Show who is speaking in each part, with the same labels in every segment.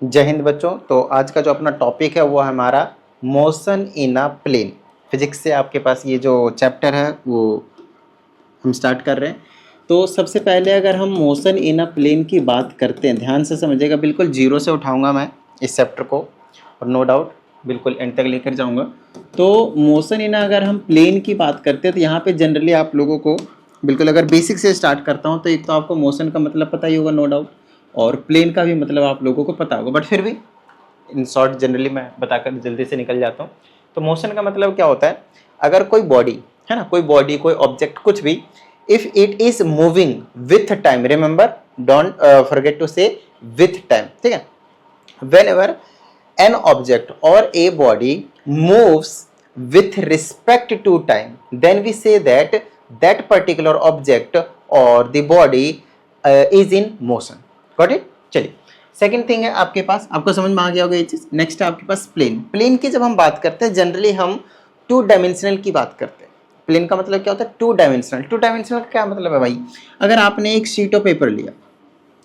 Speaker 1: जय हिंद बच्चों। तो आज का जो अपना टॉपिक है वो है हमारा motion in a plane. Physics से आपके पास ये जो चैप्टर है वो हम स्टार्ट कर रहे हैं। तो सबसे पहले अगर हम मोशन इन अ प्लेन की बात करते हैं, ध्यान से समझिएगा, बिल्कुल जीरो से उठाऊंगा मैं इस चैप्टर को और नो डाउट बिल्कुल एंड तक लेकर जाऊंगा। तो मोशन इन अगर हम प्लेन की बात करते हैं तो यहाँ पे जनरली आप लोगों को बिल्कुल, अगर बेसिक से स्टार्ट करता हूँ तो एक तो आपको मोशन का मतलब पता ही होगा नो डाउट, और प्लेन का भी मतलब आप लोगों को पता होगा, बट फिर भी इन शॉर्ट जनरली मैं बताकर जल्दी से निकल जाता हूँ। तो मोशन का मतलब क्या होता है, अगर कोई बॉडी है ना, कोई बॉडी कोई ऑब्जेक्ट कुछ भी, if it is moving with time, remember don't forget to say with time, ठीक है। whenever an object or a body moves with respect to time, then we say that that particular object or the body is in motion. Got it? चलिए, second thing है आपके पास, आपको समझ में आ गया होगा ये चीज। नेक्स्ट है आपके पास प्लेन। प्लेन की जब हम बात करते हैं जनरली हम टू डायमेंशनल की बात करते हैं। प्लेन का मतलब क्या होता है? Two dimensional. टू डायमेंशनल का क्या मतलब है भाई? अगर आपने एक शीट ऑफ पेपर लिया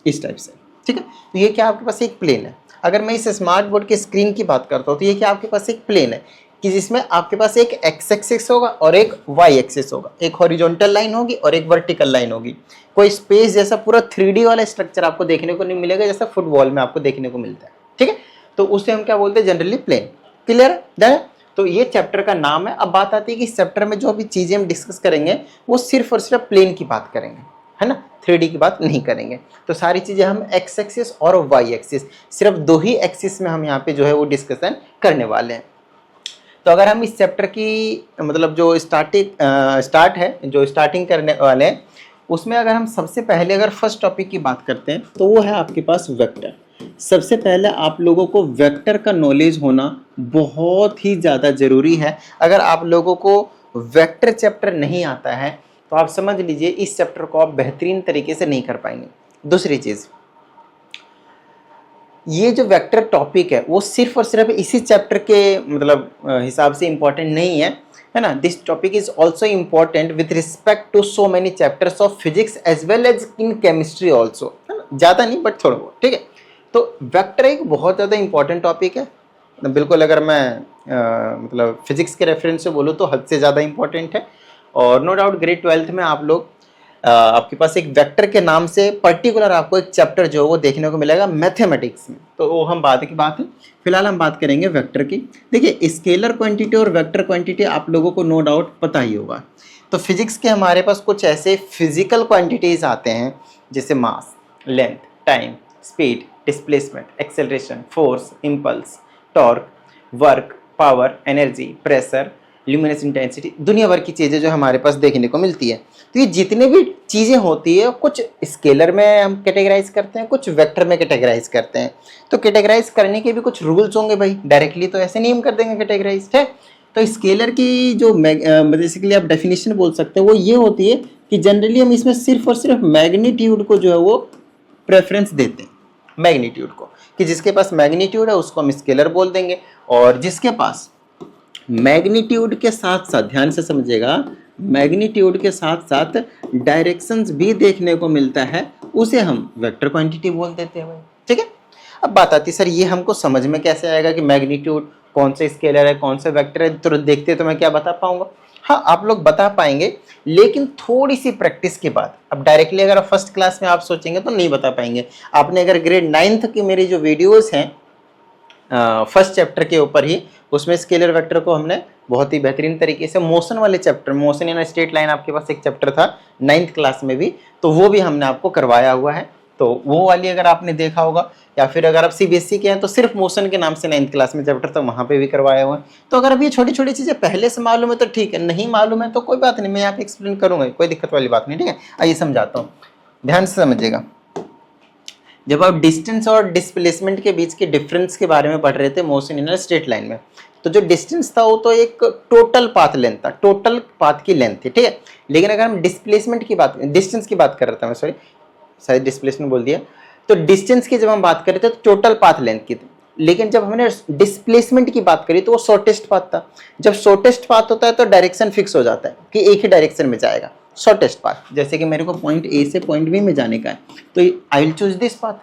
Speaker 1: इस टाइप से, ठीक है, तो ये क्या आपके पास एक प्लेन है। अगर मैं इस स्मार्ट बोर्ड के स्क्रीन की बात करता हूँ तो ये क्या आपके पास एक प्लेन है कि जिसमें आपके पास एक एक्स एक्सिस होगा और एक वाई एक्सिस होगा, एक हॉरिजॉन्टल लाइन होगी और एक वर्टिकल लाइन होगी। कोई स्पेस जैसा पूरा 3D वाला स्ट्रक्चर आपको देखने को नहीं मिलेगा जैसा फुटबॉल में आपको देखने को मिलता है, ठीक है। तो उसे हम क्या बोलते हैं? Generally plane. क्लियर है? तो ये चैप्टर का नाम है। अब बात आती है कि इस चैप्टर में जो भी चीजें हम डिस्कस करेंगे वो सिर्फ और सिर्फ प्लेन की बात करेंगे, है ना, 3D की बात नहीं करेंगे। तो सारी चीजें हम एक्स एक्सिस और वाई एक्सिस, सिर्फ दो ही एक्सिस में हम यहाँ पे जो है वो डिस्कशन करने वाले हैं। तो अगर हम इस चैप्टर की मतलब जो स्टार्ट है, जो स्टार्टिंग करने वाले हैं, उसमें अगर हम सबसे पहले अगर फर्स्ट टॉपिक की बात करते हैं तो वो है आपके पास वेक्टर। सबसे पहले आप लोगों को वेक्टर का नॉलेज होना बहुत ही ज़्यादा ज़रूरी है। अगर आप लोगों को वेक्टर चैप्टर नहीं आता है तो आप समझ लीजिए इस चैप्टर को आप बेहतरीन तरीके से नहीं कर पाएंगे। दूसरी चीज़, ये जो वेक्टर टॉपिक है वो सिर्फ और सिर्फ इसी चैप्टर के मतलब हिसाब से इम्पोर्टेंट नहीं है ना। This topic is also important with respect to so many chapters of physics as well as in chemistry also, है ना, ज़्यादा नहीं बट थोड़ा बहुत, ठीक है। तो वेक्टर एक बहुत ज़्यादा इंपॉर्टेंट टॉपिक है, बिल्कुल। अगर मैं मतलब फिजिक्स के रेफरेंस से बोलूँ तो हद से ज़्यादा इंपॉर्टेंट है। और नो डाउट ग्रेड 12th में आप लोग आपके पास एक वेक्टर के नाम से पर्टिकुलर आपको एक चैप्टर जो है वो देखने को मिलेगा मैथमेटिक्स में, तो वो हम बाद की बात है। फिलहाल हम बात करेंगे वेक्टर की। देखिए, स्केलर क्वांटिटी और वेक्टर क्वांटिटी आप लोगों को नो डाउट पता ही होगा। तो फिजिक्स के हमारे पास कुछ ऐसे फिजिकल क्वांटिटीज आते हैं जैसे mass, length, time, speed, displacement, acceleration, force, impulse, torque, work, power, energy, pressure, luminous intensity, दुनिया भर की चीज़ें जो हमारे पास देखने को मिलती है। तो ये जितने भी चीज़ें होती है कुछ स्केलर में हम कैटेगराइज करते हैं, कुछ वेक्टर में कैटेगराइज करते हैं। तो कैटेगराइज करने के भी कुछ रूल्स होंगे भाई, डायरेक्टली तो ऐसे नहीं हम कर देंगे कैटेगराइज, है। तो स्केलर की जो बेसिकली आप डेफिनेशन बोल सकते हैं वो ये होती है कि जनरली हम इसमें सिर्फ और सिर्फ मैग्नीट्यूड को जो है वो प्रेफरेंस देते हैं, मैग्नीट्यूड को, कि जिसके पास मैग्नीट्यूड है उसको हम स्केलर बोल देंगे, और जिसके पास मैग्नीट्यूड के साथ साथ, ध्यान से समझिएगा, मैग्नीट्यूड के साथ साथ डायरेक्शंस भी देखने को मिलता है उसे हम वेक्टर क्वांटिटी बोल देते हैं भाई, ठीक है। अब बात आती है सर ये हमको समझ में कैसे आएगा कि मैग्नीट्यूड कौन से स्केलर है कौन से वेक्टर है? तो देखते तो मैं क्या बता पाऊंगा? हाँ, आप लोग बता पाएंगे, लेकिन थोड़ी सी प्रैक्टिस के बाद। अब डायरेक्टली अगर फर्स्ट क्लास में आप सोचेंगे तो नहीं बता पाएंगे। आपने अगर ग्रेड 9th की मेरी जो वीडियोस हैं फर्स्ट चैप्टर के ऊपर ही, उसमें स्केलर वेक्टर को हमने बहुत ही बेहतरीन तरीके से, मोशन वाले chapter, motion in straight line आपके पास एक चैप्टर था 9th क्लास में भी, तो वो भी हमने आपको करवाया हुआ है। तो वो वाली अगर आपने देखा होगा, या फिर अगर आप CBSE के हैं तो सिर्फ मोशन के नाम से 9th क्लास में चैप्टर था, वहाँ पे भी करवाया हुआ है। तो अगर अब ये छोटी छोटी चीज़ें पहले से मालूम है तो ठीक है, नहीं मालूम है तो कोई बात नहीं, मैं यहाँ पे एक्सप्लेन करूँगा, कोई दिक्कत वाली बात नहीं, ठीक है। आइए समझाता हूँ, ध्यान से समझिएगा। जब आप डिस्टेंस और डिस्प्लेसमेंट के बीच के डिफरेंस के बारे में पढ़ रहे थे मोशन इन स्ट्रेट लाइन में, तो जो डिस्टेंस था वो तो एक टोटल पाथ लेंथ था, टोटल पाथ की लेंथ थी, ठीक है। लेकिन अगर हम डिस्प्लेसमेंट की बात, डिस्टेंस की बात कर रहा था मैं, सॉरी शायद डिस्प्लेसमेंट बोल दिया। तो डिस्टेंस की जब हम बात कर रहे थे तो टोटल पाथ लेंथ की थी, लेकिन जब हमने डिस्प्लेसमेंट की बात करी तो वो शॉर्टेस्ट पाथ था। जब शॉर्टेस्ट पाथ होता है तो डायरेक्शन फिक्स हो जाता है कि एक ही डायरेक्शन में जाएगा, शॉर्टेस्ट पाथ। जैसे कि मेरे को पॉइंट A से पॉइंट B में जाने का है तो I will choose this path,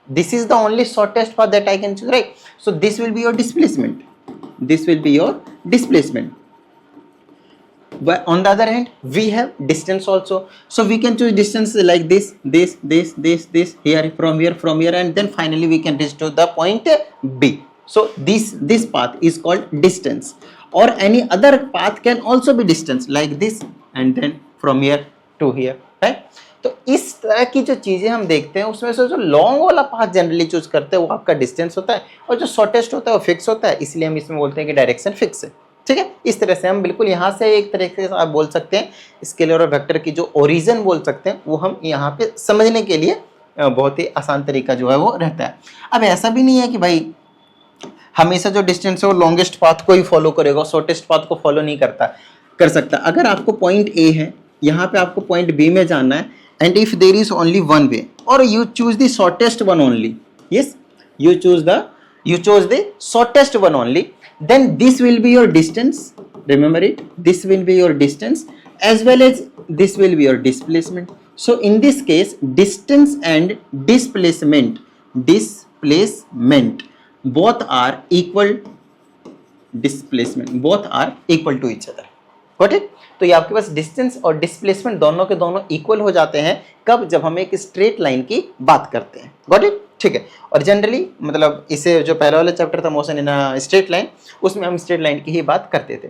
Speaker 1: This is the only shortest path that I can choose, right? So this will be your displacement. This will be your displacement. But on the other hand, we have distance also. So we can choose distance like this, here, from here, and then finally we can reach to the point B. So this path is called distance, or any other path can also be distance like this, and then from here to here, right? तो इस तरह की जो चीजें हम देखते हैं उसमें से जो लॉन्ग वाला पाथ जनरली चूज करते हैं वो आपका डिस्टेंस होता है, और जो शॉर्टेस्ट होता है वो फिक्स होता है, इसलिए हम इसमें बोलते हैं कि डायरेक्शन फिक्स है। ठीक है, इस तरह से हम बिल्कुल यहाँ से एक तरीके से आप बोल सकते हैं स्केलर और वेक्टर की जो ओरिजिन बोल सकते हैं वो हम यहाँ पे समझने के लिए बहुत ही आसान तरीका जो है वो रहता है। अब ऐसा भी नहीं है कि भाई हमेशा जो डिस्टेंस है वो लॉन्गेस्ट पाथ को ही फॉलो करेगा, शॉर्टेस्ट पाथ को फॉलो नहीं कर सकता। अगर आपको पॉइंट ए है, यहाँ पे आपको पॉइंट बी में जाना है, and if there is only one way, or you choose the shortest one only, yes, you chose the shortest one only, then this will be your distance, remember it, this will be your distance as well as this will be your displacement. So in this case distance and displacement both are equal, displacement both are equal to each other, got it? तो ये आपके पास distance और displacement दोनों के दोनों equal हो जाते हैं कब, जब हम एक स्ट्रेट लाइन की बात करते हैं, गॉट इट? ठीक है, और जनरली मतलब इसे जो पहला वाला चैप्टर था मोशन इन स्ट्रेट लाइन, उसमें हम स्ट्रेट लाइन की ही बात करते थे।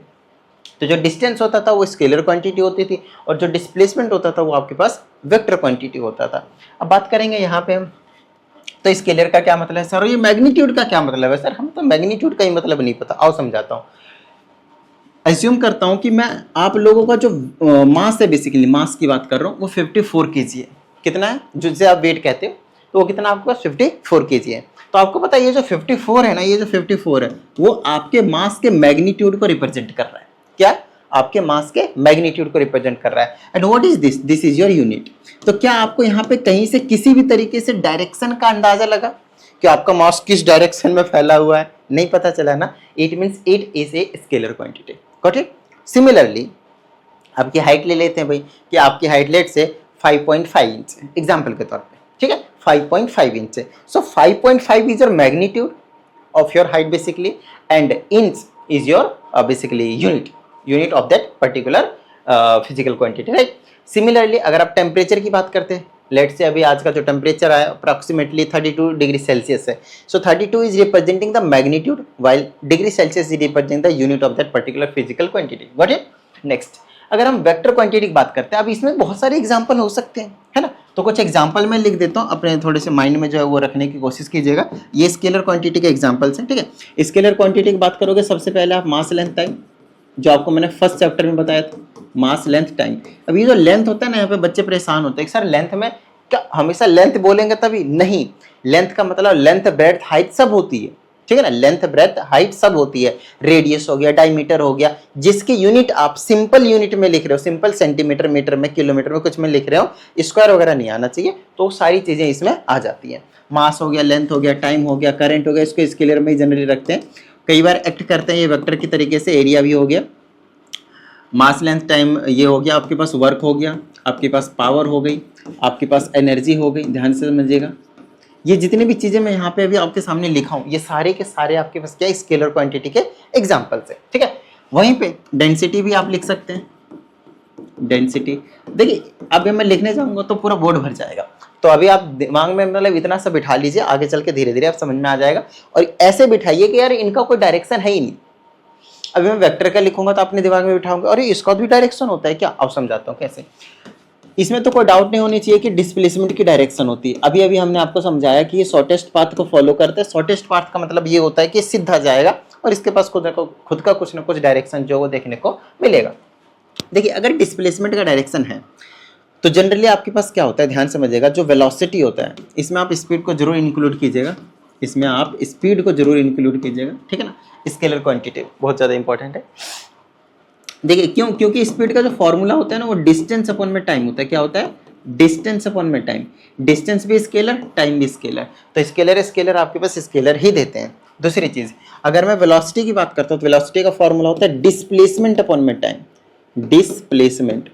Speaker 1: तो जो डिस्टेंस होता था वो स्केलर क्वांटिटी होती थी, और जो डिस्प्लेसमेंट होता था वो आपके पास वेक्टर क्वांटिटी होता था। अब बात करेंगे यहाँ पे हम, तो स्केलर का क्या मतलब है सर, ये मैग्नीट्यूड का क्या मतलब है सर, हम तो मैग्नीट्यूड का ही मतलब नहीं पता। आओ समझाता हूँ। एज्यूम करता हूं कि मैं आप लोगों का जो मास है, बेसिकली मास की बात कर रहा हूं, वो 54 kg है। कितना है जो जिसे आप वेट कहते हो, तो वो कितना आपके पास 54 kg है। तो आपको पता है ये जो 54 है ना, ये जो 54 है वो आपके मास के मैग्नीट्यूड को रिप्रेजेंट कर रहा है। क्या? आपके मास के मैग्नीट्यूड को रिप्रेजेंट कर रहा है। And what is this? This is your unit. तो क्या आपको यहाँ पे कहीं से किसी भी तरीके से डायरेक्शन का अंदाजा लगा कि आपका मास किस डायरेक्शन में फैला हुआ है? नहीं पता चला ना। It means it is a scalar quantity, got it? Similarly आपकी हाइट ले लेते हैं भाई, कि आपकी हाइट लेट से 5.5 इंच है एग्जाम्पल के तौर पे, ठीक है, 5.5 इंच है। सो 5.5 is your magnitude of your height basically, and inch is your basically unit of that particular physical quantity, right? Similarly अगर आप टेम्परेचर की बात करते हैं, लेट से अभी आज का जो टेम्परेचर है अप्रॉक्सीमेटली 32 डिग्री सेल्सियस है। सो 32 is representing the magnitude, while degree Celsius is representing the unit of that particular physical quantity, got it? Next अगर हम वेक्टर क्वांटिटी की बात करते हैं, अब इसमें बहुत सारे एग्जांपल हो सकते हैं, है ना? तो कुछ एग्जांपल मैं लिख देता हूँ, अपने थोड़े से माइंड में जो है वो रखने की कोशिश कीजिएगा। ये स्केलर क्वांटिटी के एग्जांपल्स हैं, ठीक है? स्केलर क्वांटिटी की बात करोगे, सबसे पहले आप मास लेंथ टाइम, जो आपको मैंने फर्स्ट चैप्टर में बताया था, मास लेंथ टाइम। अब ये जो लेंथ होता है ना, यहाँ पे बच्चे परेशान होते हैं, सर लेंथ में क्या हमेशा लेंथ बोलेंगे तभी? नहीं, लेंथ का मतलब लेंथ ब्रेड्थ हाइट सब होती है, ठीक है ना? लेंथ ब्रेड्थ हाइट सब होती है। रेडियस हो गया, डायमीटर हो गया, जिसकी यूनिट आप सिंपल यूनिट में लिख रहे हो, सिंपल सेंटीमीटर, मीटर में, किलोमीटर में कुछ में लिख रहे हो, स्क्वायर वगैरह नहीं आना चाहिए, तो सारी चीजें इसमें आ जाती हैं। मास हो गया, लेंथ हो गया, टाइम हो गया, करंट हो गया, इसको स्केलर में ही जनरली रखते हैं। कई बार एक्ट करते हैं ये वेक्टर की तरीके से। एरिया भी हो गया, मास लेंथ टाइम ये हो गया, आपके पास वर्क हो गया, आपके पास पावर हो गई, आपके पास एनर्जी हो गई। ध्यान से समझिएगा, ये जितनी भी चीजें मैं यहाँ पे अभी आपके सामने लिखा हूँ, ये सारे के सारे आपके पास क्या स्केलर क्वांटिटी के एग्जांपल्स है, ठीक है? वहीं पे डेंसिटी भी आप लिख सकते हैं। डेंसिटी देखिए, अभी मैं लिखने जाऊंगा तो पूरा बोर्ड भर जाएगा, तो अभी आप दिमाग में मतलब इतना सा बिठा लीजिए, आगे चल के धीरे धीरे आप समझ में आ जाएगा। और ऐसे बिठाइए कि यार इनका कोई डायरेक्शन है ही नहीं। अभी मैं वेक्टर का लिखूंगा तो अपने दिमाग में बिठाऊंगा, अरे इसका भी डायरेक्शन होता है क्या? अब समझाता हूँ कैसे। इसमें तो कोई डाउट नहीं होनी चाहिए कि डिस्प्लेसमेंट की डायरेक्शन होती है। अभी अभी हमने आपको समझाया कि ये शॉर्टेस्ट पाथ को फॉलो करते हैं। शॉर्टेस्ट पाथ का मतलब ये होता है कि सीधा जाएगा और इसके पास खुद का कुछ ना कुछ डायरेक्शन जो वो देखने को मिलेगा। देखिए, अगर डिस्प्लेसमेंट का डायरेक्शन है तो जनरली आपके पास क्या होता है, ध्यान समझिएगा, जो वेलोसिटी होता है, इसमें आप स्पीड को जरूर इंक्लूड कीजिएगा, इसमें आप स्पीड को जरूर इंक्लूड कीजिएगा, ठीक है ना? स्केलर क्वांटिटी बहुत ज़्यादा इंपॉर्टेंट है। देखिए क्यों? क्योंकि स्पीड का जो फॉर्मूला होता है ना, वो डिस्टेंस अपॉन में टाइम होता है। क्या होता है? डिस्टेंस अपॉन में टाइम। डिस्टेंस भी स्केलर, टाइम भी स्केलर, तो स्केलर आपके पास स्केलर ही देते हैं। दूसरी चीज, अगर मैं वेलोसिटी की बात करता हूँ तो वेलोसिटी का फॉर्मूला होता है डिस्प्लेसमेंट अपॉन में टाइम। डिस्प्लेसमेंट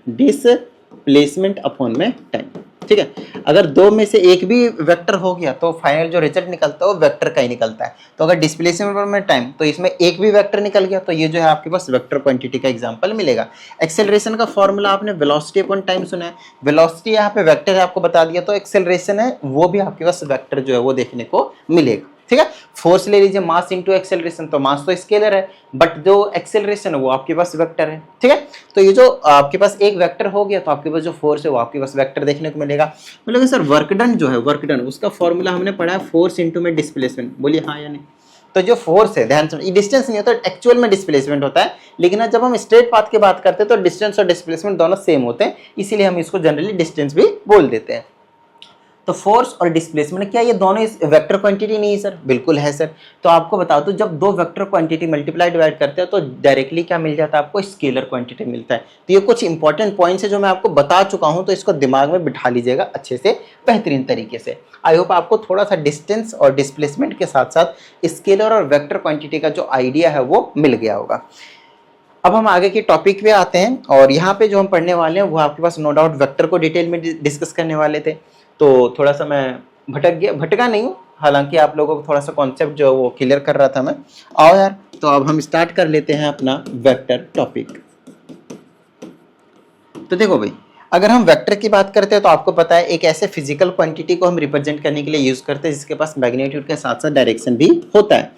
Speaker 1: अपॉन में टाइम, ठीक है। अगर दो में से एक भी वेक्टर हो गया तो फाइनल जो रिजल्ट निकलता है वो वेक्टर का ही निकलता है। तो अगर डिस्प्लेसमेंट में टाइम तो इसमें एक भी वेक्टर निकल गया तो ये जो है आपके पास वेक्टर क्वांटिटी का एग्जांपल मिलेगा। एक्सेलरेशन का फॉर्मूला आपने वेलोसिटी अपॉन टाइम सुना है, वेलोसिटी यहाँ पे वेक्टर है आपको बता दिया, तो एक्सेलरेशन है वो भी आपके पास वेक्टर जो है वो देखने को मिलेगा। ठीक है, फोर्स ले लीजिए मास इनटू एक्सेलरेशन, तो मास तो स्केलर है बट जो एक्सेलरेशन है वो आपके पास वेक्टर है। ठीक है, तो ये जो आपके पास एक वेक्टर हो गया तो आपके पास जो फोर्स है वो आपके पास वेक्टर देखने को मिलेगा। बोलेगा सर वर्क डन जो है, वर्क डन उसका फॉर्मूला हमने पढ़ा है फोर्स इनटू में डिस्प्लेसमेंट, बोलिए हाँ या नहीं। तो जो फोर्स है, ध्यान से, डिस्टेंस नहीं होता, एक्चुअल में डिस्प्लेसमेंट होता है, लेकिन जब हम स्ट्रेट पाथ की बात करते हैं तो डिस्टेंस और डिस्प्लेसमेंट दोनों सेम होते हैं, इसीलिए हम इसको जनरली डिस्टेंस भी बोल देते हैं। तो फोर्स और डिस्प्लेसमेंट क्या ये दोनों इस वेक्टर क्वांटिटी नहीं है सर? बिल्कुल है सर। तो आपको बता दो जब दो वेक्टर क्वांटिटी मल्टीप्लाई डिवाइड करते हैं तो डायरेक्टली क्या मिल जाता है आपको? स्केलर क्वांटिटी मिलता है। तो ये कुछ इंपॉर्टेंट पॉइंट्स है जो मैं आपको बता चुका हूं, तो इसको दिमाग में बिठा लीजिएगा अच्छे से, बेहतरीन तरीके से। आई होप आपको थोड़ा सा डिस्टेंस और डिस्प्लेसमेंट के साथ साथ स्केलर और वेक्टर क्वांटिटी का जो आइडिया है वो मिल गया होगा। अब हम आगे के टॉपिक पे आते हैं और यहाँ पे जो हम पढ़ने वाले हैं वो आपके पास नो डाउट वेक्टर को डिटेल में डिस्कस करने वाले थे, तो थोड़ा सा मैं भटका नहीं हूँ, हालांकि आप लोगों को थोड़ा सा कॉन्सेप्ट जो वो क्लियर कर रहा था मैं। आओ यार, तो अब हम स्टार्ट कर लेते हैं अपना वेक्टर टॉपिक। तो देखो भाई, अगर हम वेक्टर की बात करते हैं तो आपको पता है एक ऐसे फिजिकल क्वांटिटी को हम रिप्रेजेंट करने के लिए यूज करते हैं जिसके पास मैग्नीट्यूड के साथ साथ डायरेक्शन भी होता है।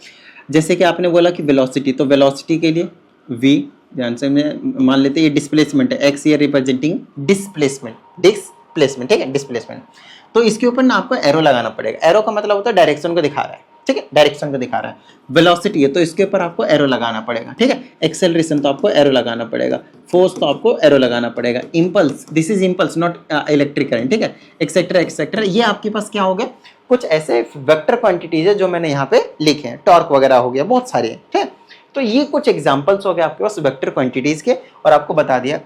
Speaker 1: जैसे कि आपने बोला कि वेलोसिटी, तो वेलोसिटी के लिए v, ध्यान से मान लेते हैं ये डिस्प्लेसमेंट है, x ये रिप्रेजेंटिंग डिस्प्लेसमेंट, ठीक है, डिस्प्लेसमेंट। तो इसके ऊपर ना आपको एरो लगाना पड़ेगा। एरो का मतलब होता है डायरेक्शन को दिखा रहा है, ठीक है, डायरेक्शन को दिखा रहा है। वेलोसिटी है तो इसके ऊपर आपको एरो लगाना पड़ेगा, ठीक है। एक्सेलरेशन तो आपको एरो लगाना पड़ेगा, फोर्स तो आपको एरो लगाना पड़ेगा, impulse, this is impulse not electric current, ठीक है, एक्सेट्रा एक्सेट्रा। ये आपके पास क्या हो गया, कुछ ऐसे वेक्टर क्वांटिटीज है जो मैंने यहाँ पे लिखे हैं, टॉर्क वगैरह हो गया, बहुत सारे हैं, ठीक है। तो ये कुछ एग्जांपल्स हो गए आपके पास वेक्टर क्वांटिटीज के, और आपको बता दिया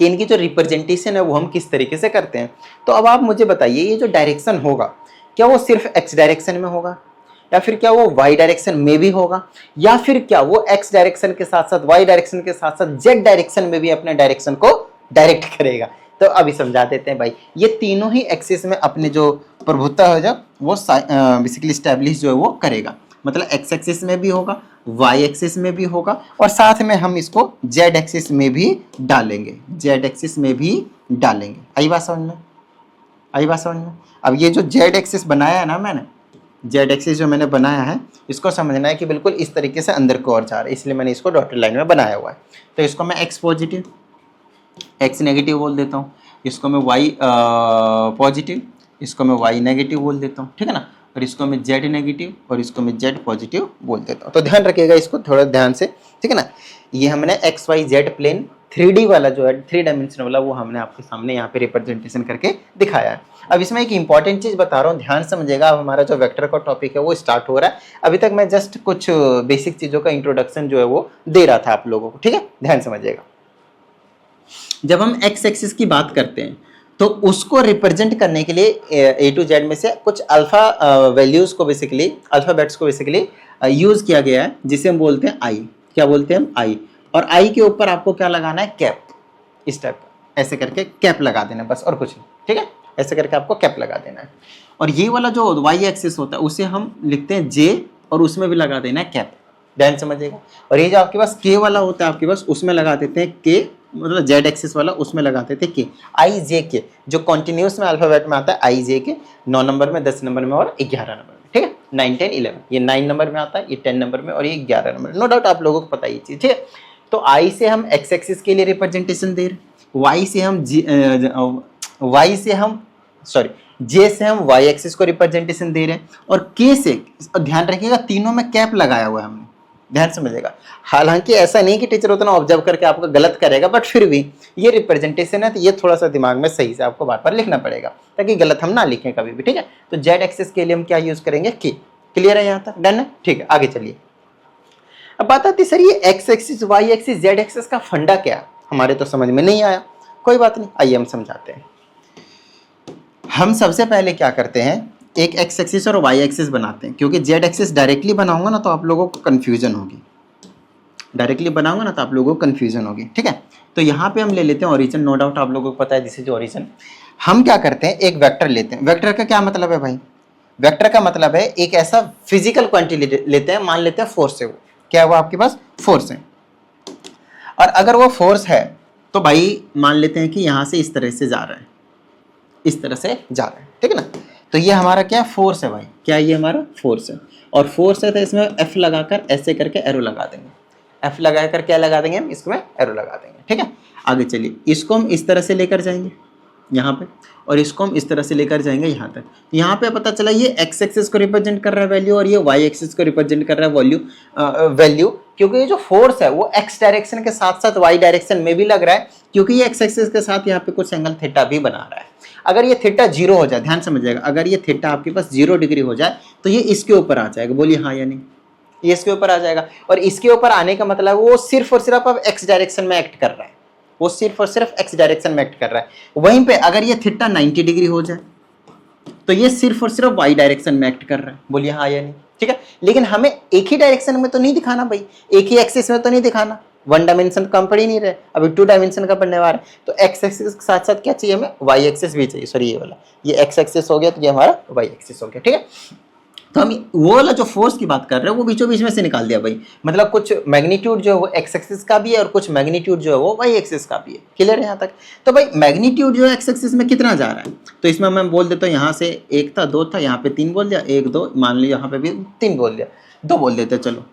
Speaker 1: कि इनकी जो रिप्रेजेंटेशन है वो हम किस तरीके से करते हैं। तो अब आप मुझे बताइए ये जो डायरेक्शन होगा क्या वो सिर्फ एक्स डायरेक्शन में होगा, या फिर क्या वो वाई डायरेक्शन में भी होगा, या फिर क्या वो एक्स डायरेक्शन के साथ साथ वाई डायरेक्शन के साथ साथ जेड डायरेक्शन में भी अपने डायरेक्शन को डायरेक्ट करेगा। तो अभी समझा देते हैं भाई, ये तीनों ही एक्सिस में अपने जो प्रभुत्व है जब वो बेसिकली स्टैब्लिश जो है वो करेगा, मतलब एक्स एक्सिस में भी होगा, वाई एक्सिस में भी होगा, और साथ में हम इसको जेड एक्सिस में भी डालेंगे, जेड एक्सिस में भी डालेंगे। आई बात समझ में? आई बात समझ में? अब ये जो जेड एक्सिस बनाया है ना मैंने, जेड एक्सिस जो मैंने बनाया है इसको समझना है कि बिल्कुल इस तरीके से अंदर को और जा रहा है, इसलिए मैंने इसको डॉटेड लाइन में बनाया हुआ है। तो इसको मैं एक्स पॉजिटिव, एक्स नेगेटिव बोल देता हूँ, इसको मैं वाई पॉजिटिव, इसको मैं वाई नेगेटिव बोल देता हूँ, ठीक है ना, और इसको मैं जेड नेगेटिव और इसको मैं जेड पॉजिटिव बोल देता हूँ। तो ध्यान रखिएगा इसको थोड़ा ध्यान से, ठीक है ना। ये हमने x Y Z plane 3D वाला जो है 3 डायमेंशन वाला वो हमने आपके सामने यहाँ पे रिप्रेजेंटेशन करके दिखाया है। अब इसमें एक इंपॉर्टेंट चीज बता रहा हूँ, ध्यान समझिएगा। अब हमारा जो वेक्टर का टॉपिक है वो स्टार्ट हो रहा है। अभी तक मैं जस्ट कुछ बेसिक चीजों का इंट्रोडक्शन जो है वो दे रहा था आप लोगों को, ठीक है, ध्यान समझिएगा। जब हम एक्स एक्सिस की बात करते हैं तो उसको रिप्रेजेंट करने के लिए ए टू जेड में से कुछ अल्फा वैल्यूज को बेसिकली, अल्फाबेट्स को बेसिकली यूज किया गया है, जिसे हम बोलते हैं आई। क्या बोलते हैं हम? आई। और आई के ऊपर आपको क्या लगाना है? कैप। इस टाइप का ऐसे करके कैप लगा देना बस, और कुछ नहीं, ठीक है, ऐसे करके आपको कैप लगा देना है। और ये वाला जो वाई एक्सिस होता है उसे हम लिखते हैं जे, और उसमें भी लगा देना है कैप, ध्यान समझिएगा। और ये जो आपके पास के वाला होता है आपके पास, उसमें लगा देते हैं के, मतलब जेड एक्सिस वाला उसमें लगाते थे के, आई जे के, जो कॉन्टिन्यूस में अल्फाबेट में आता है आई जे के, 9 नंबर में, 10 नंबर में और 11 नंबर में, ठीक है, 9 10 11, ये 9 नंबर में आता है, ये 10 नंबर में और ये 11 नंबर। नो डाउट आप लोगों को पता ही चीज, ठीक है। तो आई से हम एक्स एक्सिस के लिए रिप्रेजेंटेशन दे रहे, वाई से हम जे से हम वाई एक्सिस को रिप्रेजेंटेशन दे रहे हैं, और के से, ध्यान रखिएगा तीनों में कैप लगाया हुआ है हमने, ध्यान समझिएगा। हालांकि ऐसा नहीं कि टीचर उतना ऑब्जर्व करके आपको गलत करेगा, बट फिर भी ये रिप्रेजेंटेशन है तो ये थोड़ा सा दिमाग में सही से आपको बार बार लिखना पड़ेगा ताकि गलत हम ना लिखें कभी भी, ठीक है। तो जेड एक्सिस के लिए हम क्या यूज करेंगे? के। क्लियर है यहाँ तक? डन है, ठीक है, आगे चलिए। अब बात आती सर ये X axis, Y axis, Z axis का फंडा क्या है? हमारे तो समझ में नहीं आया, कोई बात नहीं, आइए हम समझाते हैं। हम सबसे पहले क्या करते हैं, एक एक्स एक्सिस और वाई एक्सिस बनाते हैं, क्योंकि जेड एक्सिस डायरेक्टली बनाऊंगा ना तो आप लोगों को कंफ्यूजन होगी, डायरेक्टली बनाऊंगा ना तो आप लोगों को कंफ्यूजन होगी, ठीक है। तो यहाँ पे हम ले लेते हैं ओरिजिन, नो डाउट आप लोगों को पता है दिस इज ओरिजिन। हम क्या करते हैं, एक वेक्टर लेते हैं। वेक्टर का क्या मतलब है भाई, वेक्टर का मतलब है एक ऐसा फिजिकल क्वांटिटी लेते हैं, मान लेते हैं फोर्स है, वो क्या है, वो आपके पास फोर्स है। और अगर वो फोर्स है तो भाई मान लेते हैं कि यहां से इस तरह से जा रहा है, इस तरह से जा रहा है, ठीक है ना। तो ये हमारा क्या फोर्स है भाई, क्या ये हमारा फोर्स है। और फोर्स है तो इसमें एफ लगाकर ऐसे करके एरो लगा देंगे, एफ लगाकर क्या लगा देंगे हम, इसमें एरो लगा देंगे, ठीक है। आगे चलिए, इसको हम इस तरह से लेकर जाएंगे यहाँ पे, और इसको हम इस तरह से लेकर जाएंगे यहाँ तक। यहाँ पे पता चला ये एक्स एक्सिस को रिप्रेजेंट कर रहा है वैल्यू, और ये वाई एक्सिस को रिप्रेजेंट कर रहा है वैल्यू, क्योंकि ये जो फोर्स है वो एक्स डायरेक्शन के साथ साथ वाई डायरेक्शन में भी लग रहा है, क्योंकि ये एक्स एक्सिस के साथ यहाँ पे कुछ एंगल थीटा भी बना रहा है। अगर ये थीटा 0 हो जाए, ध्यान समझिएगा, अगर ये थीटा आपके पास 0 डिग्री हो जाए तो ये इसके ऊपर आ जाएगा, बोलिए हाँ या नहीं, ये इसके ऊपर आ जाएगा। और इसके ऊपर आने का मतलब वो सिर्फ और सिर्फ अब एक्स डायरेक्शन में एक्ट कर रहा है, वो सिर्फ और सिर्फ एक्स डायरेक्शन में एक्ट कर रहा है। वहीं पे अगर ये थीटा 90 डिग्री हो जाए तो ये सिर्फ और सिर्फ वाई डायरेक्शन में एक्ट कर रहा है, बोलिए हाँ या नहीं, ठीक है। लेकिन हमें एक ही डायरेक्शन में तो नहीं दिखाना भाई, एक ही एक्सिस में तो नहीं दिखाना, वन डायमेंशन कम पढ़ ही नहीं रहे, अभी 2 डायमेंशन का पढ़ने वाला है। तो एक्स एक्सिस के साथ साथ क्या चाहिए हमें, वाई एक्सिस भी चाहिए, सॉरी ये वाला, ये एक्स एक्सिस हो गया तो ये हमारा वाई एक्सिस हो गया, ठीक है। तो हम वो वाला जो फोर्स की बात कर रहे हैं वो बीचों बीच में से निकाल दिया भाई, मतलब कुछ मैग्नीट्यूड जो है वो एक्स एक्सिस का भी है और कुछ मैग्नीट्यूड जो है वो वाई एक्सिस का भी है। क्लियर है यहाँ तक। तो भाई मैग्नीट्यूड जो है एक्स एक्सिस में कितना जा रहा है, तो इसमें मैं बोल देता हूँ यहाँ से 1 था 2 था, यहाँ पे 3 बोल दिया, 1 2 मान लिया, यहाँ पे भी 3 बोल दिया, 2 बोल देते, चलो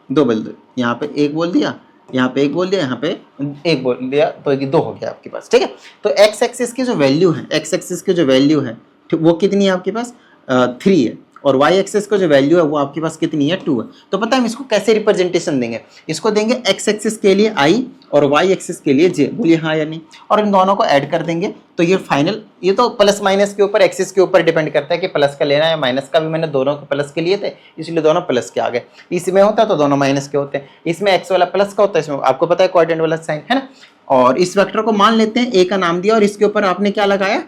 Speaker 1: 2 बोल दो, यहाँ पे 1 बोल दिया, यहाँ पे 1 बोल दिया, यहाँ पे 1 बोल दिया, तो ये 2 हो गया आपके पास, ठीक है। तो एक्स एक्सिस की जो वैल्यू है, एक्स एक्सिस की जो वैल्यू है वो कितनी है आपके पास, 3 है, और y एक्सिस का जो वैल्यू है वो आपके पास कितनी है, 2 है। तो पता है हम इसको कैसे रिप्रेजेंटेशन देंगे, इसको देंगे x एक्सिस के लिए i और y एक्सिस के लिए j, बोलिए हाँ या नहीं। और इन दोनों को ऐड कर देंगे तो ये फाइनल, ये तो प्लस माइनस के ऊपर, एक्सिस के ऊपर डिपेंड करता है कि प्लस का लेना है माइनस का, भी मैंने दोनों को प्लस के लिए थे इसलिए दोनों प्लस के आ गए। इसमें होता तो दोनों माइनस के होते हैं, इसमें एक्स वाला प्लस का होता है, इसमें आपको पता है क्वाड्रेंट वाला साइन है ना। और इस वेक्टर को मान लेते हैं a का नाम दिया और इसके ऊपर आपने क्या लगाया,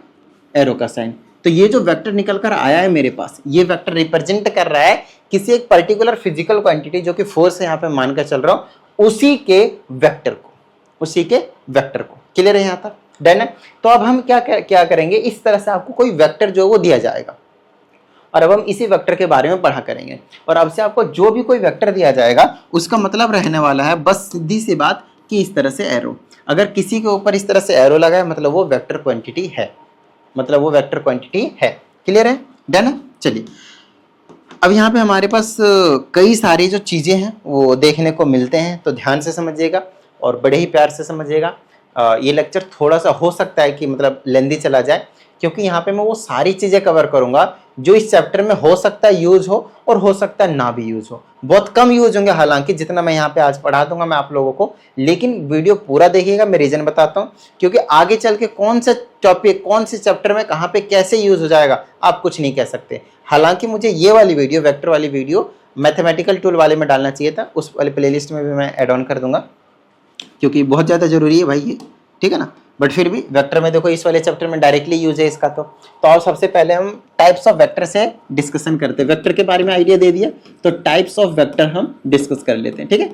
Speaker 1: एरो का साइन। तो ये जो वेक्टर निकल कर आया है मेरे पास, ये वेक्टर रिप्रेजेंट कर रहा है किसी एक पर्टिकुलर फिजिकल क्वांटिटी जो कि फोर्स है यहाँ पे मानकर चल रहा हूं, उसी के वेक्टर को, उसी के वेक्टर को। क्लियर है यहाँ तक, डन है। तो अब हम क्या करेंगे, इस तरह से आपको कोई वेक्टर जो वो दिया जाएगा और अब हम इसी वेक्टर के बारे में पढ़ा करेंगे। और अब से आपको जो भी कोई वेक्टर दिया जाएगा उसका मतलब रहने वाला है बस सीधी सी बात कि इस तरह से एरो, अगर किसी के ऊपर इस तरह से एरो लगा है मतलब वो वेक्टर क्वांटिटी है, मतलब वो वेक्टर क्वांटिटी है। क्लियर है, डन है। चलिए अब यहाँ पे हमारे पास कई सारी जो चीज़ें हैं वो देखने को मिलते हैं, तो ध्यान से समझिएगा और बड़े ही प्यार से समझिएगा। ये लेक्चर थोड़ा सा हो सकता है कि मतलब लेंदी चला जाए, क्योंकि यहाँ पे मैं वो सारी चीज़ें कवर करूँगा जो इस चैप्टर में हो सकता है यूज हो और हो सकता है ना भी यूज हो। बहुत कम यूज होंगे हालांकि जितना मैं यहाँ पे आज पढ़ा दूंगा मैं आप लोगों को, लेकिन वीडियो पूरा देखिएगा, मैं रीजन बताता हूँ, क्योंकि आगे चल के कौन सा टॉपिक कौन से चैप्टर में कहाँ पे कैसे यूज हो जाएगा आप कुछ नहीं कह सकते। हालांकि मुझे ये वाली वीडियो, वेक्टर वाली वीडियो मैथमेटिकल टूल वाले में डालना चाहिए था, उस वाले प्लेलिस्ट में भी मैं ऐड ऑन कर दूंगा, क्योंकि बहुत ज़्यादा जरूरी है भाई ये, ठीक है ना। बट फिर भी वेक्टर में देखो इस वाले चैप्टर में डायरेक्टली यूज है इसका। तो अब सबसे पहले हम टाइप्स ऑफ वेक्टर से डिस्कशन करते हैं। वेक्टर के बारे में आइडिया दे दिया तो टाइप्स ऑफ वेक्टर हम डिस्कस कर लेते हैं, ठीक है।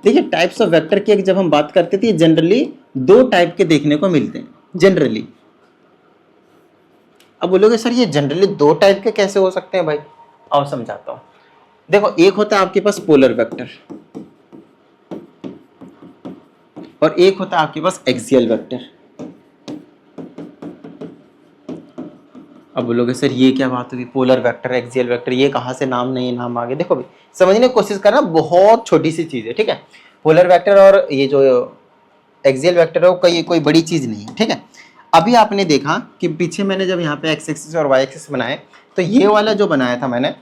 Speaker 1: देखिए टाइप्स ऑफ वेक्टर की जब हम बात करते थे जनरली 2 टाइप के देखने को मिलते हैं जनरली। अब बोलोगे सर ये जनरली 2 टाइप के कैसे हो सकते हैं भाई, अब समझाता हूं। देखो एक होता है आपके पास पोलर वेक्टर और एक होता है आपके पास एक्सियल वेक्टर। अब बोलोगे सर ये क्या बात हुई, पोलर वेक्टर एक्सियल वेक्टर, ये कहाँ से नाम नहीं नाम आ गए। देखो भाई समझने की कोशिश करना, बहुत छोटी सी चीज़ है, ठीक है। पोलर वेक्टर और ये जो एक्सियल वेक्टर है वो कोई बड़ी चीज़ नहीं है, ठीक है। अभी आपने देखा कि पीछे मैंने जब यहाँ पे एक्स एक्सिस और वाई एक्सिस बनाए तो ये वाला जो बनाया था मैंने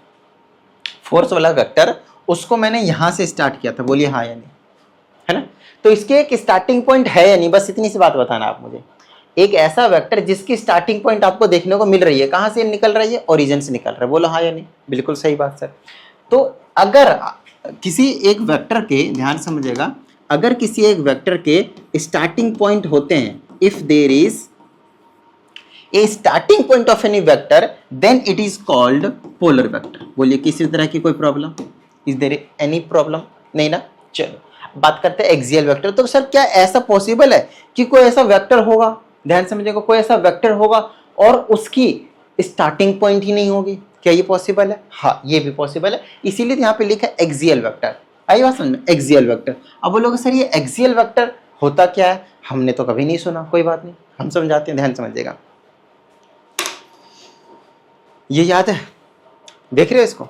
Speaker 1: फोर्स वाला वेक्टर, उसको मैंने यहाँ से स्टार्ट किया था, बोलिए हाँ या नहीं, है ना। तो इसके एक स्टार्टिंग पॉइंट है या नहीं, बस इतनी सी बात बताना आप मुझे। एक ऐसा वेक्टर जिसकी स्टार्टिंग पॉइंट आपको देखने को मिल रही है, कहाँ से निकल रही है, ओरिजिन से निकल रहा है, बोलो हाँ या नहीं। बिल्कुल सही बात सर। तो अगर किसी एक वेक्टर के, ध्यान समझिएगा, अगर किसी एक वेक्टर के स्टार्टिंग पॉइंट होते हैं, if there is a starting point of any vector then it is called polar vector. बोलिए किसी तरह की कोई problem, is there any problem, नहीं ना। चलो बात करते हैं एक्सियल वेक्टर। तो सर क्या ऐसा पॉसिबल है कि कोई ऐसा वेक्टर होगा, ध्यान समझिएगा, कोई ऐसा वेक्टर होगा और उसकी स्टार्टिंग पॉइंट ही नहीं होगी। क्या ये पॉसिबल है? हाँ, ये भी पॉसिबल है, इसीलिए यहाँ पे लिखा है एक्सियल वेक्टर। आई बात समझ में? Axial vector. अब बोलोगे सर ये एक्सियल वेक्टर होता क्या है? हमने तो कभी नहीं सुना, कोई बात नहीं, हम समझाते हैं, ध्यान समझिएगा। ये याद है, देख रहे हो इसको,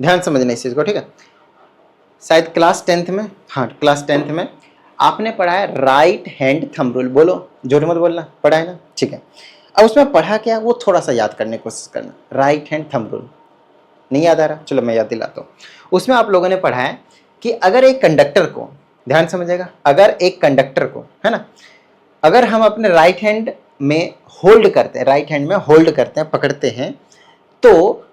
Speaker 1: ध्यान समझना इस चीज को, ठीक है। शायद क्लास 10th में, हाँ क्लास 10th में आपने पढ़ा है राइट हैंड थंब रूल। बोलो, झूठ मत बोलना, पढ़ा है ना, ठीक है। अब उसमें पढ़ा क्या वो थोड़ा सा याद करने की कोशिश करना। राइट हैंड थंब रूल नहीं याद आ रहा? चलो मैं याद दिलाता हूँ। उसमें आप लोगों ने पढ़ा है कि अगर एक कंडक्टर को, ध्यान समझिएगा, अगर एक कंडक्टर को, है ना, अगर हम अपने राइट हैंड में होल्ड करते हैं, राइट हैंड में होल्ड करते हैं, पकड़ते हैं, तो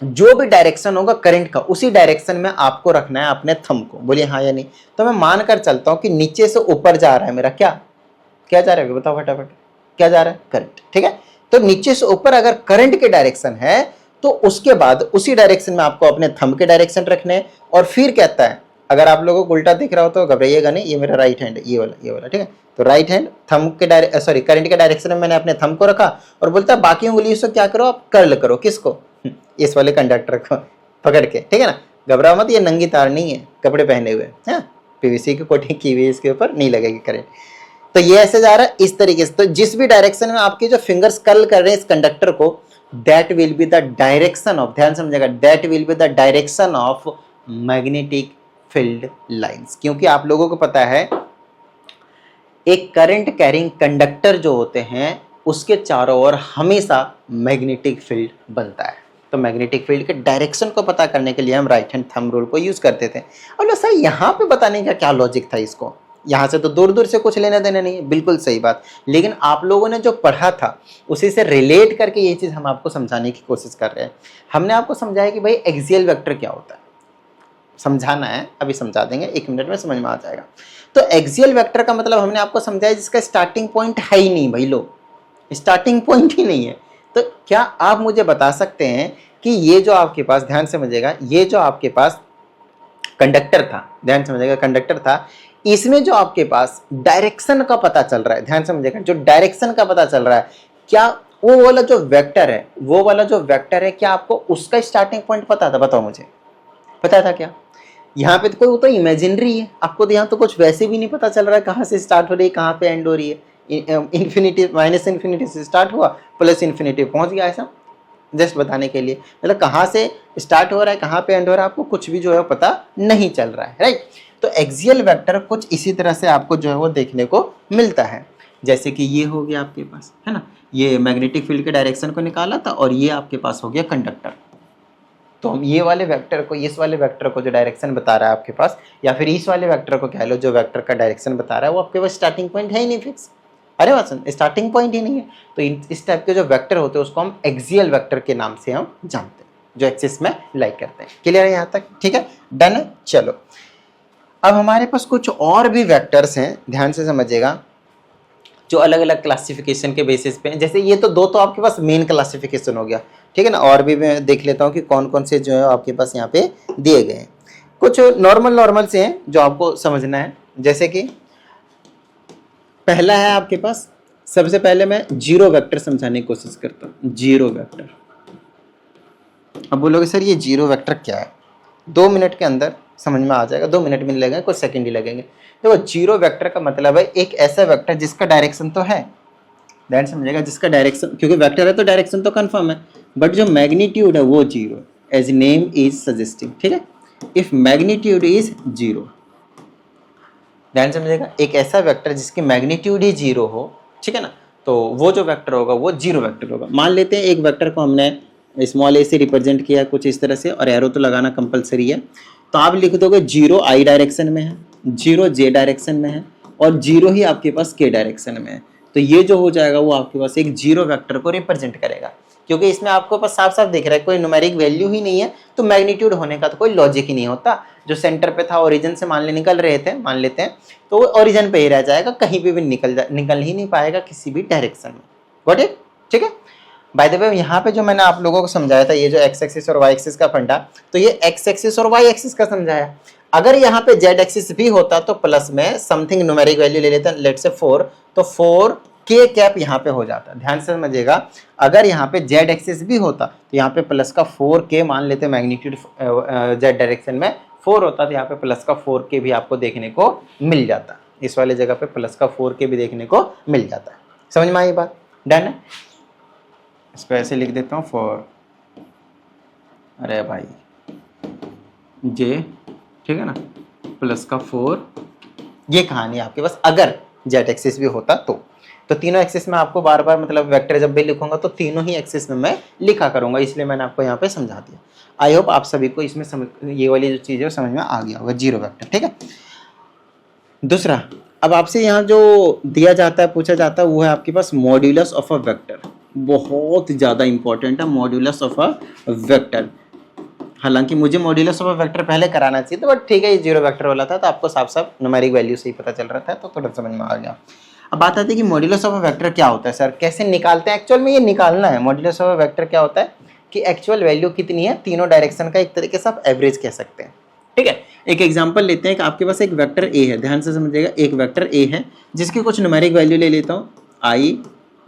Speaker 1: जो भी डायरेक्शन होगा करंट का, उसी डायरेक्शन में आपको रखना है अपने थंब को। बोलिए हाँ या नहीं। तो मैं मानकर चलता हूं कि नीचे से ऊपर जा रहा है मेरा, क्या क्या जा रहा है बताओ फटाफट, क्या जा रहा है? करंट, ठीक है। तो नीचे से ऊपर अगर करंट के डायरेक्शन है तो उसके बाद उसी डायरेक्शन में आपको अपने थंब के डायरेक्शन रखने। और फिर कहता है, अगर आप लोगों को उल्टा दिख रहा हो तो घबराइएगा नहीं, ये मेरा राइट हैंड है, ये वाला, ठीक है। तो राइट हैंड थंब के सॉरी करंट के डायरेक्शन में मैंने अपने थंब को रखा और बोलता है बाकी उंगलियों से क्या करो आप? कर्ल करो। किसको? इस वाले कंडक्टर को पकड़ के, ठीक है ना। घबराओ मत, ये नंगी तार नहीं है, कपड़े पहने हुए हैं, पीवीसी की कोटिंग की हुई है, इसके ऊपर नहीं लगेगी करंट। तो ये ऐसे जा रहा है इस तरीके से। तो जिस भी डायरेक्शन में आपके जो फिंगर्स कर्ल कर रहे हैं इस कंडक्टर को, that will be the direction of, ध्यान समझिएगा, that will be the direction of magnetic field lines. क्योंकि आप लोगों को पता है एक करंट कैरिंग कंडक्टर जो होते हैं उसके चारों ओर हमेशा मैग्नेटिक फील्ड बनता है। तो मैग्नेटिक फील्ड के डायरेक्शन को पता करने के लिए हम राइट हैंड थंब रूल को यूज करते थे। और सर यहाँ पे बताने का क्या लॉजिक था इसको? यहाँ से तो दूर दूर से कुछ लेना देना नहीं है, बिल्कुल सही बात। लेकिन आप लोगों ने जो पढ़ा था उसी से रिलेट करके ये चीज़ हम आपको समझाने की कोशिश कर रहे हैं। हमने आपको समझाया कि भाई एक्सियल वेक्टर क्या होता है, समझाना है, अभी समझा देंगे, 1 मिनट में समझ में आ जाएगा। तो एक्सियल वेक्टर का मतलब हमने आपको समझाया जिसका स्टार्टिंग पॉइंट है ही नहीं भाई, लो स्टार्टिंग पॉइंट ही नहीं है। तो क्या आप मुझे बता सकते हैं कि ये जो आपके पास, ध्यान समझिएगा, ये जो आपके पास कंडक्टर था, ध्यान समझिएगा, कंडक्टर था, इसमें जो आपके पास डायरेक्शन का पता चल रहा है, ध्यान समझिएगा, जो डायरेक्शन का पता चल रहा है, क्या वो वाला जो वेक्टर है, वो वाला जो वेक्टर है, क्या आपको उसका स्टार्टिंग पॉइंट पता था? बताओ मुझे, पता था क्या? यहाँ पे तो कोई, वो तो इमेजिनरी है, आपको तो यहाँ तो कुछ वैसे भी नहीं पता चल रहा है कहाँ से स्टार्ट हो रही है, कहाँ पे एंड हो रही है। इन्फिनिटी, माइनस इन्फिनिटी से स्टार्ट हुआ, प्लस इन्फिनिटी पहुँच गया, ऐसा जस्ट बताने के लिए। मतलब कहाँ से स्टार्ट हो रहा है, कहाँ पे एंड हो रहा है, आपको कुछ भी जो है पता नहीं चल रहा है, राइट। तो एक्सियल वेक्टर कुछ इसी तरह से आपको जो है वो देखने को मिलता है। जैसे कि ये हो गया आपके पास, है ना, ये मैग्नेटिक फील्ड के डायरेक्शन को निकाला था, और ये आपके पास हो गया कंडक्टर। तो हम ये वाले वेक्टर को, इस वाले वेक्टर को जो डायरेक्शन बता रहा है आपके पास, या फिर इस वाले वेक्टर को कह लो जो वेक्टर का डायरेक्शन बता रहा है, वो आपके पास स्टार्टिंग पॉइंट है ही नहीं फिक्स। अरे वासन, स्टार्टिंग पॉइंट ही नहीं है। तो इस टाइप के जो वेक्टर होते हैं उसको हम एक्सियल वेक्टर के नाम से हम जानते हैं, जो एक्सिस में लाइक करते हैं। क्लियर है यहाँ तक? ठीक है, डन है। चलो अब हमारे पास कुछ और भी वेक्टर्स हैं, ध्यान से समझिएगा, जो अलग अलग क्लासिफिकेशन के बेसिस पे हैं। जैसे ये तो दो तो आपके पास मेन क्लासिफिकेशन हो गया, ठीक है ना। और भी मैं देख लेता हूँ कि कौन कौन से जो है आपके पास यहाँ पे दिए गए हैं। कुछ नॉर्मल से हैं जो आपको समझना है। जैसे कि पहला है आपके पास, सबसे पहले मैं जीरो वेक्टर समझाने की कोशिश करता हूँ। जीरो वेक्टर, अब बोलोगे सर ये जीरो वेक्टर क्या है? 2 मिनट के अंदर समझ में आ जाएगा, 2 मिनट भी नहीं लगेंगे, कुछ सेकंड ही लगेंगे। देखो जीरो वेक्टर का मतलब है एक ऐसा वेक्टर जिसका डायरेक्शन तो है, ध्यान समझिएगा, जिसका डायरेक्शन, क्योंकि वेक्टर है तो डायरेक्शन तो कंफर्म है, बट जो मैग्नीट्यूड है वो zero, as name is suggesting, ठीक है। इफ मैग्नीट्यूड इज जीरो, ध्यान समझिएगा, एक ऐसा वेक्टर जिसकी मैग्नीट्यूड ही जीरो हो, ठीक है ना, तो वो जो वेक्टर होगा वो जीरो वेक्टर होगा। मान लेते हैं एक वेक्टर को हमने स्मॉल ए से रिप्रेजेंट किया कुछ इस तरह से, और एरो तो लगाना कंपलसरी है। तो आप लिख दोगे जीरो आई डायरेक्शन में है, जीरो जे डायरेक्शन में है, और जीरो ही आपके पास के डायरेक्शन में है। तो ये जो हो जाएगा वो आपके पास एक जीरो वेक्टर को रिप्रेजेंट करेगा, क्योंकि इसमें आपको पास साफ साफ दिख रहा है कोई न्यूमेरिक वैल्यू ही नहीं है, तो मैग्नीट्यूड होने का तो कोई लॉजिक ही नहीं होता। जो सेंटर पे था, ओरिजिन से मान रहे थे, मान लेते हैं, तो वो ओरिजिन पे ही रह जाएगा, कहीं पे भी निकल ही नहीं पाएगा किसी भी डायरेक्शन में। Got it? ठीक है। बाय द वे यहाँ पे जो मैंने आप लोगों को समझाया था, ये जो एक्स एक्सिस और वाई एक्सिस का फंडा, तो ये एक्स एक्सिस और वाई एक्सिस का समझाया। अगर यहाँ पे जेड एक्सिस भी होता तो प्लस में समथिंग न्यूमेरिक वैल्यू ले लेते हैं, लेट्स से 4, तो 4 के कैप यहाँ पे हो जाता। ध्यान से समझिएगा, अगर यहाँ पे जेड एक्सिस भी होता तो यहाँ पे प्लस का 4k मान लेते, मैग्नीट्यूड जेड डायरेक्शन में 4 होता तो यहाँ पे प्लस का 4k भी आपको देखने को मिल जाता। इस वाले जगह पे प्लस का 4k भी देखने को मिल जाता है। समझ में आई बात? डन है। इसको ऐसे लिख देता हूँ फॉर, अरे भाई जे, ठीक है ना, प्लस का 4, ये कहानी आपके पास अगर जेड एक्सिस भी होता तो तीनों एक्सिस में आपको बार बार मतलब वेक्टर जब भी लिखूंगा तो तीनों ही एक्सिस में मैं लिखा करूंगा, इसलिए मैंने आपको यहाँ पे समझा दिया। आई होप आप सभी को इसमें समझ, ये वाली जो चीज़ है समझ में आ गया होगा, जीरो वेक्टर। ठीक है। दूसरा, अब आपसे यहाँ जो दिया जाता है, पूछा जाता है, वो है आपके पास मॉड्यूलस ऑफ अ वेक्टर। बहुत ज़्यादा इंपॉर्टेंट है मॉड्यूलस ऑफ अ वेक्टर। हालांकि मुझे मॉड्यूलस ऑफ अ वेक्टर पहले कराना चाहिए था, बट ठीक है, ये जीरो वेक्टर वाला था तो आपको साफ साफ न्यूमेरिक वैल्यू से ही पता चल रहा था, तो थोड़ा समझ में आ गया। अब बात आती है कि मॉड्यूलस ऑफ अ वेक्टर क्या होता है सर, कैसे निकालते हैं? एक्चुअल में ये निकालना है। मॉड्यूलस ऑफ अ वेक्टर क्या होता है कि एक्चुअल वैल्यू कितनी है तीनों डायरेक्शन का, एक तरीके से आप एवरेज कह सकते हैं। ठीक है। एक एग्जांपल लेते हैं कि आपके पास एक वेक्टर ए है, ध्यान से समझिएगा, एक वेक्टर ए है जिसकी कुछ न्यूमेरिक वैल्यू ले लेता हूँ, आई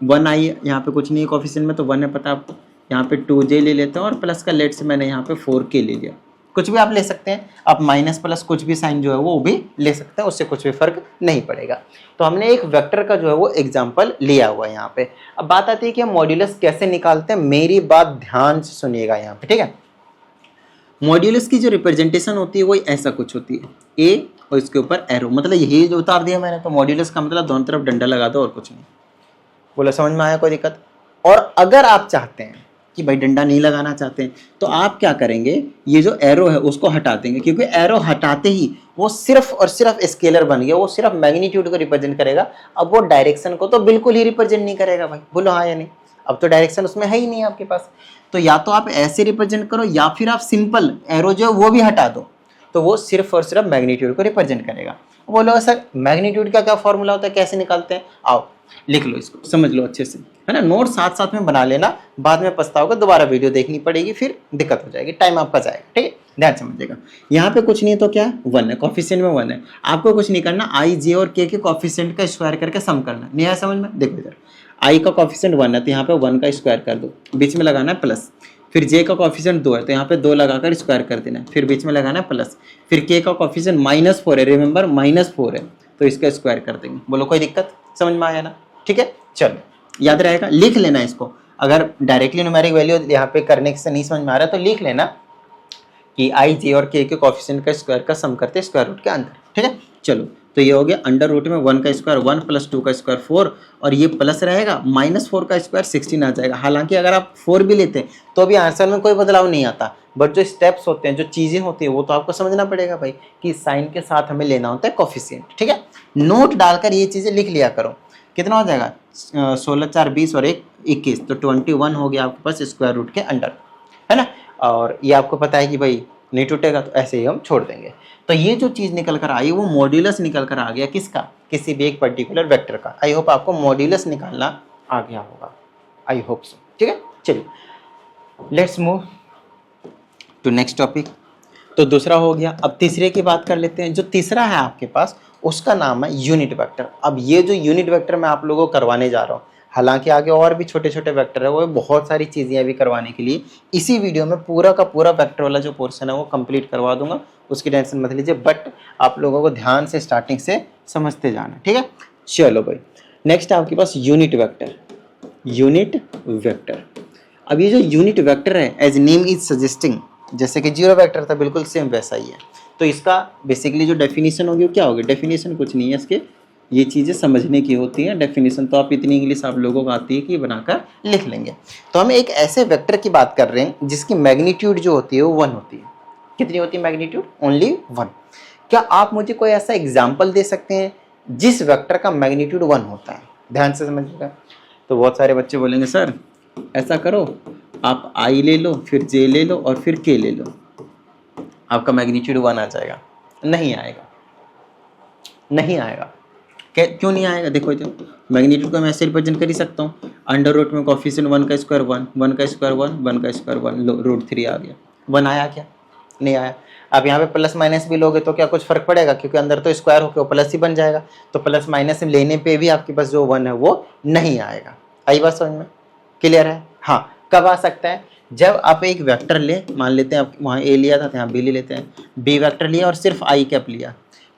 Speaker 1: 1, आई यहाँ पे कुछ नहीं है कोफिशिएंट में तो 1 है पता आपको, यहाँ पे 2j ले लेते हैं और प्लस का लेट से मैंने यहाँ पे 4k ले लिया। कुछ भी आप ले सकते हैं, आप माइनस प्लस कुछ भी साइन जो है वो भी ले सकते हैं, उससे कुछ भी फर्क नहीं पड़ेगा। तो हमने एक वेक्टर का जो है वो एग्जांपल लिया हुआ है यहाँ पे। अब बात आती है कि हम मॉड्यूलस कैसे निकालते हैं, मेरी बात ध्यान से सुनिएगा यहाँ पे। ठीक है। मॉड्यूलस की जो रिप्रेजेंटेशन होती है वो ऐसा कुछ होती है, ए और इसके ऊपर एरो, मतलब यही जो उतार दिया मैंने, तो मॉड्यूलस का मतलब दोनों तरफ डंडा लगा दो और कुछ नहीं। बोला समझ में आया? कोई दिक्कत? और अगर आप चाहते हैं कि भाई डंडा नहीं लगाना चाहते हैं तो आप क्या करेंगे, ये जो एरो है उसको हटा देंगे, क्योंकि एरो हटाते ही वो सिर्फ और सिर्फ स्केलर बन गया, वो सिर्फ मैग्नीट्यूड को रिप्रेजेंट करेगा। अब वो डायरेक्शन को तो बिल्कुल ही रिप्रेजेंट नहीं करेगा भाई, बोलो हाँ या नहीं? अब तो डायरेक्शन उसमें है ही नहीं आपके पास, तो या तो आप ऐसे रिप्रेजेंट करो या फिर आप सिंपल एरो जो है वो भी हटा दो, तो वो सिर्फ और सिर्फ मैग्नीट्यूड को रिप्रेजेंट करेगा। बोलो सर मैग्नीट्यूड का क्या फॉर्मूला होता है, कैसे निकालते हैं? आओ लिख लो, इसको समझ लो अच्छे से, है ना। नोट साथ साथ में बना लेना, बाद में पछताओगे, दोबारा वीडियो देखनी पड़ेगी, फिर दिक्कत हो जाएगी, टाइम आपका जाएगा। ठीक है, ध्यान समझिएगा। यहाँ पे कुछ नहीं है तो क्या 1 है, कॉफिशिएंट में 1 है। आपको कुछ नहीं करना, आई जे और के कॉफिशिएंट का स्क्वायर करके सम करना। नहीं आया समझ में? देखो इधर आई का कॉफिशिएंट 1 है तो यहाँ पे 1 का स्क्वायर कर दो, बीच में लगाना है प्लस। फिर जे का कॉफिशिएंट 2 है तो यहाँ पे 2 लगाकर स्क्वायर कर देना है, फिर बीच में लगाना है प्लस। फिर के का कॉफिशिएंट -4 है, रिमेंबर -4 है, तो इसका स्क्वायर कर देंगे। बोलो कोई दिक्कत? समझ में आया ना? ठीक है, चलो याद रहेगा, लिख लेना इसको। अगर डायरेक्टली न्यूमेरिक वैल्यू यहाँ पे करने से नहीं समझ में आ रहा तो लिख लेना कि आई जे और के कॉफिशिएंट का स्क्वायर का सम करते स्क्वायर रूट के अंदर। ठीक है, चलो तो ये हो गया अंडर रूट में 1 का स्क्वायर 1 प्लस 2 का स्क्वायर 4, और ये प्लस रहेगा, -4 का स्क्वायर 16 आ जाएगा। हालांकि अगर आप 4 भी लेते हैं तो भी आंसर में कोई बदलाव नहीं आता, बट जो स्टेप्स होते हैं, जो चीज़ें होती है, वो तो आपको समझना पड़ेगा भाई कि साइन के साथ हमें लेना होता है कॉफिशिएंट। ठीक है, नोट डालकर ये चीज़ें लिख लिया करो। कितना हो जाएगा? 16 4 20 और 1 21, तो 21 हो गया आपके पास स्क्वायर रूट के अंडर, है ना। और ये आपको पता है कि भाई नहीं टूटेगा तो ऐसे ही हम छोड़ देंगे। तो ये जो चीज़ निकल कर आई वो मॉड्यूलस निकल कर आ गया, किसका? किसी भी एक पर्टिकुलर वेक्टर का। आई होप आपको मॉड्यूलस निकालना आ गया होगा, आई होप सो। ठीक है, चलिए let's move to next topic. तो दूसरा हो गया, अब तीसरे की बात कर लेते हैं। जो तीसरा है आपके पास उसका नाम है यूनिट वेक्टर। अब ये जो यूनिट वेक्टर मैं आप लोगों को करवाने जा रहा हूँ, हालांकि आगे और भी छोटे छोटे वेक्टर है, वो बहुत सारी चीज़ें अभी करवाने के लिए, इसी वीडियो में पूरा का पूरा वेक्टर वाला जो पोर्शन है वो कंप्लीट करवा दूंगा, उसकी टेंशन मत लीजिए, बट आप लोगों को ध्यान से स्टार्टिंग से समझते जाना। ठीक है, चलो भाई नेक्स्ट आपके पास यूनिट वेक्टर। यूनिट वेक्टर, अब ये जो यूनिट वेक्टर है, एज नेम इज सजेस्टिंग, जैसे कि जीरो वेक्टर था बिल्कुल सेम वैसा ही है। तो इसका बेसिकली जो डेफिनेशन होगी वो क्या होगी? डेफिनेशन कुछ नहीं है इसके, ये चीज़ें समझने की होती हैं। डेफिनेशन तो आप इतनी इंग्लिश आप लोगों को आती है कि बनाकर लिख लेंगे। तो हम एक ऐसे वेक्टर की बात कर रहे हैं जिसकी मैग्नीट्यूड जो होती है वो 1 होती है। कितनी होती है मैग्नीट्यूड? ओनली 1। क्या आप मुझे कोई ऐसा एग्जाम्पल दे सकते हैं जिस वेक्टर का मैग्नीट्यूड 1 होता है? ध्यान से समझिएगा। तो बहुत सारे बच्चे बोलेंगे सर ऐसा करो, आप आई ले लो, फिर जे ले लो और फिर के ले लो, आपका मैग्नीट्यूड 1 आ जाएगा। नहीं आएगा, नहीं आएगा। क्यों नहीं आएगा? देखो तो मैग्नीट्यूड को मैं ऐसे रिप्रेजेंट कर ही सकता हूँ, अंडर रूट में कॉफिशिएंट 1 का स्क्वायर 1, 1 का स्क्वायर 1, 1 का स्क्वायर 1, लो रूट 3 आ गया। 1 आया क्या? नहीं आया। अब यहाँ पे प्लस माइनस भी लोगे तो क्या कुछ फर्क पड़ेगा, क्योंकि अंदर तो स्क्वायर होकर प्लस ही बन जाएगा, तो प्लस माइनस लेने पे भी आपके पास जो 1 है वो नहीं आएगा। आई बात समझ में? क्लियर है? हाँ। कब आ सकता है? जब आप एक वेक्टर ले, मान लेते हैं आप वहाँ ए लिया था तो यहाँ बी ले लेते हैं, बी वेक्टर लिया और सिर्फ आई कैप लिया,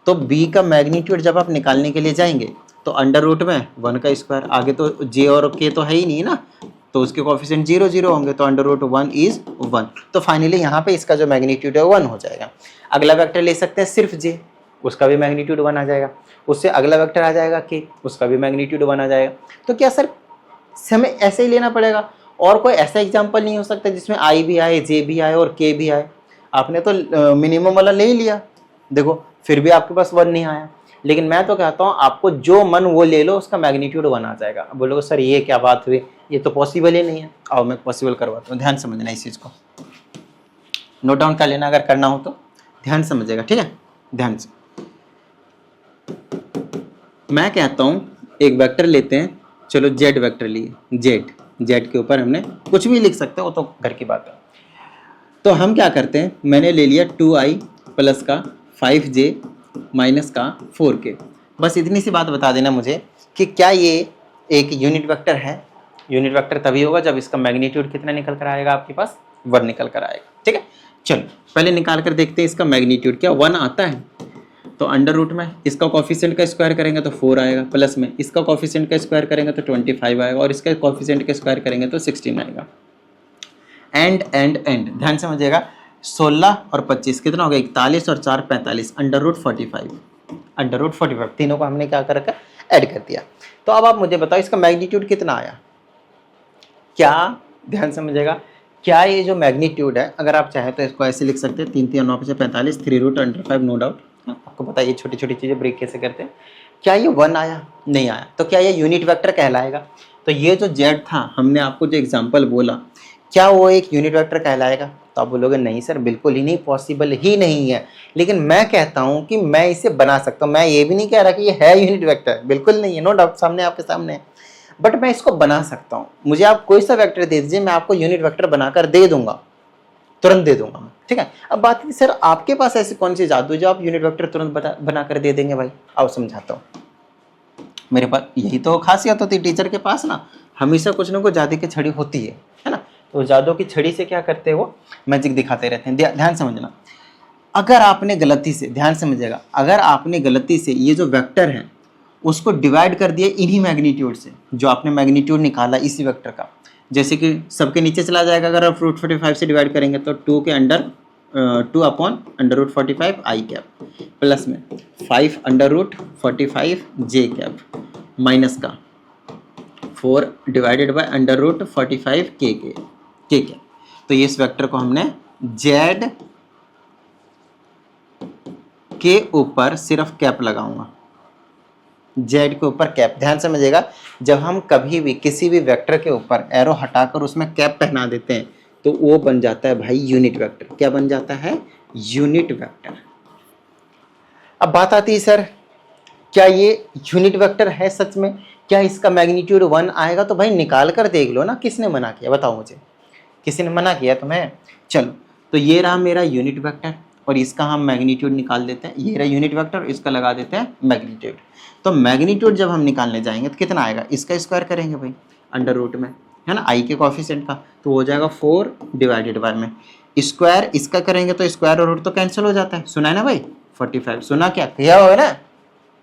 Speaker 1: तो बी का मैग्नीट्यूड जब आप निकालने के लिए जाएंगे तो अंडर रूट में 1 का स्क्वायर, आगे तो जे और के तो है ही नहीं ना, तो उसके कोफिशिएंट 0 0 होंगे, तो अंडर रूट 1 इज 1। तो फाइनली यहाँ पे इसका जो मैग्नीट्यूड है 1 हो जाएगा। अगला वेक्टर ले सकते हैं सिर्फ जे, उसका भी मैग्नीट्यूड 1 आ जाएगा। उससे अगला वेक्टर आ जाएगा के, उसका भी मैग्नीट्यूड 1 आ जाएगा। तो क्या सर हमें ऐसे ही लेना पड़ेगा, और कोई ऐसा एग्जाम्पल नहीं हो सकता जिसमें आई भी आए, जे भी आए और के भी आए? आपने तो मिनिमम वाला ले ही लिया, देखो फिर भी आपके पास 1 नहीं आया। लेकिन मैं तो कहता हूँ आपको जो मन वो ले लो, उसका मैग्नीट्यूड 1 आ जाएगा। अब बोलोगे सर ये क्या बात हुई, ये तो पॉसिबल ही नहीं है। आओ मैं पॉसिबल करवाता हूँ, ध्यान समझना इस चीज़ को, नोट डाउन कर लेना अगर करना हो तो, ध्यान समझेगा, ठीक है? ध्यान से मैं कहता हूँ एक वेक्टर लेते हैं, चलो जेड वेक्टर लिए, जेड के ऊपर हमने कुछ भी लिख सकते हैं, वो तो घर की बात है। तो हम क्या करते हैं, मैंने ले लिया 2i प्लस का 5j माइनस का 4k। बस इतनी सी बात बता देना मुझे कि क्या ये एक यूनिट वेक्टर है? यूनिट वेक्टर तभी होगा जब इसका मैग्नीट्यूड कितना निकल कर आएगा, आपके पास 1 निकल कर आएगा, ठीक है? चलो पहले निकाल कर देखते हैं इसका मैग्नीट्यूड, क्या 1 आता है? तो अंडर रूट में इसका कोफिशिएंट का स्क्वायर करेंगे तो 4 आएगा, प्लस में इसका कोफिशिएंट का स्क्वायर करेंगे तो 25 आएगा, और इसका कोफिशिएंट का स्क्वायर करेंगे तो 16 आएगा। एंड ध्यान समझिएगा, 16 और 25 कितना हो गया, 41 और 4 45, अंडर रूट 45 तीनों को हमने क्या कर रखा, ऐड कर दिया। तो अब आप मुझे बताओ इसका मैग्नीट्यूड कितना आया? क्या ध्यान समझिएगा, क्या ये जो मैग्नीट्यूड है, अगर आप चाहें तो इसको ऐसे लिख सकते हैं, 3 3 9 45, 3 रूट अंडर 5, नो डाउट। आपको पता है ये छोटी छोटी चीज़ें ब्रेक कैसे करते हैं। क्या ये 1 आया? नहीं आया। तो क्या ये यूनिट वेक्टर कहलाएगा? तो ये जो जेड था, हमने आपको जो एग्जांपल बोला, क्या वो एक यूनिट वेक्टर कहलाएगा? तो आप बोलोगे नहीं सर बिल्कुल ही नहीं, पॉसिबल ही नहीं है। लेकिन मैं कहता हूँ कि मैं इसे बना सकता हूँ। मैं ये भी नहीं कह रहा कि ये है यूनिट वेक्टर, बिल्कुल नहीं है, नो डाउट, सामने आपके सामने है, बट मैं इसको बना सकता हूँ। मुझे आप कोई सा वेक्टर दे दीजिए, मैं आपको यूनिट वेक्टर बनाकर दे दूंगा, तुरंत दे दूंगा मैं, ठीक है? अब बात है सर आपके पास ऐसी कौन सी जादू है जो आप यूनिट वेक्टर तुरंत बना कर दे देंगे? भाई आओ समझाता हूँ। मेरे पास यही तो खासियत होती है टीचर के पास ना, हमेशा कुछ ना कुछ जादू की छड़ी होती है ना? तो जादू की छड़ी से क्या करते हैं, वो मैजिक दिखाते रहते हैं। ध्यान समझना, अगर आपने गलती से, ध्यान समझिएगा, अगर आपने गलती से ये जो वेक्टर है उसको डिवाइड कर दिया इन्हीं मैग्नीट्यूड से, जो आपने मैग्नीट्यूड निकाला इसी वेक्टर का, जैसे कि सबके नीचे चला जाएगा, अगर आप रूट 45 से डिवाइड करेंगे तो 2 के अंडर 2 अपॉन अंडर रूट 45 आई कैप, प्लस में 5 अंडर रूट 45 जे कैप, माइनस का 4 डिवाइडेड बाय अंडर रूट 45 के कैप। तो ये इस वेक्टर को हमने जेड के ऊपर सिर्फ कैप लगाऊंगा, जेड के ऊपर कैप। ध्यान समझिएगा, जब हम कभी भी किसी भी वेक्टर के ऊपर एरो हटाकर उसमें कैप पहना देते हैं तो वो बन जाता है भाई यूनिट वेक्टर। क्या बन जाता है? Unit vector. अब बात आती है सर क्या ये यूनिट वेक्टर है सच में? क्या इसका मैग्नीट्यूड 1 आएगा? तो भाई निकाल कर देख लो ना, किसने मना किया बताओ मुझे, किसी ने मना किया तुम्हें? चलो तो ये रहा मेरा यूनिट वेक्टर, और इसका हम मैग्नीट्यूड निकाल देते हैं। ये रहा यूनिट वेक्टर, इसका लगा देते हैं मैग्नीट्यूड। तो मैग्नीट्यूड जब हम निकालने जाएंगे तो कितना आएगा, इसका स्क्वायर करेंगे भाई अंडर रूट में, है ना, आई के कोफिशिएंट का, तो हो जाएगा 4 डिवाइडेड बाय में स्क्वायर इसका करेंगे तो स्क्वायर और रूट तो कैंसिल हो जाता है, सुना है ना भाई? 45 सुना, क्या किया होगा ना?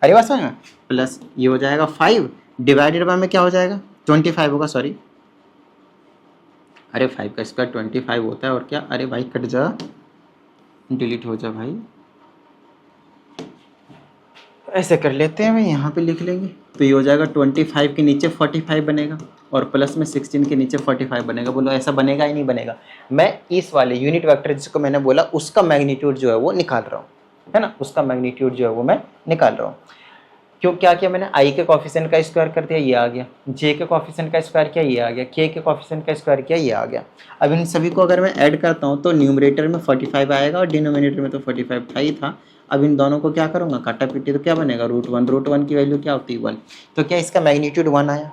Speaker 1: अरे बात समझ में, प्लस ये हो जाएगा 5 डिवाइडेड बाय में क्या हो जाएगा, 25 होगा, सॉरी, अरे 5 का स्क्वायर 25 होता है और क्या, अरे भाई कट जा, डिलीट हो जा भाई, ऐसे कर लेते हैं भाई, यहाँ पे लिख लेंगे तो ये हो जाएगा 25 के नीचे 45 बनेगा और प्लस में 16 के नीचे 45 बनेगा। बोलो ऐसा बनेगा ही नहीं बनेगा? मैं इस वाले यूनिट वेक्टर जिसको मैंने बोला उसका मैग्नीट्यूड जो है वो निकाल रहा हूँ, है ना, उसका मैग्नीट्यूड जो है वो मैं निकाल रहा हूँ। क्यों, क्या किया मैंने, आई के कोफिशिएंट का स्क्वायर कर दिया, ये आ गया, जे के कोफिशिएंट का स्क्वायर किया, ये आ गया, के कोफिशिएंट का स्क्वायर किया, ये आ गया। अब इन सभी को अगर मैं ऐड करता हूँ तो न्यूमरेटर में 45 आएगा और डिनोमिनेटर में तो 45 था ही था। अब इन दोनों को क्या करूँगा, काटा पीटी, तो क्या बनेगा, रूट वन की वैल्यू क्या होती है 1। तो क्या इसका मैग्नीट्यूड 1 आया?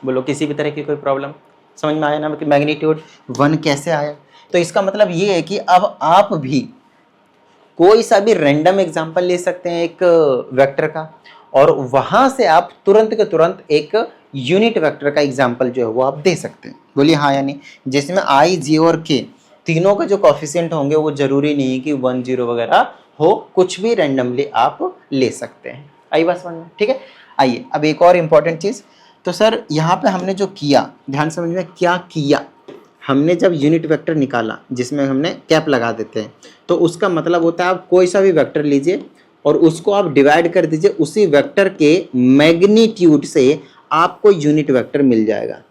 Speaker 1: बोलो किसी भी तरह की कोई प्रॉब्लम समझ में आया ना कि मैग्नीट्यूड 1 कैसे आया? तो इसका मतलब ये है कि अब आप भी कोई सा भी रैंडम एग्जांपल ले सकते हैं एक वेक्टर का, और वहां से आप तुरंत के तुरंत एक यूनिट वेक्टर का एग्जांपल जो है वो आप दे सकते हैं। बोलिए हाँ या नहीं, जिसमें आई, जे और के तीनों का जो कॉफिशिएंट होंगे वो जरूरी नहीं है कि 1 0 वगैरह हो, कुछ भी रैंडमली आप ले सकते हैं। आई बात समझ में? ठीक है। आइए अब एक और इम्पॉर्टेंट चीज, तो सर यहाँ पे हमने जो किया, ध्यान समझ में, क्या किया हमने, जब यूनिट वेक्टर निकाला जिसमें हमने कैप लगा देते हैं, तो उसका मतलब होता है आप कोई सा भी वेक्टर लीजिए और उसको आप डिवाइड कर दीजिए, उसी वेक्टर के मैग्नीट्यूड से आपको यूनिट वेक्टर मिल जाएगा।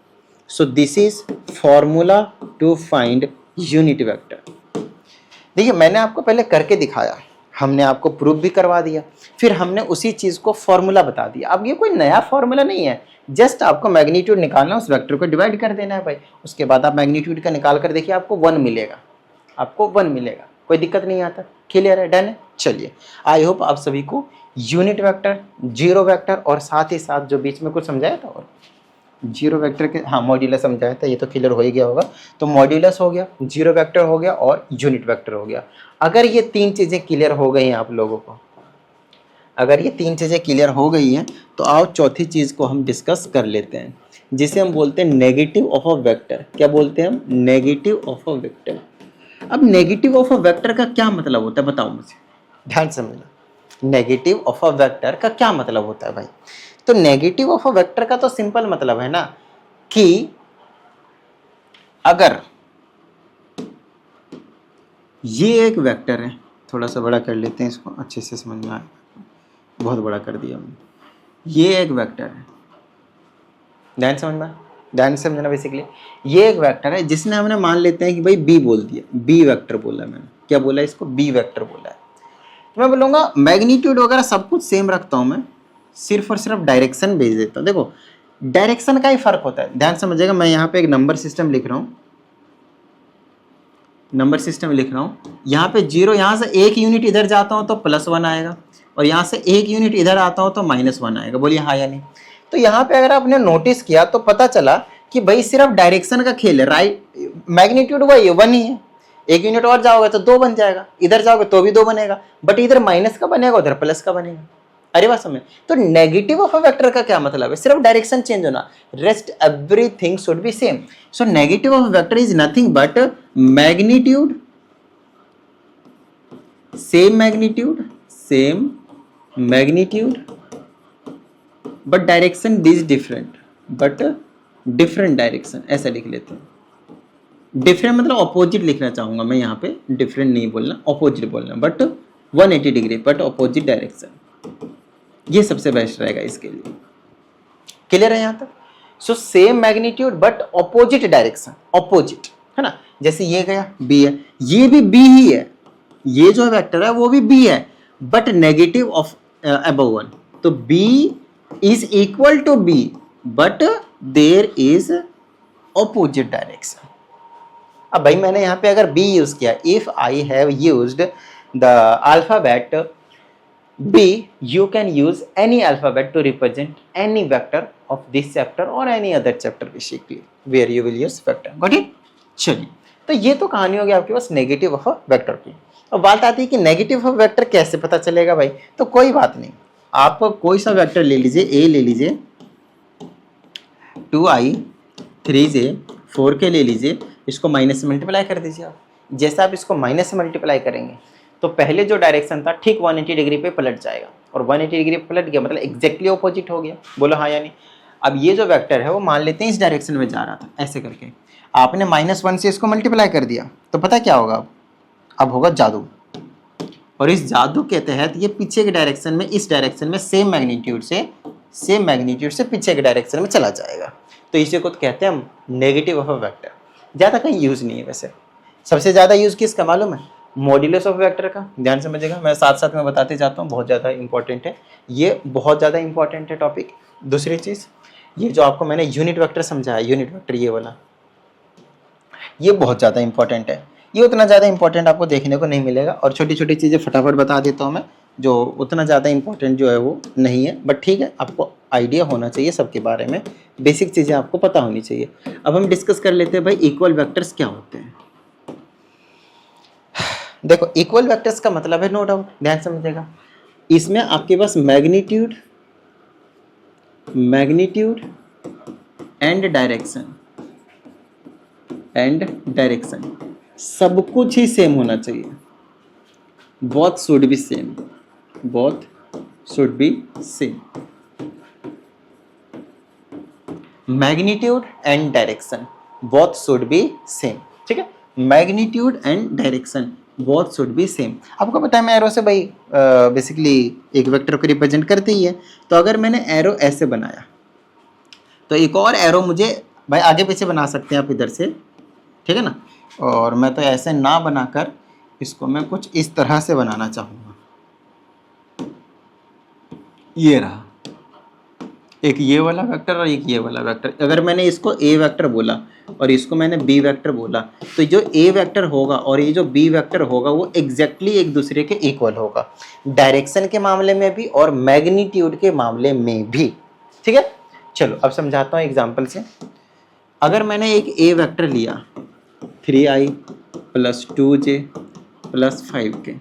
Speaker 1: So this is formula to find unit vector. देखिए मैंने आपको पहले करके दिखाया, हमने आपको प्रूफ भी करवा दिया, फिर हमने उसी चीज को फॉर्मूला बता दिया। अब ये कोई नया फॉर्मूला नहीं है, जस्ट आपको मैग्नीट्यूड निकालना, उस वेक्टर को डिवाइड कर देना है भाई। उसके बाद आप मैग्नीट्यूड का निकाल कर देखिए, आपको 1 मिलेगा, आपको 1 मिलेगा, कोई दिक्कत नहीं आता। क्लियर है? डन है? चलिए, आई होप आप सभी को यूनिट वेक्टर, जीरो वेक्टर और साथ ही साथ जो बीच में कुछ समझाया था, और जीरो वेक्टर के, हाँ मॉड्यूलस समझाया था, ये तो क्लियर हो ही गया होगा। तो मॉड्यूलस हो गया, जीरो वेक्टर हो गया और यूनिट वेक्टर हो गया। अगर ये 3 चीजें क्लियर हो गई हैं आप लोगों को, अगर ये 3 चीजें क्लियर हो गई हैं, तो आओ चौथी चीज को हम डिस्कस कर लेते हैं, जिसे हम बोलते हैं नेगेटिव ऑफ अ वेक्टर। क्या बोलते हैं हम? Negative of a vector. अब नेगेटिव ऑफ अ वेक्टर का क्या मतलब होता है, बताओ मुझे, ध्यान से समझना। नेगेटिव ऑफ अ वेक्टर का क्या मतलब होता है भाई? तो नेगेटिव ऑफ अ वेक्टर का तो सिंपल मतलब है ना कि अगर ये एक वेक्टर है, थोड़ा सा बड़ा कर लेते हैं इसको, अच्छे से समझ में आए, बहुत बड़ा कर दिया हमने। ये एक वेक्टर है, ध्यान समझना, ध्यान से समझना। बेसिकली ये एक वेक्टर है जिसने हमने मान लेते हैं कि भाई बी बोल दिया, बी वेक्टर बोला मैंने। क्या बोला इसको? बी वेक्टर बोला है। तो मैं बोलूँगा मैग्नीट्यूड वगैरह सब कुछ सेम रखता हूँ मैं, सिर्फ और सिर्फ डायरेक्शन भेज देता हूँ। देखो डायरेक्शन का ही फर्क होता है, ध्यान समझिएगा। मैं यहाँ पे एक नंबर सिस्टम लिख रहा हूँ, नंबर सिस्टम लिख रहा हूँ। यहाँ पे 0, यहाँ से 1 यूनिट इधर जाता हूँ तो +1 आएगा, और यहाँ से 1 यूनिट इधर आता हूँ तो -1 आएगा। बोलिए हाँ या नहीं? तो यहाँ पे अगर आपने नोटिस किया तो पता चला कि भाई सिर्फ डायरेक्शन का खेल है, राइट? मैग्नीट्यूड वही है, 1 ही है। 1 यूनिट और जाओगे तो 2 बन जाएगा, इधर जाओगे तो भी 2 बनेगा, बट इधर माइनस का बनेगा, उधर प्लस का बनेगा। अरे बात समझ। तो नेगेटिव ऑफ अ वेक्टर का क्या मतलब है? सिर्फ डायरेक्शन चेंज होना, rest everything should be same. So negative of vector is nothing but magnitude, same magnitude but direction is different, but different direction, ऐसा लिख लेते हैं। डिफरेंट मतलब अपोजिट लिखना चाहूंगा मैं यहाँ पे, डिफरेंट नहीं बोलना, अपोजिट बोलना, but 180 degree but opposite direction, ये सबसे बेस्ट रहेगा इसके लिए। क्लियर है यहाँ तक? So same magnitude but opposite direction, opposite है ना। जैसे ये गया बी है, ये भी बी ही है, ये जो वेक्टर है वो भी बी है, बट नेगेटिव ऑफ अबव 1। तो B is equal to B but there is opposite direction. अब भाई मैंने यहाँ पे अगर बी यूज किया, if I have used the alphabet B, you can use any alphabet to represent any vector of this chapter or any other chapter basically where you will use vector. Got it? चलिए, तो ये तो कहानी होगी आपके पास negative of vector की। अब बात आती है कि नेगेटिव ऑफ वेक्टर कैसे पता चलेगा भाई? तो कोई बात नहीं, आप कोई सा वेक्टर ले लीजिए, A ले लीजिए, 2i 3j 4k ले लीजिए, इसको माइनस से मल्टीप्लाई कर दीजिए आप। जैसे आप इसको माइनस से मल्टीप्लाई करेंगे तो पहले जो डायरेक्शन था ठीक 180 डिग्री पे पलट जाएगा, और 180 डिग्री पलट गया मतलब एग्जैक्टली ऑपोजिट हो गया। बोलो हाँ या नहीं? अब ये जो वेक्टर है वो मान लेते हैं इस डायरेक्शन में जा रहा था, ऐसे करके आपने -1 से इसको मल्टीप्लाई कर दिया, तो पता क्या होगा? अब होगा जादू, और इस जादू के तहत ये पीछे के डायरेक्शन में, इस डायरेक्शन में सेम मैग्नीट्यूड से पीछे के डायरेक्शन में चला जाएगा। तो इसी को कहते हैं हम नेगेटिव ऑफ अ वेक्टर। ज़्यादा कहीं यूज़ नहीं है वैसे, सबसे ज़्यादा यूज़ किसका मालूम है? मॉड्यूलस ऑफ वेक्टर का। ध्यान समझिएगा, मैं साथ साथ में बताते जाता हूँ, बहुत ज़्यादा इंपॉर्टेंट है ये, बहुत ज़्यादा इंपॉर्टेंट है टॉपिक। दूसरी चीज़, ये जो आपको मैंने यूनिट वेक्टर समझाया, यूनिट वेक्टर ये वाला, ये बहुत ज़्यादा इंपॉर्टेंट है। ये उतना ज़्यादा इंपॉर्टेंट आपको देखने को नहीं मिलेगा, और छोटी छोटी चीज़ें फटाफट बता देता हूँ मैं, जो उतना ज़्यादा इंपॉर्टेंट जो है वो नहीं है, बट ठीक है, आपको आइडिया होना चाहिए सबके बारे में, बेसिक चीज़ें आपको पता होनी चाहिए। अब हम डिस्कस कर लेते हैं भाई इक्वल वेक्टर्स क्या होते हैं। देखो इक्वल वेक्टर्स का मतलब है नो डाउट, ध्यान समझिएगा, इसमें आपके पास मैग्नीट्यूड एंड डायरेक्शन सब कुछ ही सेम होना चाहिए, both should be same, magnitude and direction both should be same, ठीक है, magnitude and direction both should be same. आपको पता है मैं एरो से भाई बेसिकली एक वेक्टर को रिप्रेजेंट करते ही है, तो अगर मैंने एरो ऐसे बनाया तो एक और एरो मुझे भाई आगे पीछे बना सकते हैं आप इधर से, ठीक है ना, और मैं तो ऐसे ना बनाकर इसको मैं कुछ इस तरह से बनाना चाहूँगा, ये रहा एक ये वाला वेक्टर और एक ये वाला वेक्टर। अगर मैंने इसको ए वेक्टर बोला और इसको मैंने बी वेक्टर बोला, तो जो ए वेक्टर होगा और ये जो बी वेक्टर होगा वो एग्जैक्टली एक दूसरे के इक्वल होगा, डायरेक्शन के मामले में भी और मैग्नीट्यूड के मामले में भी, ठीक है। चलो अब समझाता हूँ एग्जाम्पल से। अगर मैंने एक ए वेक्टर लिया 3i + 2j + 5k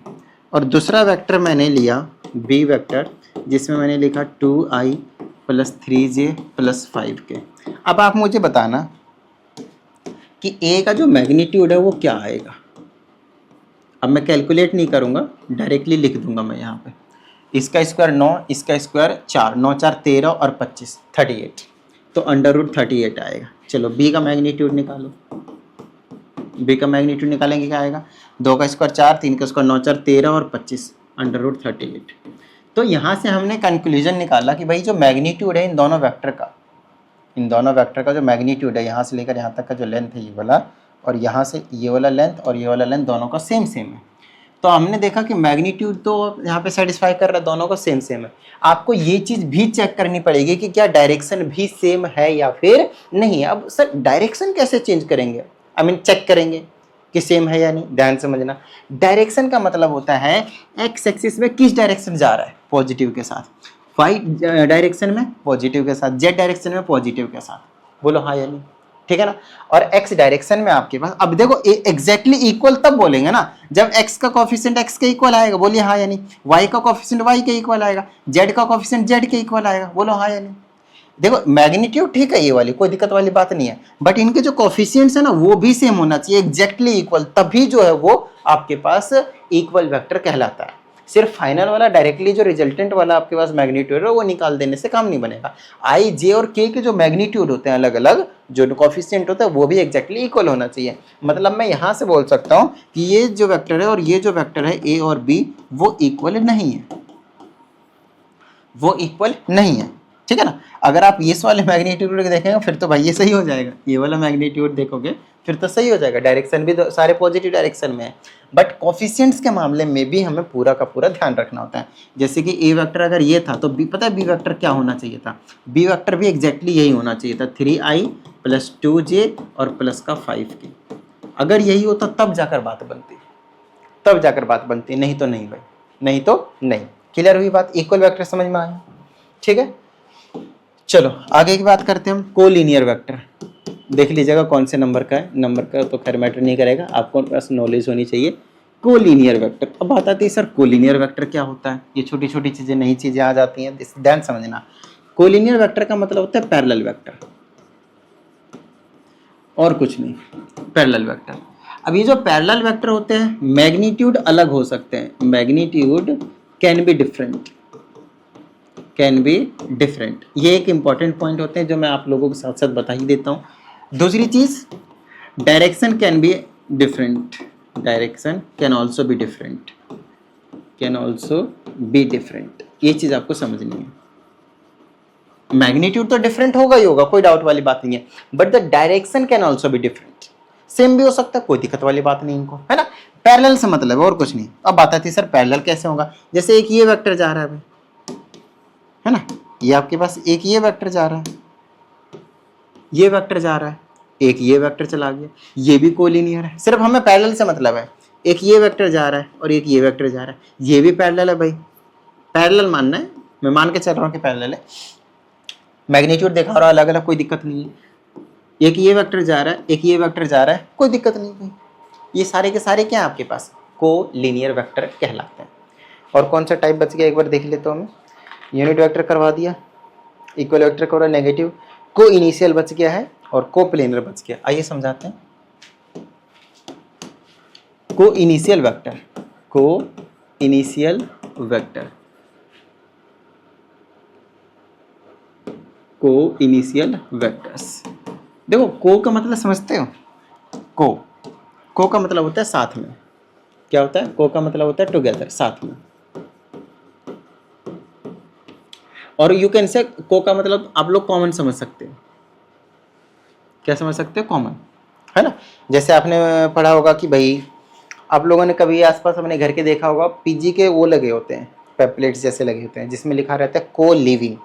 Speaker 1: और दूसरा वेक्टर मैंने लिया बी वेक्टर जिसमें मैंने लिखा 2i + 3j + 5k। अब आप मुझे बताना कि a का जो मैग्नीट्यूड है वो क्या आएगा। अब मैं कैलकुलेट नहीं करूँगा, डायरेक्टली लिख दूंगा मैं यहाँ पे, इसका स्क्वायर 9, इसका स्क्वायर 4, 9 4 13 और 25 38, तो √38 आएगा। चलो b का मैग्नीट्यूड निकालो, b का मैग्नीट्यूड निकालेंगे क्या आएगा, 2 का स्क्वायर 4, 3 का स्क्वायर 9 4 13 और 25 √38। तो यहाँ से हमने कंक्लूजन निकाला कि भाई जो मैग्नीट्यूड है इन दोनों वेक्टर का जो मैग्नीट्यूड है यहाँ से लेकर यहाँ तक का जो लेंथ है ये वाला, और यहाँ से ये वाला लेंथ और ये वाला लेंथ दोनों का सेम है। तो हमने देखा कि मैग्नीट्यूड तो यहाँ पे सेटिस्फाई कर रहा है, दोनों का सेम है। आपको ये चीज़ भी चेक करनी पड़ेगी कि क्या डायरेक्शन भी सेम है या फिर नहीं। अब सर डायरेक्शन कैसे चेंज करेंगे, चेक करेंगे कि सेम है या नहीं। ध्यान समझना, डायरेक्शन का मतलब होता है एक्स एक्सिस में किस डायरेक्शन जा रहा है, पॉजिटिव के साथ, वाई डायरेक्शन में पॉजिटिव के साथ, जेड डायरेक्शन में पॉजिटिव के साथ, बोलो हाँ या नहीं, ठीक है ना। और एक्स डायरेक्शन में आपके पास, अब देखो एग्जैक्टली इक्वल तब बोलेंगे ना जब एक्स का कोफिशिएंट एक्स के इक्वल आएगा, बोलिए हाँ या नहीं। वाई का कोफिशिएंट वाई के इक्वल आएगा, जेड का कोफिशिएंट जेड के इक्वल आएगा, बोलो हाँ या नहीं। देखो मैग्नीट्यूड ठीक है, ये वाली कोई दिक्कत वाली बात नहीं है, बट इनके जो कोफिशिएंट्स है ना वो भी सेम होना चाहिए, एग्जैक्टली इक्वल, तभी जो है वो आपके पास इक्वल वेक्टर कहलाता है। सिर्फ फाइनल वाला डायरेक्टली जो रिजल्टेंट वाला आपके पास मैग्नीट्यूड है वो निकाल देने से काम नहीं बनेगा। आई जे और के के जो मैग्नीट्यूड होते हैं अलग अलग, जो कोफिशिएंट होता है वो भी एग्जैक्टली इक्वल होना चाहिए। मतलब मैं यहाँ से बोल सकता हूँ कि ये जो वेक्टर है और ये जो वेक्टर है ए और बी वो इक्वल नहीं है, ठीक है ना। अगर आप इस वाले मैग्नीट्यूड देखेंगे फिर तो भाई ये सही हो जाएगा, ये वाला मैग्नीट्यूड देखोगे फिर तो सही हो जाएगा, डायरेक्शन भी सारे पॉजिटिव डायरेक्शन में है। बट कोफिशिएंट्स के मामले में भी हमें पूरा का पूरा ध्यान रखना होता है। जैसे कि ए वेक्टर अगर ये था तो बी, पता है बी वेक्टर क्या होना चाहिए था, बी वेक्टर भी एग्जैक्टली यही होना चाहिए था, 3i + 2j और प्लस का 5k। अगर यही होता तब जाकर बात बनती, नहीं तो नहीं भाई, नहीं तो नहीं। क्लियर हुई बात, इक्वल वेक्टर समझ में आया, ठीक है। चलो आगे की बात करते हैं हम, कोलिनियर वेक्टर। देख लीजिएगा कौन से नंबर का है, नंबर का तो खैर मैटर नहीं करेगा, आपको पास नॉलेज होनी चाहिए। कोलिनियर वेक्टर, अब बात आती है सर कोलिनियर वेक्टर क्या होता है, ये छोटी छोटी चीज़ें नई चीज़ें आ जाती हैं, ध्यान समझना। कोलिनियर वेक्टर का मतलब होता है पैरेलल वेक्टर, और कुछ नहीं, पैरेलल वेक्टर। अब ये जो पैरेलल वेक्टर होते हैं मैग्नीट्यूड अलग हो सकते हैं, मैग्नीट्यूड कैन बी डिफरेंट, ये एक इंपॉर्टेंट पॉइंट होते हैं जो मैं आप लोगों के साथ साथ बता ही देता हूँ। दूसरी चीज़, direction can be different, direction can also be different, ये चीज़ आपको समझनी है। मैग्नीट्यूड तो डिफरेंट होगा ही होगा, कोई डाउट वाली बात नहीं है, but the direction can also be different, same भी हो सकता है, कोई दिक्कत वाली बात नहीं इनको, है ना। पैरेलल से मतलब है और कुछ नहीं। अब बात आती है सर पैरेलल कैसे होगा, जैसे एक ये वेक्टर जा रहा है ना, ये आपके पास एक ये वेक्टर जा रहा है, ये वेक्टर जा रहा है, एक ये वेक्टर चला गया, ये भी कोलिनियर है। सिर्फ हमें पैरेलल से मतलब है, एक ये वेक्टर जा रहा है और एक ये वेक्टर जा रहा है, ये भी पैरेलल है भाई, पैरेलल मानना है, मैं मान के चल रहा हूँ कि पैरेलल है। मैग्नीट्यूड देखा रहा अलग अलग, कोई दिक्कत नहीं है। एक ये वेक्टर जा रहा है, एक ये वेक्टर जा रहा है, कोई दिक्कत नहीं भाई, ये सारे के सारे क्या है आपके पास को लीनियर वेक्टर कहलाते हैं। और कौन सा टाइप बच गया एक बार देख लेते हो हमें, यूनिट वेक्टर करवा दिया, इक्वल वेक्टर करवा, नेगेटिव, को इनिशियल बच गया है और को प्लेनर बच गया। आइए समझाते हैं। को इनिशियल वेक्टर, को इनिशियल वेक्टर, को इनिशियल वेक्टर्स। देखो को का मतलब समझते हो, को का मतलब होता है साथ में। क्या होता है? को का मतलब होता है टुगेदर, साथ में। और यू कैन से को का मतलब आप लोग कॉमन समझ सकते हो। क्या समझ सकते हो? कॉमन, है ना। जैसे आपने पढ़ा होगा कि भाई आप लोगों ने कभी आसपास अपने घर के देखा होगा, पीजी के वो लगे होते हैं, पैम्पलेट्स जैसे लगे होते हैं, जिसमें लिखा रहता है को लिविंग।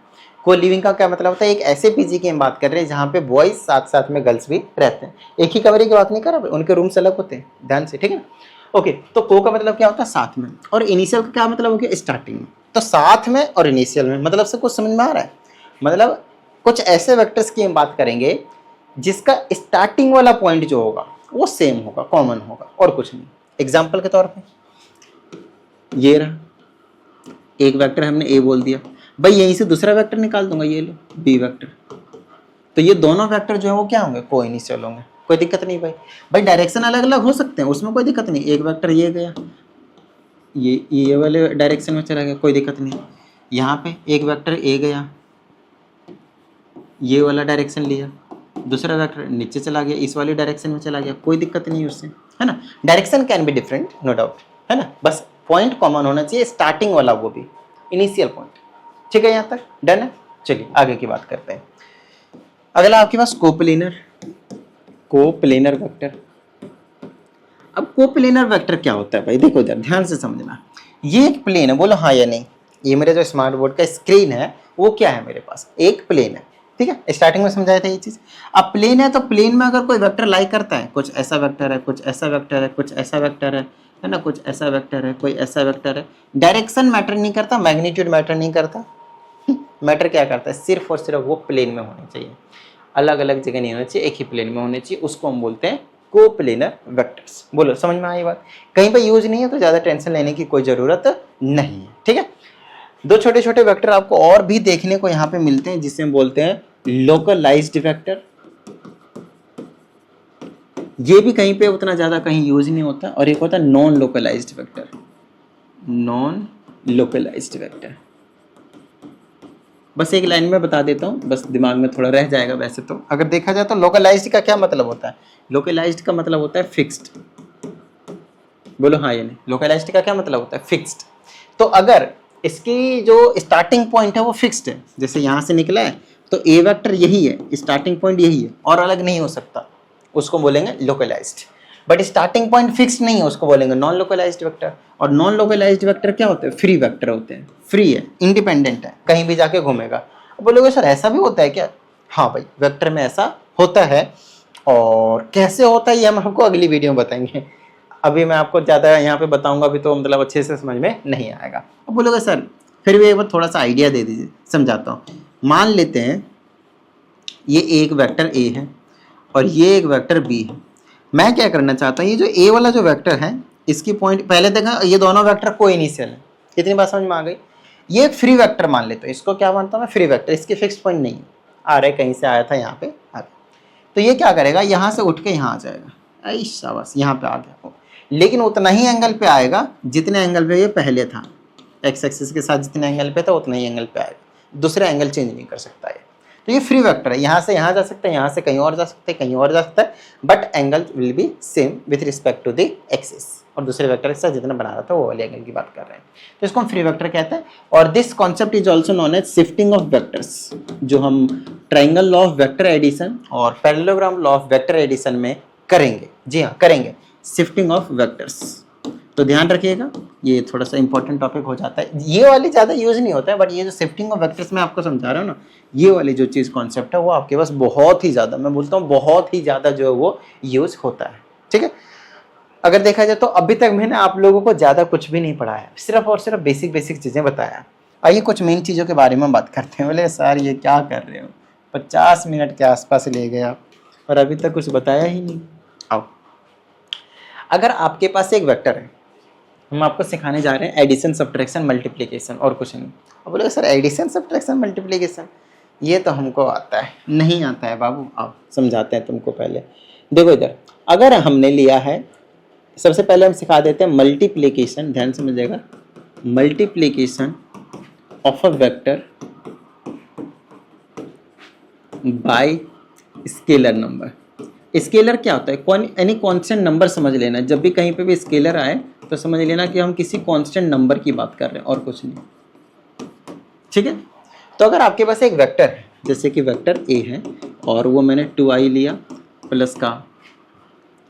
Speaker 1: को लिविंग का क्या मतलब होता है? एक ऐसे पीजी की हम बात कर रहे हैं जहाँ पे बॉयज साथ साथ में गर्ल्स भी रहते हैं। एक ही कमरे की बात नहीं कर रहा, उनके रूम्स अलग होते हैं, ध्यान से, ठीक है। ओके, तो को का मतलब क्या होता है? साथ में। और इनिशियल का क्या मतलब हो गया? स्टार्टिंग में। तो साथ में और इनिशियल में मतलब से कुछ समझ में आ रहा है? मतलब कुछ ऐसे वेक्टर्स की हम बात करेंगे जिसका स्टार्टिंग वाला पॉइंट जो होगा वो सेम होगा, कॉमन होगा, और कुछ नहीं। एग्जाम्पल के तौर पे ये रहा एक वेक्टर, हमने ए बोल दिया, भाई यहीं से दूसरा वेक्टर निकाल दूंगा, ये लो बी वेक्टर। तो ये दोनों वेक्टर जो है वो क्या होंगे? को इनिशियल होंगे, कोई दिक्कत नहीं भाई। भाई डायरेक्शन अलग अलग हो सकते हैं, उसमें कोई दिक्कत नहीं। एक वेक्टर ये गया, ये वाले डायरेक्शन में चला गया, कोई दिक्कत नहीं। यहाँ पे एक वेक्टर ए गया, ये वाला डायरेक्शन लिया, दूसरा वेक्टर नीचे चला गया, इस वाली डायरेक्शन में चला गया, कोई दिक्कत नहीं उससे, है ना। Direction can be different, no doubt, है ना। बस पॉइंट कॉमन होना चाहिए, स्टार्टिंग वाला, वो भी इनिशियल पॉइंट। ठीक है, यहाँ तक डन है। चलिए आगे की बात करते हैं। अगला आपके पास कोप्लेनर, कोप्लेनर वेक्टर। अब कोप्लेनर वेक्टर क्या होता है भाई? देखो इधर ध्यान से समझना। ये एक प्लेन है, बोलो हाँ या नहीं। ये मेरे जो स्मार्ट बोर्ड का स्क्रीन है वो क्या है? मेरे पास एक प्लेन है, ठीक है। स्टार्टिंग में समझाया था ये चीज। अब प्लेन है तो प्लेन में अगर कोई वेक्टर लाई करता है, कुछ ऐसा वेक्टर है, कुछ ऐसा वेक्टर है, कुछ ऐसा वेक्टर है ना, कुछ ऐसा वेक्टर है, कोई ऐसा वेक्टर है। डायरेक्शन मैटर नहीं करता, मैग्नीट्यूड मैटर नहीं करता। मैटर क्या करता है? सिर्फ और सिर्फ वो प्लेन में होने चाहिए, अलग अलग जगह नहीं होना चाहिए, एक ही प्लेन में होने चाहिए। उसको हम बोलते हैं कोप्लेनर वेक्टर्स। बोलो समझ में आई बात? कहीं पे यूज नहीं है तो ज्यादा टेंशन लेने की कोई जरूरत नहीं है, ठीक है। दो छोटे छोटे वेक्टर आपको और भी देखने को यहाँ पे मिलते हैं, जिसे हम बोलते हैं लोकलाइज्ड वेक्टर। ये भी कहीं पे उतना ज्यादा कहीं यूज नहीं होता। और एक होता है non localized vector, non localized vector. बस एक लाइन में बता देता हूँ, बस दिमाग में थोड़ा रह जाएगा। वैसे तो अगर देखा जाए तो लोकलाइज्ड का क्या मतलब होता है? लोकलाइज्ड का मतलब होता है फिक्स्ड। बोलो हाँ या नहीं। लोकलाइज्ड का क्या मतलब होता है? फिक्स्ड। तो अगर इसकी जो स्टार्टिंग पॉइंट है वो फिक्स्ड है, जैसे यहाँ से निकला है तो ए वेक्टर यही है, स्टार्टिंग पॉइंट यही है और अलग नहीं हो सकता, उसको बोलेंगे localized. But starting point fixed नहीं है, उसको बोलेंगे नॉन लोकलाइज्ड वेक्टर। और नॉन लोकलाइज्ड वेक्टर क्या होते हैं? फ्री वेक्टर होते हैं। फ्री है, इंडिपेंडेंट है, कहीं भी जाके घूमेगा। बोलोगे सर ऐसा भी होता है क्या? हाँ भाई, वेक्टर में ऐसा होता है। और कैसे होता है ये हम आपको अगली वीडियो में बताएंगे। अभी मैं आपको ज़्यादा यहाँ पे बताऊंगा भी तो मतलब अच्छे से समझ में नहीं आएगा। अब बोलोगे सर फिर भी एक बार थोड़ा सा आइडिया दे दीजिए, समझाता हूँ। मान लेते हैं ये एक वेक्टर ए है और ये एक वेक्टर बी है। मैं क्या करना चाहता हूँ, ये जो ए वाला जो वेक्टर है इसकी पॉइंट पहले देखा, ये दोनों वेक्टर को इनिशियल है। इतनी बात समझ में आ गई। ये एक फ्री वेक्टर मान लेते हैं, इसको क्या मानता हूँ मैं? Free vector. इसकी फिक्स पॉइंट नहीं है, आ रहा है कहीं से आया था यहाँ पे आ गया। तो ये क्या करेगा? यहाँ से उठ के यहाँ आ जाएगा, आई शाबाश, यहाँ पे आ गया। लेकिन उतना ही एंगल पे आएगा जितने एंगल पे ये पहले था। एक्स एक्सिस के साथ जितने एंगल पे था उतना ही एंगल पे आएगा, दूसरा एंगल चेंज नहीं कर सकता है। तो ये फ्री वेक्टर है, यहाँ से यहाँ जा सकता है, यहाँ से कहीं और जा सकता है, कहीं और जा सकता है, but angle will be same with respect to the axis. और दूसरे वेक्टर के साथ जितना बना रहा था वो वाले एंगल की बात कर रहे हैं, तो इसको हम फ्री वेक्टर कहते हैं। और this concept is also known as shifting of vectors, जो हम triangle law of vector addition और parallelogram law of vector addition में करेंगे। जी हाँ, करेंगे शिफ्टिंग ऑफ वेक्टर्स। तो ध्यान रखिएगा, ये थोड़ा सा इंपॉर्टेंट टॉपिक हो जाता है। ये वाली ज़्यादा यूज नहीं होता है, बट ये जो शिफ्टिंग ऑफ वेक्टर्स मैं आपको समझा रहा हूँ ना, ये वाली जो चीज़ कॉन्सेप्ट है वो आपके पास बहुत ही ज़्यादा, मैं बोलता हूँ बहुत ही ज़्यादा जो है वो यूज होता है, ठीक है। अगर देखा जाए तो अभी तक मैंने आप लोगों को ज़्यादा कुछ भी नहीं पढ़ाया, सिर्फ और सिर्फ बेसिक बेसिक चीज़ें बताया। आइए कुछ मेन चीज़ों के बारे में बात करते हैं। बोले सर ये क्या कर रहे हो, 50 मिनट के आसपास ले गए आप और अभी तक कुछ बताया ही नहीं। आओ, अगर आपके पास एक वेक्टर है, हम आपको सिखाने जा रहे हैं एडिशन, सब्ट्रैक्शन, मल्टीप्लिकेशन और कुछ नहीं। अब बोलोगे सर एडिशन, सब्ट्रैक्शन, मल्टीप्लिकेशन ये तो हमको आता है। नहीं आता है बाबू, आप समझाते हैं तुमको। पहले देखो इधर, अगर हमने लिया है, सबसे पहले हम सिखा देते हैं मल्टीप्लिकेशन, ध्यान समझिएगा, multiplication of a vector by scalar number. Scalar क्या होता है? एनी कांस्टेंट नंबर समझ लेना। जब भी कहीं पे भी स्केलर आए तो समझ लेना कि हम किसी कांस्टेंट नंबर की बात कर रहे हैं और कुछ नहीं। ठीक है, तो अगर आपके पास एक वेक्टर है, जैसे कि वेक्टर ए है और वो मैंने 2i लिया प्लस का,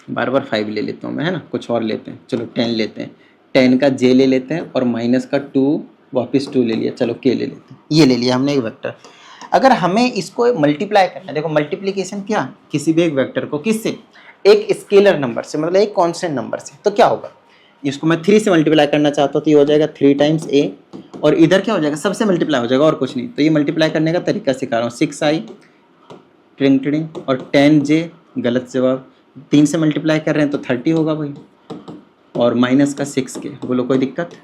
Speaker 1: बार बार 5 ले लेता हूँ मैं, है ना, कुछ और लेते हैं, चलो 10 लेते हैं, 10 का j ले लेते हैं और माइनस का 2, वापस 2 ले लिया, चलो k ले लेते हैं। ये ले लिया हमने एक वेक्टर। अगर हमें इसको मल्टीप्लाई करना है, देखो मल्टीप्लिकेशन क्या, किसी भी एक वेक्टर को किससे, एक स्केलर नंबर से, मतलब एक कांस्टेंट नंबर से, तो क्या होगा, इसको मैं 3 से मल्टीप्लाई करना चाहता हूँ तो ये हो जाएगा 3 टाइम्स a, और इधर क्या हो जाएगा, सबसे मल्टीप्लाई हो जाएगा और कुछ नहीं। तो ये मल्टीप्लाई करने का तरीका सिखा रहा हूँ, 6i ट्रिंग ट्रिंग और 10j, गलत जवाब, 3 से मल्टीप्लाई कर रहे हैं तो 30 होगा भाई, और माइनस का 6k, बोलो कोई दिक्कत।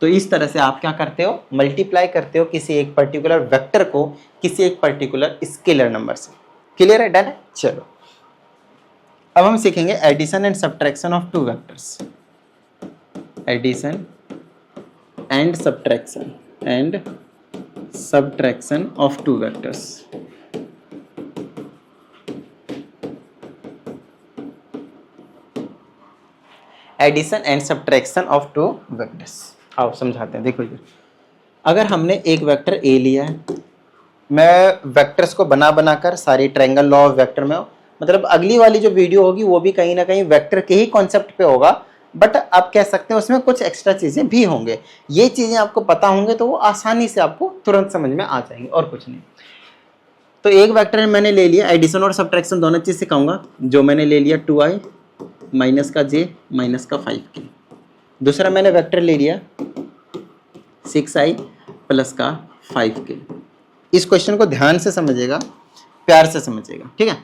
Speaker 1: तो इस तरह से आप क्या करते हो, मल्टीप्लाई करते हो किसी एक पर्टिकुलर वेक्टर को किसी एक पर्टिकुलर स्केलर नंबर से। क्लियर है, डन है। चलो अब हम सीखेंगे addition and subtraction of 2 vectors. Addition and subtraction of 2 vectors. Addition and subtraction of 2 vectors. आओ समझाते हैं। देखो, अगर हमने एक वेक्टर ए लिया है, मैं वेक्टर्स को बना कर सारी ट्रायंगल लॉ ऑफ वेक्टर में, मतलब अगली वाली जो वीडियो होगी वो भी कहीं ना कहीं वेक्टर के ही कॉन्सेप्ट पे होगा, बट आप कह सकते हैं उसमें कुछ एक्स्ट्रा चीज़ें भी होंगे। ये चीज़ें आपको पता होंगे तो वो आसानी से आपको तुरंत समझ में आ जाएंगी और कुछ नहीं। तो एक वेक्टर मैंने ले लिया, एडिशन और सब्ट्रैक्शन दोनों चीज़ सिखाऊंगा। जो मैंने ले लिया 2i माइनस का j माइनस का 5k। दूसरा मैंने वेक्टर ले लिया 6i प्लस का 5k। इस क्वेश्चन को ध्यान से समझिएगा, प्यार से समझिएगा, ठीक है।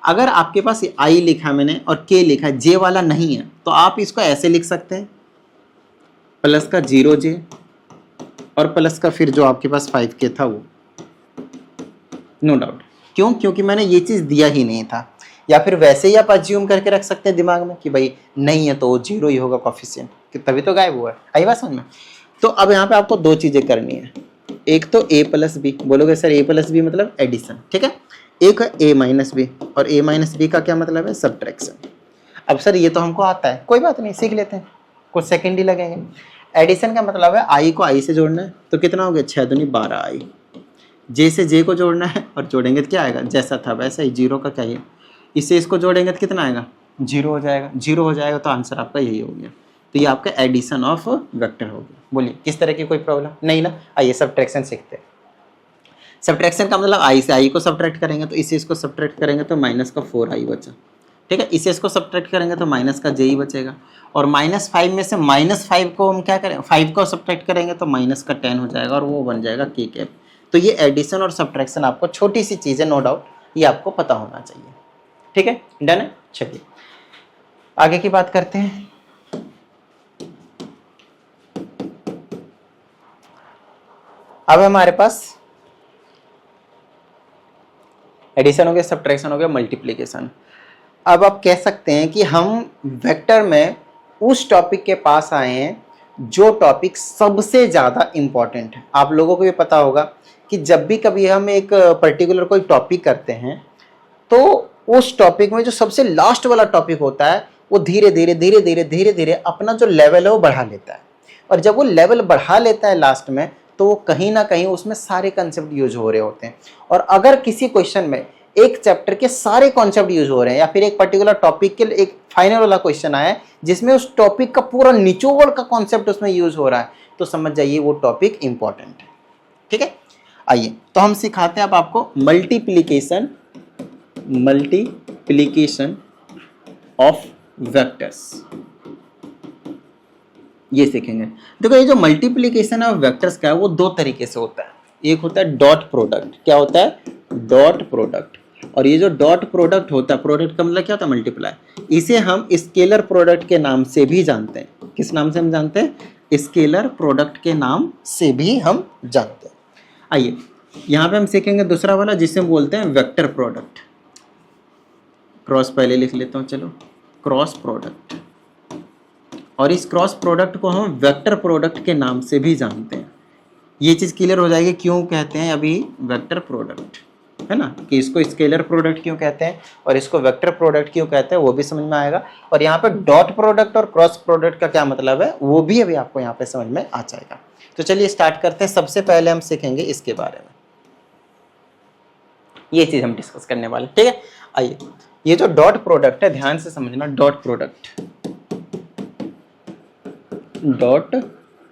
Speaker 1: अगर आपके पास i लिखा मैंने और k लिखा है, j वाला नहीं है, तो आप इसको ऐसे लिख सकते हैं, प्लस का 0j और प्लस का फिर जो आपके पास 5k था वो, नो डाउट। क्यों? क्योंकि मैंने ये चीज़ दिया ही नहीं था। या फिर वैसे ही आप अज्यूम करके रख सकते हैं दिमाग में कि भाई नहीं है तो वो 0 ही होगा कोफिशिएंट, कि तभी तो गायब हुआ है। आई बात समझ में? तो अब यहाँ पे आपको 2 चीज़ें करनी है। एक तो a प्लस बी, बोलोगे सर a प्लस बी मतलब एडिशन, ठीक है। एक है a माइनस बी, और a माइनस बी का क्या मतलब है, सब्ट्रैक्शन। अब सर ये तो हमको आता है, कोई बात नहीं, सीख लेते हैं, कुछ सेकंड ही लगेंगे। एडिशन का मतलब है i को i से जोड़ना है, तो कितना हो गया, 6 दूनी 12i। j से j को जोड़ना है और जोड़ेंगे तो क्या आएगा, जैसा था वैसा ही, 0 का क्या है, इससे इसको जोड़ेंगे तो कितना आएगा, 0 हो जाएगा। 0 हो जाएगा तो आंसर आपका यही हो गया। तो ये आपका एडिशन ऑफ वेक्टर हो गया। बोलिए किस तरह की कोई प्रॉब्लम नहीं ना। आइए सब्ट्रैक्शन सीखते हैं। सब्ट्रैक्शन का मतलब i से i को सब्ट्रैक्ट करेंगे तो इसे इसको सब्ट्रैक्ट करेंगे तो माइनस का 4i बचा, ठीक है। इसे इसको सब्ट्रैक्ट करेंगे तो माइनस का j ही बचेगा, और -5 में से -5 को हम क्या करें, 5 को सब्ट्रैक्ट करेंगे तो माइनस का 10 हो जाएगा और वो बन जाएगा k कैप। तो ये एडिशन और सब्ट्रैक्शन आपको छोटी सी चीज़ है, नो डाउट, ये आपको पता होना चाहिए, ठीक है, डन है। चलिए आगे की बात करते हैं। अब हमारे पास एडिशन हो गया, सब्ट्रैक्शन हो गया, मल्टीप्लिकेशन। अब आप कह सकते हैं कि हम वेक्टर में उस टॉपिक के पास आए हैं जो टॉपिक सबसे ज़्यादा इम्पॉर्टेंट है। आप लोगों को भी पता होगा कि जब भी कभी हम एक पर्टिकुलर कोई टॉपिक करते हैं तो उस टॉपिक में जो सबसे लास्ट वाला टॉपिक होता है वो धीरे धीरे अपना जो लेवल है वो बढ़ा लेता है, और जब वो लेवल बढ़ा लेता है लास्ट में तो वो कहीं ना कहीं उसमें सारे कंसेप्ट यूज हो रहे होते हैं। और अगर किसी क्वेश्चन में एक चैप्टर के सारे कॉन्सेप्ट यूज हो रहे हैं या फिर एक पर्टिकुलर टॉपिक के एक फाइनल वाला क्वेश्चन आया है जिसमें उस टॉपिक का पूरा निचोड़ का कॉन्सेप्ट उसमें यूज हो रहा है, तो समझ जाइए वो टॉपिक इंपॉर्टेंट है, ठीक है। आइए तो हम सिखाते हैं अब आपको मल्टीप्लिकेशन ऑफ वेक्टर्स, ये सीखेंगे। देखो ये जो मल्टीप्लिकेशन ऑफ वेक्टर्स का है वो 2 तरीके से होता है। एक होता है डॉट प्रोडक्ट। क्या होता है, डॉट प्रोडक्ट, और ये जो डॉट प्रोडक्ट होता है, प्रोडक्ट का मतलब क्या होता है? मल्टीप्लाई। इसे हम स्केलर प्रोडक्ट के नाम से भी जानते हैं। किस नाम से हम जानते हैं? स्केलर प्रोडक्ट के नाम से भी हम जानते हैं। आइए यहाँ पे हम सीखेंगे दूसरा वाला, जिसे हम बोलते हैं वेक्टर प्रोडक्ट। क्रॉस पहले लिख लेता हूँ, चलो, क्रॉस प्रोडक्ट। और इस क्रॉस प्रोडक्ट को हम वेक्टर प्रोडक्ट के नाम से भी जानते हैं। ये चीज़ क्लियर हो जाएगी क्यों कहते हैं अभी वेक्टर प्रोडक्ट, है ना, कि इसको स्केलर प्रोडक्ट क्यों कहते हैं और इसको वेक्टर प्रोडक्ट क्यों कहते हैं, वो भी समझ में आएगा। और यहाँ पे डॉट प्रोडक्ट और क्रॉस प्रोडक्ट का क्या मतलब है वो भी अभी आपको यहाँ पे समझ में आ जाएगा। तो चलिए स्टार्ट करते हैं। सबसे पहले हम सीखेंगे इसके बारे में, ये चीज़ हम डिस्कस करने वाले, ठीक है। आइए, ये जो डॉट प्रोडक्ट है, ध्यान से समझना, डॉट प्रोडक्ट, डॉट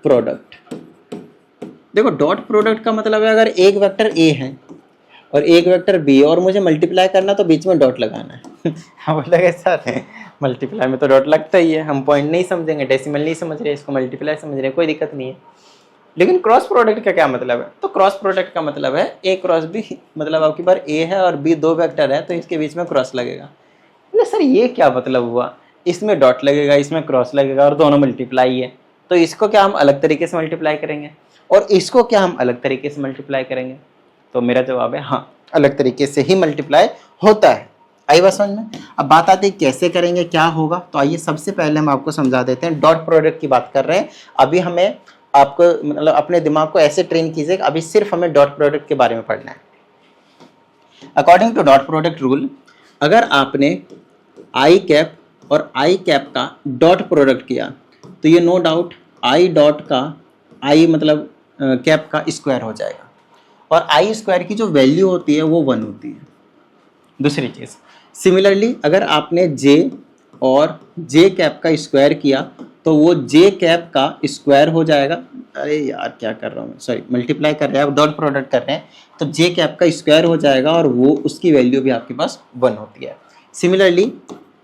Speaker 1: प्रोडक्ट। देखो डॉट प्रोडक्ट का मतलब है अगर एक वेक्टर ए है और एक वेक्टर बी और मुझे मल्टीप्लाई करना तो बीच में डॉट लगाना है। हम बोलेंगे सर मल्टीप्लाई में तो डॉट लगता ही है, हम पॉइंट नहीं समझेंगे, डेसिमल नहीं समझ रहे, इसको मल्टीप्लाई समझ रहे, कोई दिक्कत नहीं है। लेकिन क्रॉस प्रोडक्ट का क्या मतलब है? तो क्रॉस प्रोडक्ट का मतलब है ए क्रॉस बी, मतलब आपके पास ए है और बी दो वेक्टर है तो इसके बीच में क्रॉस लगेगा। बोले सर ये क्या मतलब हुआ? इसमें डॉट लगेगा, इसमें क्रॉस लगेगा और दोनों मल्टीप्लाई है, तो इसको क्या हम अलग तरीके से मल्टीप्लाई करेंगे और इसको क्या हम अलग तरीके से मल्टीप्लाई करेंगे? तो मेरा जवाब है हाँ, अलग तरीके से ही मल्टीप्लाई होता है। आई बात समझ में? अब बात आती है कैसे करेंगे, क्या होगा। तो आइए सबसे पहले हम आपको समझा देते हैं। डॉट प्रोडक्ट की बात कर रहे हैं अभी, हमें आपको मतलब अपने दिमाग को ऐसे ट्रेन कीजिए कि अभी सिर्फ हमें डॉट प्रोडक्ट के बारे में पढ़ना है। According to dot product rule, अगर आपने आई कैप और आई कैप का डॉट प्रोडक्ट किया तो ये नो डाउट आई डॉट का, आई मतलब कैप का स्क्वायर हो जाएगा और आई स्क्वायर की जो वैल्यू होती है वो 1 होती है। दूसरी चीज़, सिमिलरली अगर आपने जे और जे कैप का स्क्वायर किया तो वो जे कैप का स्क्वायर हो जाएगा। अरे यार क्या कर रहा हूँ, सॉरी, मल्टीप्लाई कर रहे हैं, डॉट प्रोडक्ट कर रहे हैं तो जे कैप का स्क्वायर हो जाएगा और वो उसकी वैल्यू भी आपके पास 1 होती है। सिमिलरली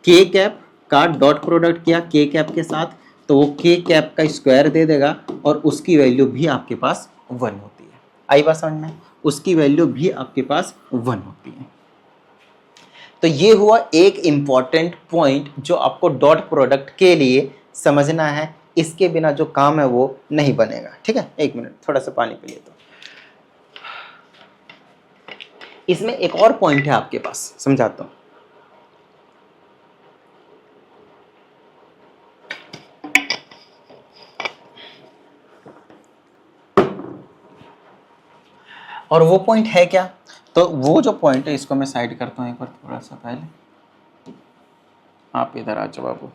Speaker 1: के कैप का डॉट प्रोडक्ट किया के कैप के साथ तो वो के कैप का स्क्वायर दे देगा और उसकी वैल्यू भी आपके पास 1 होती है। आई बात समझ में? उसकी वैल्यू भी आपके पास 1 होती है। तो ये हुआ एक इंपॉर्टेंट पॉइंट जो आपको डॉट प्रोडक्ट के लिए समझना है, इसके बिना जो काम है वो नहीं बनेगा, ठीक है। एक मिनट, थोड़ा सा पानी पी लेता हूं। इसमें एक और पॉइंट है आपके पास, समझाता हूं। और वो पॉइंट है क्या? तो वो जो पॉइंट है इसको मैं साइड करता हूँ एक बार, थोड़ा सा पहले आप इधर आ जाओ बाबू।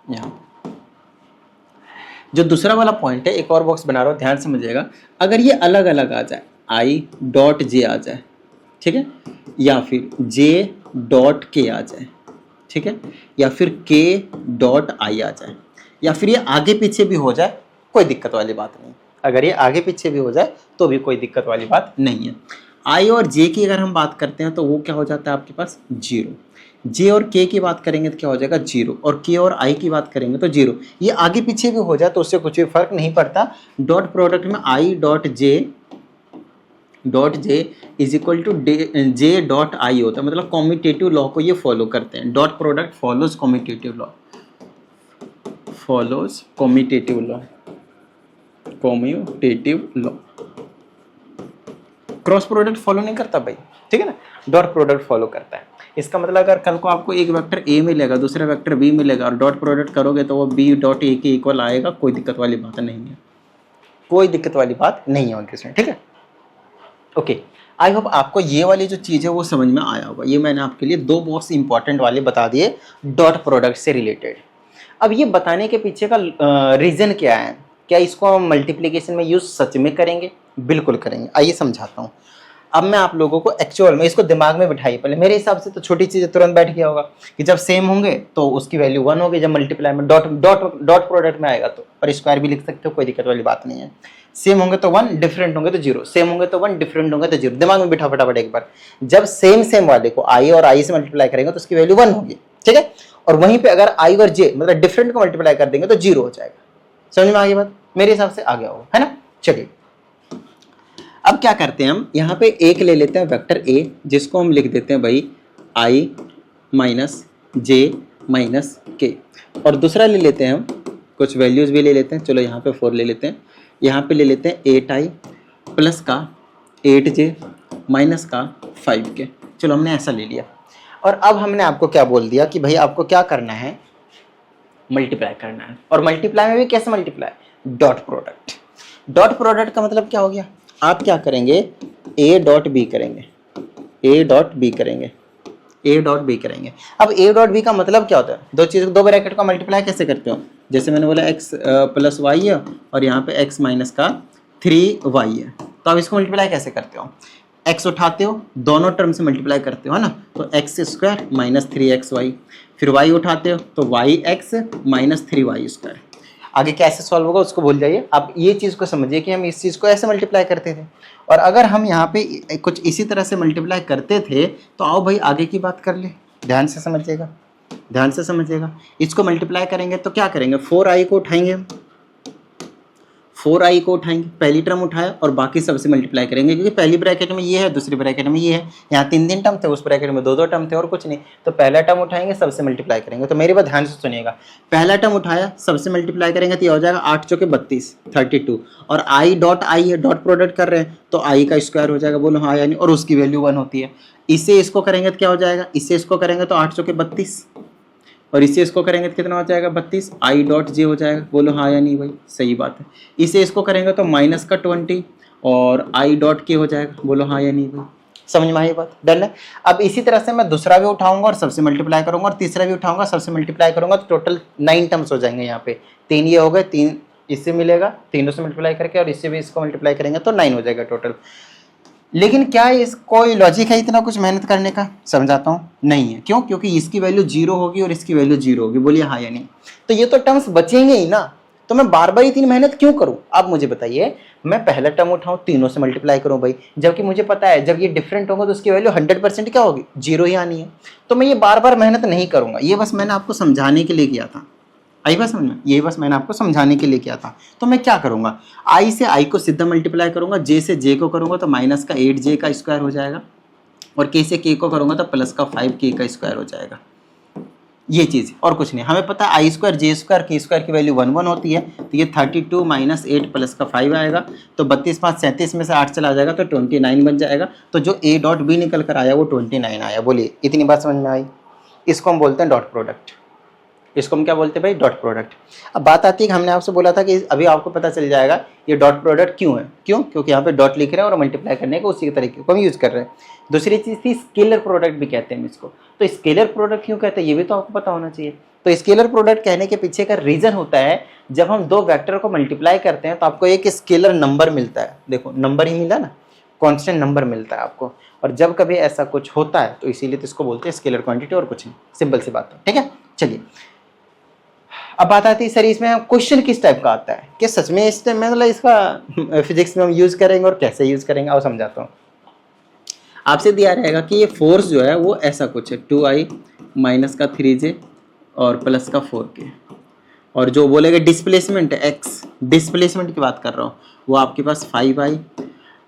Speaker 1: यहाँ जो दूसरा वाला पॉइंट है, एक और बॉक्स बना रहा हूँ, ध्यान समझिएगा। अगर ये अलग अलग आ जाए, आई डॉट जे आ जाए, ठीक है, या फिर जे डॉट के आ जाए, ठीक है, या फिर के डॉट आई आ जाए, या फिर ये आगे पीछे भी हो जाए, कोई दिक्कत वाली बात नहीं। अगर ये आगे पीछे भी हो जाए तो भी कोई दिक्कत वाली बात नहीं है। आई और जे की अगर हम बात करते हैं तो वो क्या हो जाता है आपके पास? 0। जे और के की बात करेंगे तो क्या हो जाएगा? 0। और के और आई की बात करेंगे तो 0। ये आगे पीछे भी हो जाए तो उससे कुछ भी फर्क नहीं पड़ता। डॉट प्रोडक्ट में I dot J is equal to J dot I होता है, मतलब कॉम्यूटेटिव लॉ को ये फॉलो करते हैं। Dot product follows commutative law, follows commutative law, commutative law. Cross product follow नहीं करता भाई, ठीक है ना, डॉट प्रोडक्ट फॉलो करता है। इसका मतलब अगर कल को आपको एक वेक्टर ए मिलेगा, दूसरा वेक्टर बी मिलेगा और डॉट प्रोडक्ट करोगे तो वो बी डॉट ए के इक्वल आएगा, कोई दिक्कत वाली बात नहीं है, कोई दिक्कत वाली बात नहीं है उनके साथ, ठीक है। ओके, आई होप आपको ये वाली जो चीज़ है वो समझ में आया होगा। ये मैंने आपके लिए 2 बॉक्स इंपॉर्टेंट वाले बता दिए डॉट प्रोडक्ट से रिलेटेड। अब ये बताने के पीछे का रीज़न क्या है? क्या इसको हम मल्टीप्लिकेशन में यूज़ सच में करेंगे? बिल्कुल करेंगे। आइए समझाता हूँ। अब मैं आप लोगों को एक्चुअल में इसको दिमाग में बिठाइए पहले। मेरे हिसाब से तो छोटी चीज़ें तुरंत बैठ गया होगा कि जब सेम होंगे तो उसकी वैल्यू 1 होगी, जब मल्टीप्लाई में डॉट प्रोडक्ट में आएगा तो, और स्क्वायर भी लिख सकते हो, कोई दिक्कत वाली बात नहीं है। सेम होंगे तो 1, डिफरेंट होंगे तो 0, सेम होंगे तो 1, डिफरेंट होंगे तो 0। दिमाग में बिठा फटाफट एक बार। जब सेम वाले को आई और आई से मल्टीप्लाई करेंगे तो उसकी वैल्यू 1 होगी, ठीक है। और वहीं पे अगर आई और जे मतलब डिफरेंट को मल्टीप्लाई कर देंगे तो 0 हो जाएगा। समझ में आ गई बात? मेरे हिसाब से आ गया होगा, है ना। चलिए अब क्या करते हैं हम, यहाँ पे एक ले लेते हैं वेक्टर ए, जिसको हम लिख देते हैं भाई आई माइनस जे माइनस के, और दूसरा ले लेते हैं हम, कुछ वैल्यूज भी ले लेते हैं, चलो यहाँ पे 4 ले लेते हैं, यहाँ पे ले लेते हैं 8i प्लस का 8j माइनस का 5k। चलो हमने ऐसा ले लिया, और अब हमने आपको क्या बोल दिया कि भाई आपको क्या करना है, मल्टीप्लाई करना है। और मल्टीप्लाई में भी कैसे multiply, dot product. Dot product का मतलब क्या हो गया, आप क्या करेंगे, ए डॉट बी करेंगे, ए डॉट बी करेंगे, ए डॉट बी करेंगे। अब ए डॉट बी का मतलब क्या होता है, दो चीज़, दो ब्रैकेट का मल्टीप्लाई कैसे करते हो, जैसे मैंने बोला x प्लस वाई है और यहाँ पे x माइनस का 3y है, तो आप इसको मल्टीप्लाई कैसे करते हो, x उठाते हो, दोनों टर्म से मल्टीप्लाई करते हो, है ना, तो एक्स स्क्वायर माइनस 3xy, फिर y उठाते हो तो yx माइनस 3y स्क्वायर। आगे कैसे सॉल्व होगा उसको भूल जाइए, आप ये चीज़ को समझिए कि हम इस चीज़ को ऐसे मल्टीप्लाई करते थे, और अगर हम यहाँ पे कुछ इसी तरह से मल्टीप्लाई करते थे तो आओ भाई आगे की बात कर ले, ध्यान से समझिएगा, ध्यान से समझिएगा। इसको मल्टीप्लाई करेंगे तो क्या करेंगे, 4i को उठाएंगे हम, 4i को उठाएंगे, पहली टर्म उठाया और बाकी सबसे मल्टीप्लाई करेंगे, क्योंकि पहली ब्रैकेट में ये है, दूसरी ब्रैकेट में ये है, यहाँ 3 टर्म थे, उस ब्रैकेट में 2 टर्म थे और कुछ नहीं, तो पहला टर्म उठाएंगे सबसे मल्टीप्लाई करेंगे। तो मेरी बात ध्यान से सुनिएगा, पहला टर्म उठाया सबसे मल्टीप्लाई करेंगे तो ये हो जाएगा 8 चौके 32 32, और आई डॉट आई है, डॉट प्रोडक्ट कर रहे हैं तो आई का स्क्वायर हो जाएगा, बोलो हाँ या नहीं, और उसकी वैल्यू 1 होती है। इससे इसको करेंगे तो क्या हो जाएगा, इससे इसको करेंगे तो 8 चौके 32, और इससे इसको करेंगे तो कितना हो जाएगा 32, आई डॉट जे हो जाएगा, बोलो हाँ या नहीं भाई, सही बात है। इसे इसको करेंगे तो माइनस का 20 और आई डॉट के हो जाएगा, बोलो हाँ या नहीं भाई, समझ में आई बात, डन है। अब इसी तरह से मैं दूसरा भी उठाऊंगा और सबसे मल्टीप्लाई करूंगा, और तीसरा भी उठाऊंगा सबसे मल्टीप्लाई करूंगा, तो टोटल 9 टर्म्स हो जाएंगे। यहाँ पे 3 ये हो गए, 3 इससे मिलेगा, तीनों से मल्टीप्लाई करके, और इससे भी इसको मल्टीप्लाई करेंगे तो 9 हो जाएगा टोटल। लेकिन क्या इस कोई लॉजिक है इतना कुछ मेहनत करने का, समझाता हूँ, नहीं है। क्यों, क्योंकि इसकी वैल्यू 0 होगी और इसकी वैल्यू 0 होगी, बोलिए हाँ या नहीं, तो ये तो टर्म्स बचेंगे ही ना, तो मैं बार बार इतनी मेहनत क्यों करूं। आप मुझे बताइए, मैं पहला टर्म उठाऊं, तीनों से मल्टीप्लाई करूं भाई, जबकि मुझे पता है जब ये डिफरेंट होगा तो उसकी वैल्यू 100% क्या होगी, 0 ही आनी है, तो मैं ये बार बार मेहनत नहीं करूंगा। ये बस मैंने आपको समझाने के लिए किया था, आई बात समझ में, ये बस मैंने आपको समझाने के लिए किया था। तो मैं क्या करूंगा, आई से आई को सीधा मल्टीप्लाई करूंगा, जे से जे को करूंगा तो माइनस का 8j का स्क्वायर हो जाएगा, और के से के को करूंगा तो प्लस का 5k का स्क्वायर हो जाएगा। ये चीज़ और कुछ नहीं, हमें पता है आई स्क्वायर जे स्क्वायर के स्क्वायर की वैल्यू 1 1 होती है, तो ये 32 माइनस 8 प्लस का 5 आएगा, तो 32 5 37 में से 8 चला जाएगा तो 29 बन जाएगा। तो जो ए डॉट बी निकल कर आया वो 29 आया। बोलिए इतनी बात समझ में आई, इसको हम बोलते हैं डॉट प्रोडक्ट, इसको हम क्या बोलते हैं भाई, डॉट प्रोडक्ट। अब बात आती है कि हमने आपसे बोला था कि अभी आपको पता चल जाएगा ये डॉट प्रोडक्ट क्यों है, क्यों, क्योंकि यहाँ पे डॉट लिख रहे हैं और मल्टीप्लाई करने का उसी के तरीके को हम यूज़ कर रहे हैं। दूसरी चीज़ थी स्केलर प्रोडक्ट भी कहते हैं हम इसको, तो स्केलर प्रोडक्ट क्यों कहते हैं ये भी तो आपको पता होना चाहिए। तो स्केलर प्रोडक्ट कहने के पीछे का रीज़न होता है, जब हम दो वेक्टर को मल्टीप्लाई करते हैं तो आपको एक स्केलर नंबर मिलता है, देखो नंबर ही मिला ना, कॉन्स्टेंट नंबर मिलता है आपको, और जब कभी ऐसा कुछ होता है तो इसीलिए तो इसको बोलते हैं स्केलर क्वांटिटी, और कुछ नहीं, सिंपल सी बात है, ठीक है। चलिए अब बात आती है सर इसमें क्वेश्चन किस टाइप का आता है, कि सच में इस मतलब इसका फिजिक्स में हम यूज़ करेंगे और कैसे यूज़ करेंगे, और समझाता हूँ। आपसे दिया रहेगा कि ये फोर्स जो है वो ऐसा कुछ है, 2i माइनस का 3j और प्लस का 4k, और जो बोलेगा डिस्प्लेसमेंट है x, डिस्प्लेसमेंट की बात कर रहा हूँ, वो आपके पास 5i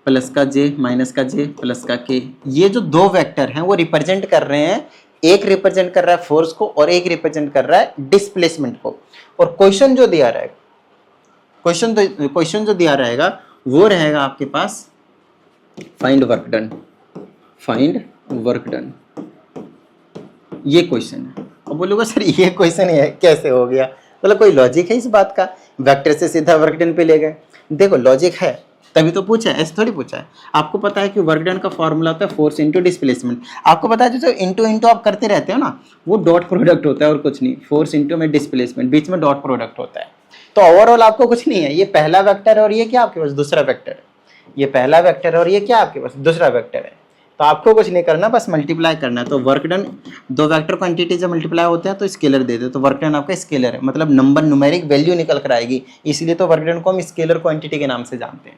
Speaker 1: प्लस का j माइनस का j प्लस का k। ये जो दो वेक्टर हैं वो रिप्रेजेंट कर रहे हैं, एक रिप्रेजेंट कर रहा है फोर्स को और एक रिप्रेजेंट कर रहा है डिस्प्लेसमेंट को। और क्वेश्चन जो दिया रहेगा, क्वेश्चन जो दिया रहेगा वो रहेगा आपके पास find work done, find work done, ये क्वेश्चन है। अब बोलोगे सर ये क्वेश्चन है कैसे हो गया, मतलब कोई लॉजिक है इस बात का, वेक्टर से सीधा वर्क डन पे ले गए। देखो लॉजिक है तभी तो पूछा है, ऐसे थोड़ी पूछा है। आपको पता है कि वर्क डन का फॉर्मूला होता है फोर्स इंटू डिस्प्लेसमेंट। आपको पता है जो इंटू इंटू आप करते रहते हो ना, वो डॉट प्रोडक्ट होता है और कुछ नहीं, फोर्स इंटू में डिस्प्लेसमेंट, बीच में डॉट प्रोडक्ट होता है। तो ओवरऑल आपको कुछ नहीं है, ये पहला वेक्टर है और ये क्या आपके पास दूसरा वेक्टर है, ये पहला वेक्टर है और ये क्या आपके पास दूसरा वेक्टर है। तो आपको कुछ नहीं करना, बस मल्टीप्लाई करना है। तो वर्क डन, दो वेक्टर क्वांटिटी जब मल्टीप्लाई होते हैं तो स्केलर दे दे, तो वर्क डन आपका स्केलर है, मतलब नंबर न्यूमेरिक वैल्यू निकल कर आएगी, इसलिए तो वर्क डन को हम स्केलर क्वांटिटी के नाम से जानते हैं।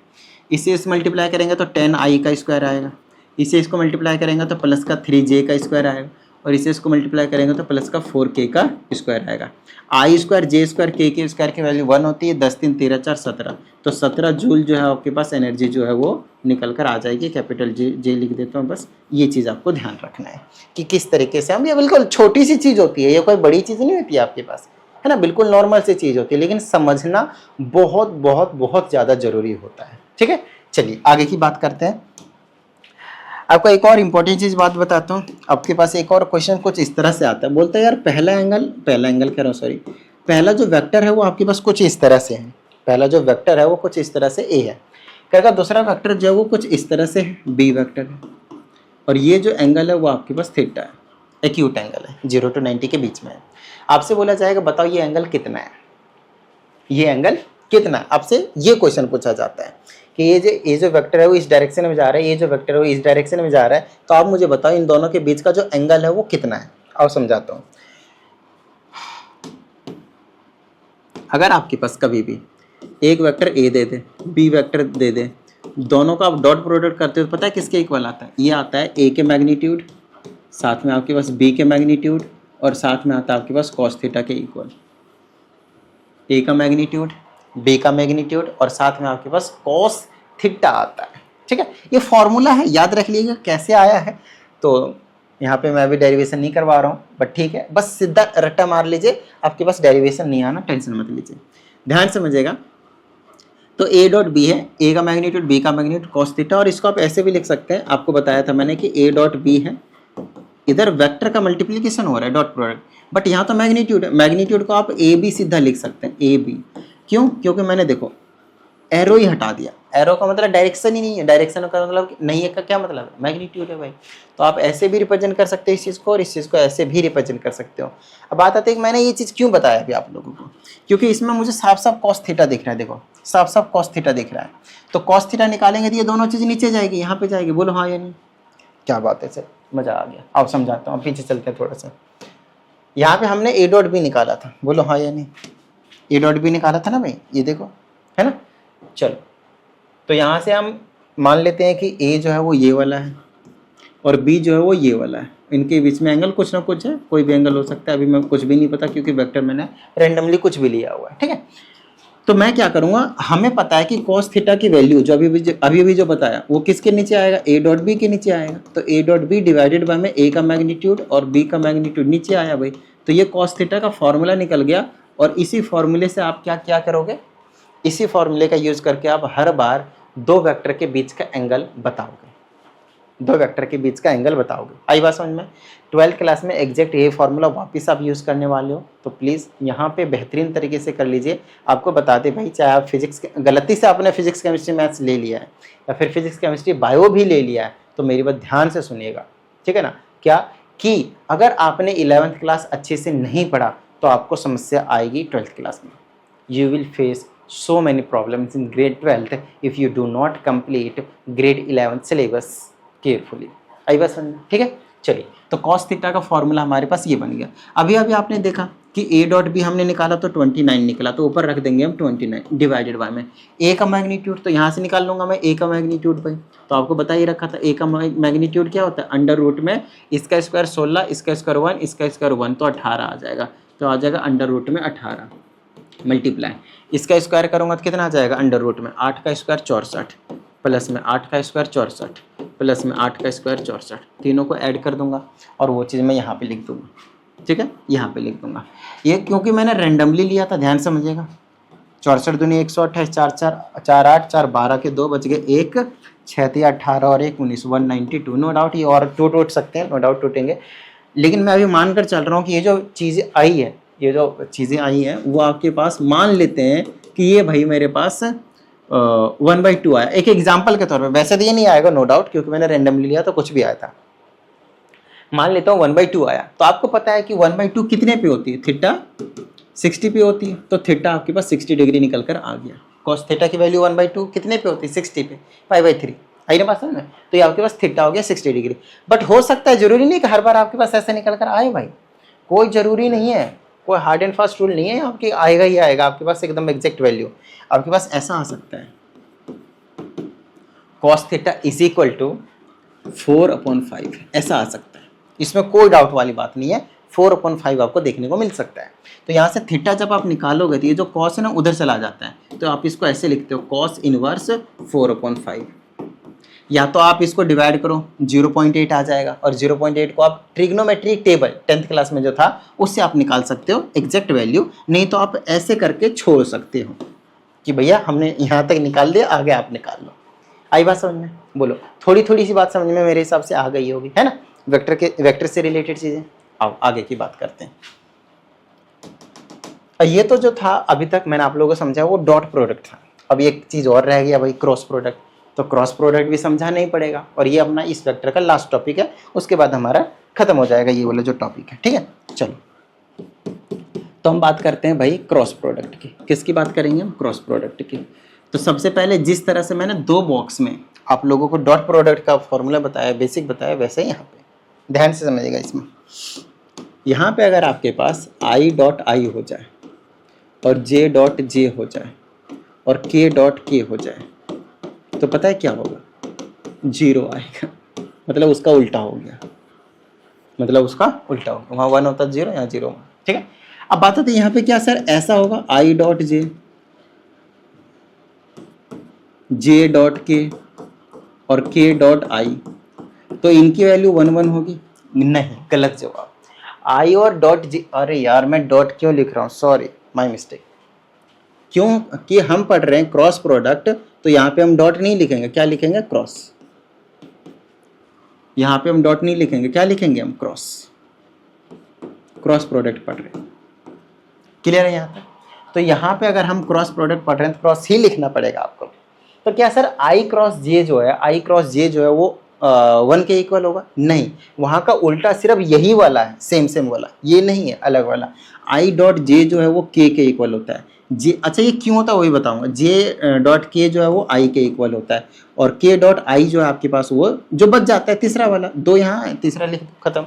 Speaker 1: इसे इस मल्टीप्लाई करेंगे तो 10i का स्क्वायर आएगा, इसे इसको मल्टीप्लाई करेंगे तो प्लस का 3j का स्क्वायर आएगा, और इसे इसको मल्टीप्लाई करेंगे तो प्लस का 4k का स्क्वायर आएगा। आई स्क्वायर जे स्क्वायर के स्क्वायर की वैल्यू 1 होती है, 10 3 13 4 17, तो 17 जूल जो है आपके पास एनर्जी जो है वो निकल कर आ जाएगी। कैपिटल जे लिख देता हूँ, बस ये चीज़ आपको ध्यान रखना है कि किस तरीके से हम, ये बिल्कुल छोटी सी चीज़ होती है, ये कोई बड़ी चीज़ नहीं होती है आपके पास, है ना, बिल्कुल नॉर्मल सी चीज़ होती है, लेकिन समझना बहुत बहुत बहुत ज़्यादा ज़रूरी होता है। ठीक है, चलिए आगे की बात करते हैं। आपको एक और इम्पोर्टेंट चीज़ बात बताता हूँ। आपके पास एक और क्वेश्चन कुछ इस तरह से आता है, बोलता है यार पहला एंगल कह रहा हूँ सॉरी, पहला जो वेक्टर है वो आपके पास कुछ इस तरह से है, पहला जो वेक्टर है वो कुछ इस तरह से ए है, कहेगा दूसरा वेक्टर जो है वो कुछ इस तरह से है, बी वेक्टर है, और ये जो एंगल है वो आपके पास थीटा है, एक्यूट एंगल है, 0 to 90 के बीच में है। आपसे बोला जाएगा बताओ ये एंगल कितना है, ये एंगल कितना है, आपसे ये क्वेश्चन पूछा जाता है कि ये जो वेक्टर है वो इस डायरेक्शन में जा रहा है, ये जो वेक्टर है वो इस डायरेक्शन में जा रहा है, तो आप मुझे बताओ इन दोनों के बीच का जो एंगल है वो कितना है। आओ समझाता हूँ। अगर आपके पास कभी भी एक वेक्टर ए दे दे, बी वेक्टर दे दे, दोनों का आप डॉट प्रोडक्ट करते हो तो पता है किसके इक्वल आता है, ये आता है ए के मैग्नीट्यूड, साथ में आपके पास बी के मैग्नीट्यूड, और साथ में आता है आपके पास कॉस थीटा के इक्वल। ए का मैग्नीट्यूड, बी का मैग्नीट्यूड, और साथ में आपके पास कॉस थीटा आता है। ठीक है, ये फॉर्मूला है, याद रख लीजिएगा कैसे आया है। तो यहाँ पे मैं अभी डेरिवेशन नहीं करवा रहा हूँ, बट ठीक है, बस सीधा रट्टा मार लीजिए, आपके पास डेरिवेशन नहीं आना, टेंशन मत लीजिए, ध्यान समझिएगा। तो ए डॉट बी है, ए का मैग्नीट्यूड, बी का मैग्नीट्यूड, कॉस थीटा, और इसको आप ऐसे भी लिख सकते हैं, आपको बताया था मैंने कि ए डॉट बी है, इधर वेक्टर का मल्टीप्लिकेशन हो रहा है डॉट प्रोडक्ट, बट यहाँ तो मैग्नीट्यूड है, मैग्नीट्यूड को आप ए बी सीधा लिख सकते हैं, ए बी। क्यों? क्योंकि मैंने देखो एरो ही हटा दिया, एरो का मतलब डायरेक्शन ही नहीं है, डायरेक्शन का मतलब नहीं है का क्या मतलब है, मैग्नीट्यूड है भाई। तो आप ऐसे भी रिप्रेजेंट कर सकते हो इस चीज़ को, और इस चीज़ को ऐसे भी रिप्रेजेंट कर सकते हो। अब बात आती है कि मैंने ये चीज़ क्यों बताया अभी आप लोगों को, क्योंकि इसमें मुझे साफ साफ कॉस थीटा दिख रहा है, देखो साफ साफ कॉस थीटा दिख रहा है, तो कॉस थीटा निकालेंगे तो ये दोनों चीज़ नीचे जाएगी, यहाँ पे जाएगी, बोलो हाँ या नहीं, क्या बात है सर, मज़ा आ गया। आओ समझाता हूँ, पीछे चलते हैं थोड़ा सा। यहाँ पे हमने ए डॉट बी निकाला था, बोलो हाँ या नहीं, ए डॉट बी निकाला था ना भाई, ये देखो है ना। चलो तो यहाँ से हम मान लेते हैं कि ए जो है वो ये वाला है और बी जो है वो ये वाला है, इनके बीच में एंगल कुछ ना कुछ है, कोई भी एंगल हो सकता है, अभी मैं कुछ भी नहीं पता क्योंकि वेक्टर मैंने रेंडमली कुछ भी लिया हुआ है। ठीक है, तो मैं क्या करूँगा, हमें पता है कि कॉस थीटा की वैल्यू जो अभी जो बताया वो किसके नीचे आएगा, ए डॉट बी के नीचे आएगा। तो A dot B divided by में ए का मैग्नीट्यूड और बी का मैग्नीट्यूड नीचे आया भाई, तो ये कॉस थीटा का फॉर्मूला निकल गया। और इसी फॉर्मूले से आप क्या क्या करोगे, इसी फॉर्मूले का यूज़ करके आप हर बार दो वेक्टर के बीच का एंगल बताओगे, दो वेक्टर के बीच का एंगल बताओगे। आई बात समझ में। 12th क्लास में एग्जैक्ट ये फॉर्मूला वापस आप यूज़ करने वाले हो, तो प्लीज़ यहाँ पे बेहतरीन तरीके से कर लीजिए। आपको बताते भाई, चाहे आप फिजिक्स गलती से आपने फिजिक्स केमिस्ट्री मैथ्स ले लिया है या फिर फिजिक्स केमिस्ट्री बायो भी ले लिया है, तो मेरी बात ध्यान से सुनिएगा, ठीक है ना। क्या कि अगर आपने 11th क्लास अच्छे से नहीं पढ़ा तो आपको समस्या आएगी 12th क्लास में। You will face so many problems in grade 12th if you do not complete grade 11th syllabus carefully। आई बात समझ, ठीक है। चलिए, तो cos थीटा का फॉर्मूला हमारे पास ये बन गया। अभी आपने देखा कि a डॉट बी हमने निकाला तो 29 निकला, तो ऊपर रख देंगे हम 29 डिवाइडेड बाय में a का मैग्नीट्यूड, तो यहाँ से निकाल लूंगा मैं a का मैग्नीट्यूड भाई। तो आपको बता ही रखा था a का मैग्नीट्यूड क्या होता है, अंडर रूट में इसका स्क्वायर 16, इसका स्क्वायर 1, इसका स्क्वायर 1, तो 18 आ जाएगा। तो आ जाएगा अंडर रूट में 18 मल्टीप्लाई, इसका स्क्वायर करूंगा तो कितना आ जाएगा, अंडर रूट में 8 का स्क्वायर 64 प्लस में 8 का स्क्वायर 64 प्लस में 8 का स्क्वायर 64, तीनों को ऐड कर दूंगा और वो चीज़ मैं यहाँ पे लिख दूंगा। ठीक है, यहाँ पे लिख दूंगा ये, क्योंकि मैंने रैंडमली लिया था, ध्यान समझिएगा। 64 दूनी 128, 4 4 4 8 4 12 के 2 बच गए, 1 6 18 और 1 19 192। नो डाउट ये और टूट सकते हैं, नो डाउट टूटेंगे, लेकिन मैं अभी मानकर चल रहा हूँ कि ये जो चीज़ें आई है, ये जो चीज़ें आई हैं वो आपके पास मान लेते हैं कि ये भाई मेरे पास 1/2 आया, एक एग्जाम्पल के तौर पे। वैसे तो ये नहीं आएगा नो डाउट, क्योंकि मैंने रैंडमली लिया तो कुछ भी आया था। मान लेता हूँ 1/2 आया, तो आपको पता है कि 1/2 कितने पे होती है, थीटा 60 पे होती है, तो थीटा आपके पास 60 डिग्री निकल कर आ गया। कॉस थीटा की वैल्यू 1/2 कितने पे होती है, 60 पे, 5/3। आई ना बात समझ में। तो ये आपके पास थीटा हो गया 60 डिग्री। बट हो सकता है, जरूरी नहीं कि हर बार आपके पास ऐसे निकल कर आए भाई, कोई जरूरी नहीं है, कोई हार्ड एंड फास्ट रूल नहीं है आपके, आएगा ही आएगा आपके पास एकदम एग्जैक्ट वैल्यू। आपके पास ऐसा आ सकता है, cos theta is equal to 4/5, ऐसा आ सकता है। इसमें कोई डाउट वाली बात नहीं है, 4/5 आपको देखने को मिल सकता है। तो यहाँ से थीटा जब आप निकालोगे तो ये जो कॉस है ना उधर चला जाता है, तो आप इसको ऐसे लिखते हो कॉस इनवर्स 4/5। या तो आप इसको डिवाइड करो 0.8 आ जाएगा, और 0.8 को आप ट्रिग्नोमेट्रिक टेबल 10th क्लास में जो था उससे आप निकाल सकते हो एग्जैक्ट वैल्यू, नहीं तो आप ऐसे करके छोड़ सकते हो कि भैया हमने यहाँ तक निकाल दिया, आगे आप निकाल लो। आई बात समझ में? बोलो, थोड़ी थोड़ी सी बात समझ में मेरे हिसाब से आ गई होगी, है ना, वेक्टर से रिलेटेड चीजें। आओ आगे की बात करते हैं। ये तो जो था अभी तक मैंने आप लोगों को समझा वो डॉट प्रोडक्ट था। अब एक चीज और रह गया भाई, क्रॉस प्रोडक्ट। तो क्रॉस प्रोडक्ट भी समझा नहीं पड़ेगा, और ये अपना इस वेक्टर का लास्ट टॉपिक है, उसके बाद हमारा खत्म हो जाएगा ये वाला जो टॉपिक है, ठीक है। चलो तो हम बात करते हैं भाई क्रॉस प्रोडक्ट की। किसकी बात करेंगे हम? क्रॉस प्रोडक्ट की। तो सबसे पहले जिस तरह से मैंने 2 बॉक्स में आप लोगों को डॉट प्रोडक्ट का फॉर्मूला बताया, बेसिक बताया, वैसे ही यहाँ पे ध्यान से समझिएगा। इसमें यहाँ पे अगर आपके पास i डॉट आई हो जाए और j डॉट जे हो जाए और k डॉट के हो जाए, तो पता है क्या होगा? 0 आएगा, मतलब उसका उल्टा हो गया, मतलब उसका उल्टा हो गया। वहाँ 1 होता 0, यहाँ 0, ठीक है। अब बात होती है यहाँ पे क्या सर ऐसा होगा, i डॉट जे डॉट के और k डॉट आई, तो इनकी वैल्यू 1 1 होगी? नहीं, गलत जवाब। i और डॉट जे, अरे यार मैं डॉट क्यों लिख रहा हूँ, सॉरी माय मिस्टेक। क्यों कि हम पढ़ रहे हैं क्रॉस प्रोडक्ट, तो यहाँ पे हम डॉट नहीं लिखेंगे, क्या लिखेंगे? क्रॉस। यहाँ पे हम डॉट नहीं लिखेंगे, क्या लिखेंगे हम? क्रॉस। क्रॉस प्रोडक्ट पढ़ रहे हैं, क्लियर है यहाँ तक? तो यहाँ पे अगर हम क्रॉस प्रोडक्ट पढ़ रहे हैं तो क्रॉस ही लिखना पड़ेगा आपको। तो क्या सर i क्रॉस जे जो है, i क्रॉस जे जो है वो 1 के इक्वल होगा? नहीं, वहाँ का उल्टा सिर्फ यही वाला है, सेम वाला, ये नहीं है अलग वाला। i डॉट जे जो है वो k के इक्वल होता है। जे, अच्छा ये क्यों होता है वही बताऊंगा। j डॉट के जो है वो i के इक्वल होता है, और k डॉट आई जो है आपके पास वो जो बच जाता है तीसरा वाला, 2 यहाँ है, तीसरा लिख खत्म।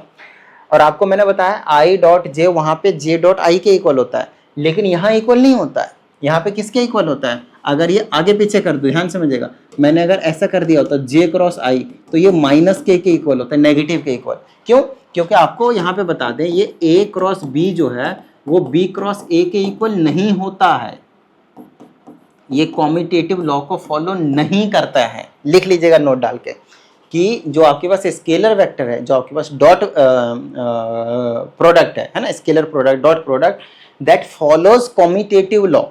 Speaker 1: और आपको मैंने बताया i डॉट जे वहाँ पे j डॉट आई के इक्वल होता है, लेकिन यहाँ इक्वल नहीं होता है। यहाँ पे किसके इक्वल होता है? अगर ये आगे पीछे कर दो, ध्यान समझिएगा, मैंने अगर ऐसा कर दिया होता j क्रॉस आई, तो ये माइनस के इक्वल होता है, नेगेटिव के इक्वल। क्यों? क्योंकि आपको यहाँ पे बता दें ये a क्रॉस b जो है वो b क्रॉस a के इक्वल नहीं होता है, ये कॉम्यूटेटिव लॉ को फॉलो नहीं करता है। लिख लीजिएगा नोट डाल के कि जो आपके पास स्केलर वेक्टर है, जो आपके पास डॉट प्रोडक्ट है ना, scalar product, dot product, that follows commutative law,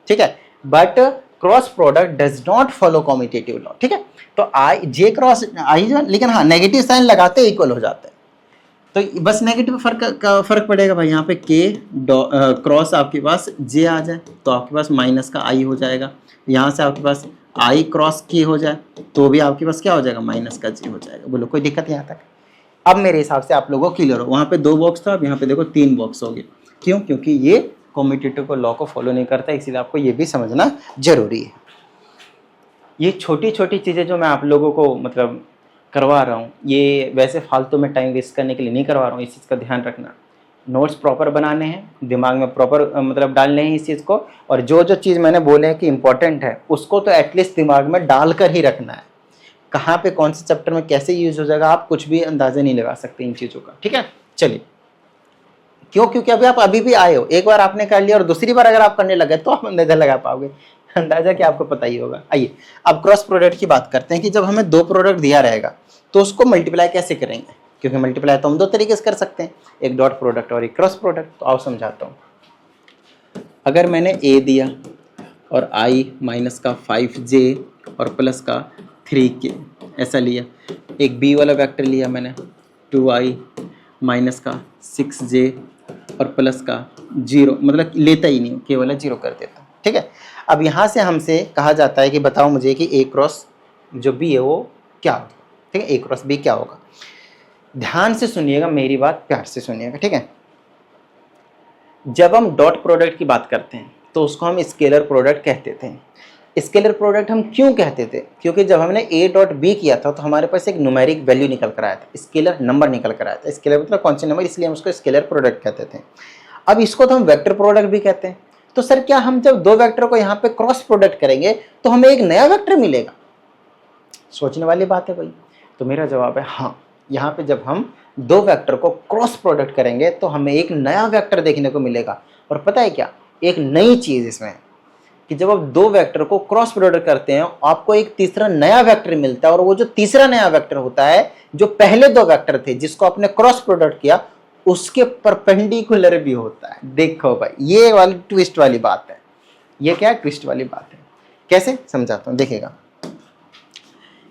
Speaker 1: ठीक है, but cross product does not follow commutative law, ठीक है। तो आई जे क्रॉस आई जो, लेकिन हाँ नेगेटिव साइन लगाते इक्वल हो जाते हैं, तो बस नेगेटिव फर्क पड़ेगा भाई। यहाँ पे के क्रॉस आपके पास जे आ जाए तो आपके पास माइनस का आई हो जाएगा, यहाँ से आपके पास आई क्रॉस के हो जाए तो भी आपके पास क्या हो जाएगा? माइनस का जे हो जाएगा। बोलो कोई दिक्कत यहाँ तक? अब मेरे हिसाब से आप लोगों को क्लियर हो। वहाँ पे 2 बॉक्स था, अब यहाँ पे देखो 3 बॉक्स हो गए। क्यों? क्योंकि ये कॉम्यूटेटिव को लॉ को फॉलो नहीं करता, इसीलिए आपको ये भी समझना जरूरी है। ये छोटी छोटी चीज़ें जो मैं आप लोगों को मतलब करवा रहा हूँ, ये वैसे फालतू में टाइम वेस्ट करने के लिए नहीं करवा रहा हूँ, इस चीज़ का ध्यान रखना। नोट्स प्रॉपर बनाने हैं, दिमाग में प्रॉपर मतलब डालने हैं इस चीज़ को, और जो जो चीज़ मैंने बोले हैं कि इंपॉर्टेंट है उसको तो एटलीस्ट दिमाग में डाल कर ही रखना है। कहाँ पे कौन से चैप्टर में कैसे यूज हो जाएगा आप कुछ भी अंदाजा नहीं लगा सकते इन चीज़ों का, ठीक है। चलिए, क्यों? क्योंकि अभी आप अभी भी आए हो, एक बार आपने कर लिया और दूसरी बार अगर आप करने लगे तो आप अंदाजा लगा पाओगे, अंदाजा क्या आपको पता ही होगा। आइए अब क्रॉस प्रोडक्ट की बात करते हैं कि जब हमें 2 प्रोडक्ट दिया रहेगा तो उसको मल्टीप्लाई कैसे करेंगे, क्योंकि मल्टीप्लाई तो हम 2 तरीके से कर सकते हैं, एक डॉट प्रोडक्ट और एक क्रॉस प्रोडक्ट। तो आओ समझाता हूँ। अगर मैंने a दिया और i माइनस का 5j और प्लस का 3k ऐसा लिया, एक b वाला वेक्टर लिया मैंने 2i माइनस का 6j और प्लस का 0, मतलब लेता ही नहीं, केवल 0 कर देता, ठीक है। अब यहाँ से हमसे कहा जाता है कि बताओ मुझे कि a क्रॉस जो b है वो क्या होगा, ठीक है, a क्रॉस b क्या होगा। ध्यान से सुनिएगा, मेरी बात प्यार से सुनिएगा, ठीक है। जब हम डॉट प्रोडक्ट की बात करते हैं तो उसको हम स्केलर प्रोडक्ट कहते थे। स्केलर प्रोडक्ट हम क्यों कहते थे? क्योंकि जब हमने a डॉट b किया था तो हमारे पास एक न्यूमेरिक वैल्यू निकल कर आया था, स्केलर नंबर निकल कर आया था। स्केलर मतलब कौन से नंबर, इसलिए हम उसको स्केलर प्रोडक्ट कहते थे। अब इसको तो हम वेक्टर प्रोडक्ट भी कहते हैं। तो सर क्या हम जब 2 वेक्टर को यहाँ पे क्रॉस प्रोडक्ट करेंगे तो हमें एक नया वेक्टर मिलेगा? सोचने वाली बात है भाई। तो मेरा जवाब है हाँ। यहाँ पे जब हम दो वेक्टर को क्रॉस प्रोडक्ट करेंगे तो हमें एक नया वेक्टर देखने को मिलेगा। और पता है क्या, एक नई चीज इसमें कि जब आप दो वेक्टर को क्रॉस प्रोडक्ट करते हैं आपको एक तीसरा नया वेक्टर मिलता है, और वो जो तीसरा नया वेक्टर होता है जो पहले दो वेक्टर थे जिसको आपने क्रॉस प्रोडक्ट किया उसके परपेंडिकुलर भी होता है। देखो भाई, ये वाली ट्विस्ट वाली बात है। ये क्या है, ट्विस्ट वाली बात है। कैसे समझाता हूं, देखिएगा।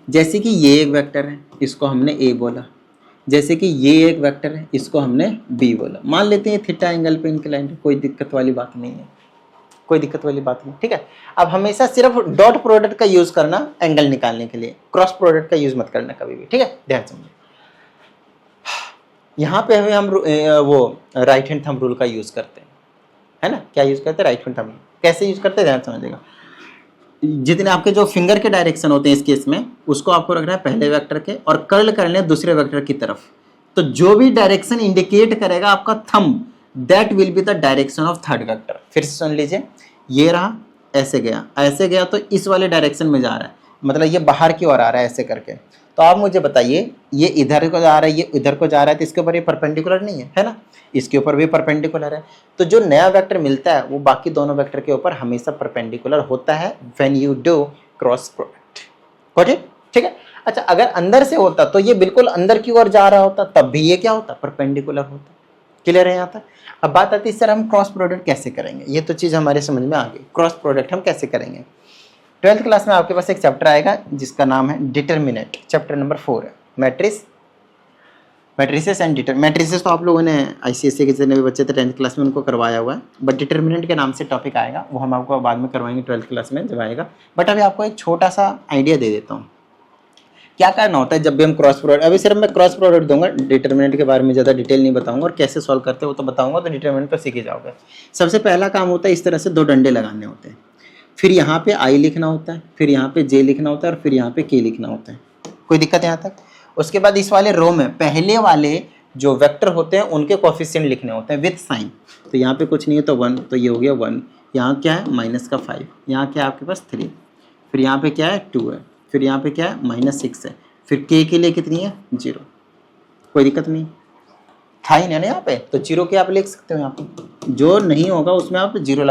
Speaker 1: जैसे कि ये एक वेक्टर है, इसको हमने ए बोला, जैसे कि ये एक वेक्टर है, इसको हमने बी बोला। मान लेते हैं थीटा एंगल पे इंक्लाइंड है, कोई दिक्कत वाली बात नहीं है, कोई दिक्कत वाली बात नहीं, ठीक है। अब हमेशा सिर्फ डॉट प्रोडक्ट का यूज करना एंगल निकालने के लिए, क्रॉस प्रोडक्ट का यूज मत करना कभी भी, ठीक है, ध्यान समझिए। यहाँ पे हमें हम वो राइट हैंड थंब रूल का यूज करते हैं, है ना। क्या यूज करते हैं, राइट हैंड थंब रूल। कैसे यूज करते हैं, ध्यान समझिएगा। जितने आपके जो फिंगर के डायरेक्शन होते हैं इस केस में, उसको आपको रखना है पहले वेक्टर के और कर्ल करने दूसरे वेक्टर की तरफ। तो जो भी डायरेक्शन इंडिकेट करेगा आपका thumb, that will be the direction of third vector. फिर से सुन लीजिए, ये रहा, ऐसे गया तो इस वाले डायरेक्शन में जा रहा है, मतलब ये बाहर की ओर आ रहा है ऐसे करके। तो आप मुझे बताइए, ये इधर को जा रहा है, ये इधर को जा रहा है, तो इसके ऊपर ये परपेंडिकुलर नहीं है, है ना। इसके ऊपर भी परपेंडिकुलर है। तो जो नया वेक्टर मिलता है वो बाकी दोनों वेक्टर के ऊपर हमेशा परपेंडिकुलर होता है when you do cross product. Got it, ठीक है। अच्छा, अगर अंदर से होता तो ये बिल्कुल अंदर की ओर जा रहा होता, तब भी ये क्या होता, परपेंडिकुलर होता। क्लियर है यहाँ तक। अब बात आती है सर हम क्रॉस प्रोडक्ट कैसे करेंगे। ये तो चीज़ हमारे समझ में आ गई, क्रॉस प्रोडक्ट हम कैसे करेंगे। 12th क्लास में आपके पास एक चैप्टर आएगा जिसका नाम है डिटर्मिनेंट, चैप्टर नंबर 4 है, मैट्रिसेस एंड मैट्रिसेस। तो आप लोगों ने ICSE के जितने भी बच्चे थे 10th क्लास में उनको करवाया हुआ है, बट डिटर्मिनेंट के नाम से टॉपिक आएगा, वो हम आपको बाद में करवाएंगे 12th क्लास में जब आएगा। बट अभी आपको एक छोटा सा आइडिया दे देता हूँ क्या करना होता है जब भी हम क्रॉस प्रोडक्ट। अभी सिर्फ मैं क्रॉस प्रोडक्ट दूंगा, डिटर्मिनेंट के बारे में ज़्यादा डिटेल नहीं बताऊंगा, और कैसे सॉल्व करते हैं वो तो बताऊंगा, तो डिटर्मिनेंट तो सीख ही जाओगे। सबसे पहला काम होता है इस तरह से दो डंडे लगाने होते हैं, फिर यहाँ पे I लिखना होता है, फिर यहाँ पे J लिखना होता है, और फिर यहाँ पे K लिखना होता है। कोई दिक्कत यहाँ तक। उसके बाद इस वाले रो में पहले वाले जो वेक्टर होते हैं उनके कोफिशिएंट लिखने होते हैं विद साइन। तो यहाँ पे कुछ नहीं है तो 1, तो ये हो गया 1। यहाँ क्या है, -5। यहाँ क्या है आपके पास 3, फिर यहाँ पे क्या है 2 है, फिर यहाँ पे क्या है -6 है, फिर K के लिए कितनी है 0। कोई दिक्कत नहीं, था ही नहीं ना यहाँ पे, तो 0 के आप लिख सकते हो। यहाँ पे जो नहीं होगा उसमें आप 0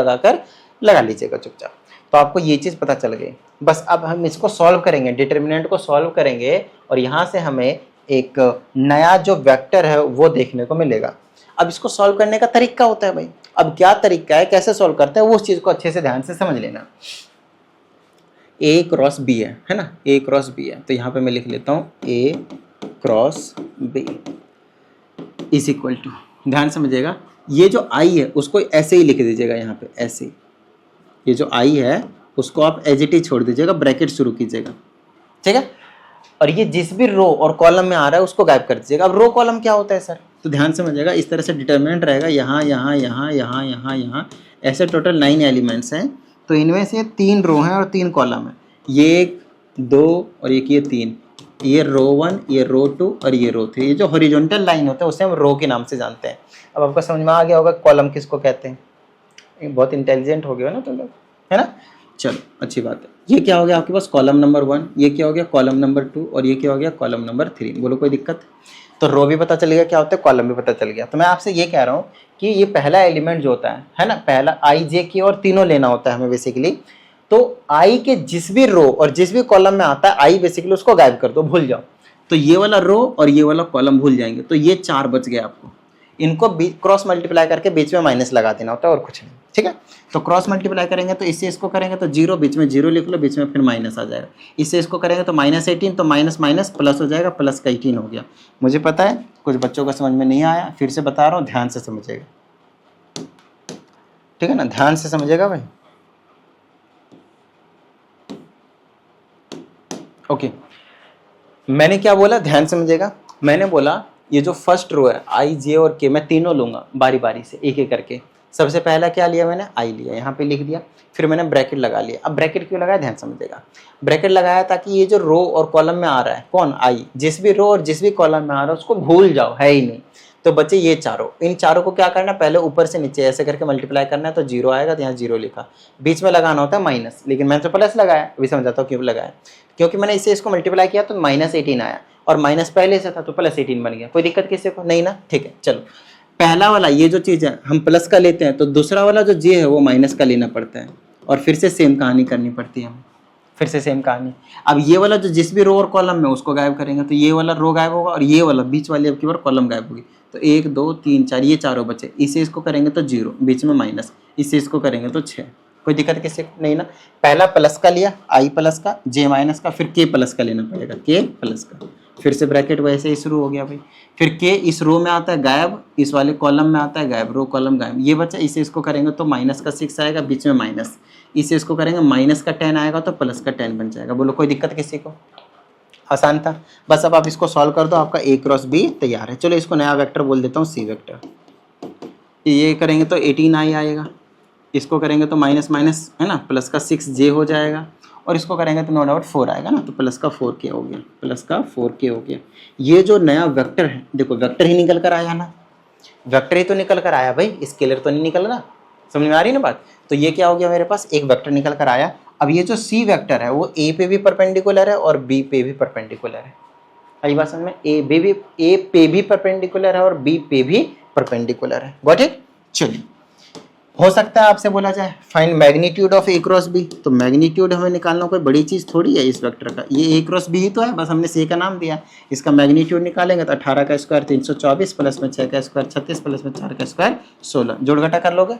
Speaker 1: लगा लीजिएगा चुपचाप। तो आपको ये चीज़ पता चल गई। बस अब हम इसको सॉल्व करेंगे, डिटर्मिनेंट को सॉल्व करेंगे, और यहाँ से हमें एक नया जो वेक्टर है वो देखने को मिलेगा। अब इसको सॉल्व करने का तरीका होता है भाई। अब क्या तरीका है, कैसे सॉल्व करते हैं, वो उस चीज़ को अच्छे से ध्यान से समझ लेना। A क्रॉस B है ना, A क्रॉस B है, तो यहाँ पे मैं लिख लेता हूँ A cross B is equal to, ध्यान समझिएगा, ये जो I है उसको ऐसे ही लिख दीजिएगा यहाँ पे, ऐसे। ये जो I है उसको आप एज इट इज छोड़ दीजिएगा, ब्रैकेट शुरू कीजिएगा, ठीक है। और ये जिस भी रो और कॉलम में आ रहा है उसको गायब कर दीजिएगा। अब रो कॉलम क्या होता है सर, तो ध्यान समझिएगा, इस तरह से डिटर्मिनेंट रहेगा, यहाँ यहाँ यहाँ यहाँ यहाँ यहाँ, ऐसे टोटल 9 एलिमेंट्स हैं। तो इनमें से 3 रो हैं और 3 कॉलम हैं, ये 1 2 और एक ये 3, ये रो 1, ये रो 2 और ये रो 3। ये जो हॉरिजॉन्टल लाइन होता है उसे हम रो के नाम से जानते हैं। अब आपको समझ में आ गया होगा कॉलम किसको कहते हैं। बहुत इंटेलिजेंट हो गए हो ना तुम लोग, है ना। चलो अच्छी बात है। ये क्या हो गया आपके पास कॉलम नंबर 1, ये क्या हो गया कॉलम नंबर 2, और ये क्या हो गया कॉलम नंबर 3। बोलो कोई दिक्कत। तो रो भी पता चल गया क्या होता है, कॉलम भी पता चल गया। तो मैं आपसे ये कह रहा हूँ कि ये पहला एलिमेंट जो होता है ना, पहला I J K और तीनों लेना होता है हमें बेसिकली। तो I के जिस भी रो और जिस भी कॉलम में आता है I बेसिकली उसको गायब कर दो, भूल जाओ। तो ये वाला रो और ये वाला कॉलम भूल जाएंगे, तो ये 4 बच गए आपको। इनको क्रॉस मल्टीप्लाई करके बीच में माइनस लगा देना होता है और कुछ नहीं, ठीक है। तो क्रॉस मल्टीप्लाई करेंगे तो इससे इसको करेंगे तो 0, बीच में 0 लिख लो, बीच में फिर माइनस आ जाएगा। इससे इसको करेंगे तो -18, तो माइनस माइनस प्लस हो जाएगा, प्लस का 18 हो गया। मुझे पता है कुछ बच्चों का समझ में नहीं आया, फिर से बता रहा हूँ, ध्यान से समझिएगा, ठीक है ना, ध्यान से समझिएगा भाई। ओके, मैंने क्या बोला, ध्यान समझिएगा। मैंने बोला ये जो फर्स्ट रो है I J और K, मैं तीनों लूंगा बारी बारी से एक एक करके। सबसे पहला क्या लिया मैंने, I लिया, यहाँ पे लिख दिया, फिर मैंने ब्रैकेट लगा लिया। अब ब्रैकेट क्यों लगाया, ध्यान समझिएगा। ब्रैकेट लगाया ताकि ये जो रो और कॉलम में आ रहा है कौन, I, जिस भी रो और जिस भी कॉलम में आ रहा है उसको भूल जाओ, है ही नहीं। तो बच्चे ये चारों, इन चारों को क्या करना है, पहले ऊपर से नीचे ऐसे करके मल्टीप्लाई करना है, तो जीरो आएगा, तो यहाँ जीरो लिखा, बीच में लगाना होता है माइनस, लेकिन मैंने तो प्लस लगाया, अभी समझाता हूँ क्यों लगाया, क्योंकि मैंने इसे इसको मल्टीप्लाई किया तो -18 आया, और माइनस पहले से था तो +18 बन गया। कोई दिक्कत किसी को नहीं ना, ठीक है। चलो पहला वाला ये जो चीज़ है हम प्लस का लेते हैं, तो दूसरा वाला जो जे है वो माइनस का लेना पड़ता है, और फिर से सेम कहानी करनी पड़ती है हमें, फिर से सेम कहानी। अब ये वाला जो जिस भी रो और कॉलम में उसको गायब करेंगे, तो ये वाला रो गायब होगा, और ये वाला बीच वाली अब की बार कॉलम गायब होगी, तो 1 2 3 4 ये चारों बचे, इसे इसको करेंगे तो 0, बीच में माइनस, इसे इसको करेंगे तो 6। कोई दिक्कत किसी को नहीं ना। पहला प्लस का लिया, आई प्लस का, जे माइनस का, फिर के प्लस का लेना पड़ेगा, के प्लस का, फिर से ब्रैकेट वैसे ही शुरू हो गया भाई। फिर के इस रो में आता है गायब, इस वाले कॉलम में आता है गायब, रो कॉलम गायब, ये बचा, इसे इसको करेंगे तो माइनस का 6 आएगा, बीच में माइनस, इसे इसको करेंगे माइनस का 10 आएगा, तो प्लस का 10 बन जाएगा। बोलो कोई दिक्कत किसी को? आसान था। बस अब आप इसको सॉल्व कर दो, आपका A क्रॉस B तैयार है। चलो इसको नया वेक्टर बोल देता हूँ, C वेक्टर। ये करेंगे तो 18i आएगा, इसको करेंगे तो माइनस माइनस है ना, प्लस का 6j हो जाएगा, और इसको करेंगे तो नो डाउट 4 आएगा ना, तो प्लस का 4k हो गया, प्लस का 4k हो गया। ये जो नया वेक्टर है, देखो वेक्टर ही निकल कर आया ना, वेक्टर ही तो निकल कर आया भाई, स्केलर तो नहीं निकल रहा, समझ में आ रही ना बात। तो ये क्या हो गया, मेरे पास एक वेक्टर निकल कर आया। अब ये जो C वेक्टर है वो A पे भी परपेंडिकुलर है और B पे भी परपेंडिकुलर है। आई बात समझ में? A पे भी परपेंडिकुलर है और B पे भी परपेंडिकुलर है। Got it? चलिए, हो सकता है आपसे बोला जाए find magnitude of A cross B, तो मैग्नीट्यूड हमें निकालना कोई बड़ी चीज़ थोड़ी है इस वेक्टर का, ये A क्रॉस B ही तो है, बस हमने C का नाम दिया। इसका मैग्नीट्यूड निकालेंगे तो 18 का स्क्वायर 324, प्लस में 6 का स्क्वायर 36, प्लस में 4 का स्क्वायर 16, जोड़ घटा कर लोगे,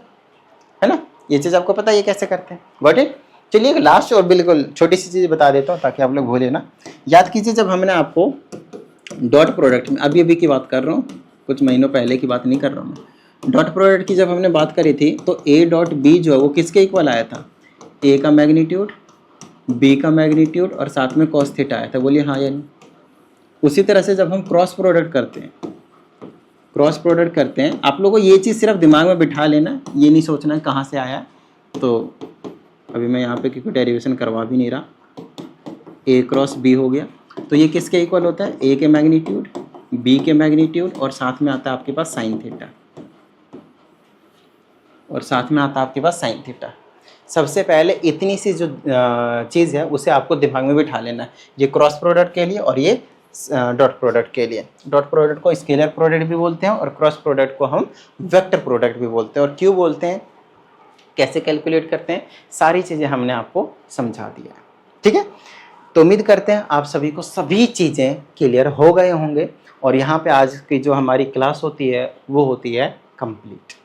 Speaker 1: है ना। ये चीज़ आपको पता है ये कैसे करते हैं। Got it? चलिए लास्ट और बिल्कुल छोटी सी चीज़ बता देता हूँ ताकि आप लोग भूले ना। याद कीजिए जब हमने आपको डॉट प्रोडक्ट में, अभी की बात कर रहा हूँ, कुछ महीनों पहले की बात नहीं कर रहा हूँ मैं, डॉट प्रोडक्ट की जब हमने बात करी थी तो A डॉट B जो है वो किसके इक्वल आया था, A का मैग्नीट्यूड, B का मैग्नीट्यूड और साथ में कॉस थीटा आया था। बोलिए हाँ या नहीं। उसी तरह से जब हम क्रॉस प्रोडक्ट करते हैं, क्रॉस प्रोडक्ट करते हैं, आप लोगों को ये चीज़ सिर्फ दिमाग में बिठा लेना, ये नहीं सोचना है कहाँ से आया। तो अभी मैं यहाँ पे क्योंकि डेरिवेशन करवा भी नहीं रहा, A क्रॉस B हो गया, तो ये किसके इक्वल होता है, A के मैग्नीट्यूड, B के मैग्नीट्यूड और साथ में आता है आपके पास साइन थीटा, और साथ में आता है आपके पास साइन थीटा। सबसे पहले इतनी सी जो चीज़ है उसे आपको दिमाग में बिठा लेना है, ये क्रॉस प्रोडक्ट के लिए और ये डॉट प्रोडक्ट के लिए। डॉट प्रोडक्ट को स्केलर प्रोडक्ट भी बोलते हैं और क्रॉस प्रोडक्ट को हम वेक्टर प्रोडक्ट भी बोलते हैं। और क्यों बोलते हैं, कैसे कैलकुलेट करते हैं, सारी चीज़ें हमने आपको समझा दिया है। ठीक है, तो उम्मीद करते हैं आप सभी को सभी चीज़ें क्लियर हो गए होंगे, और यहाँ पे आज की जो हमारी क्लास होती है वो होती है कंप्लीट।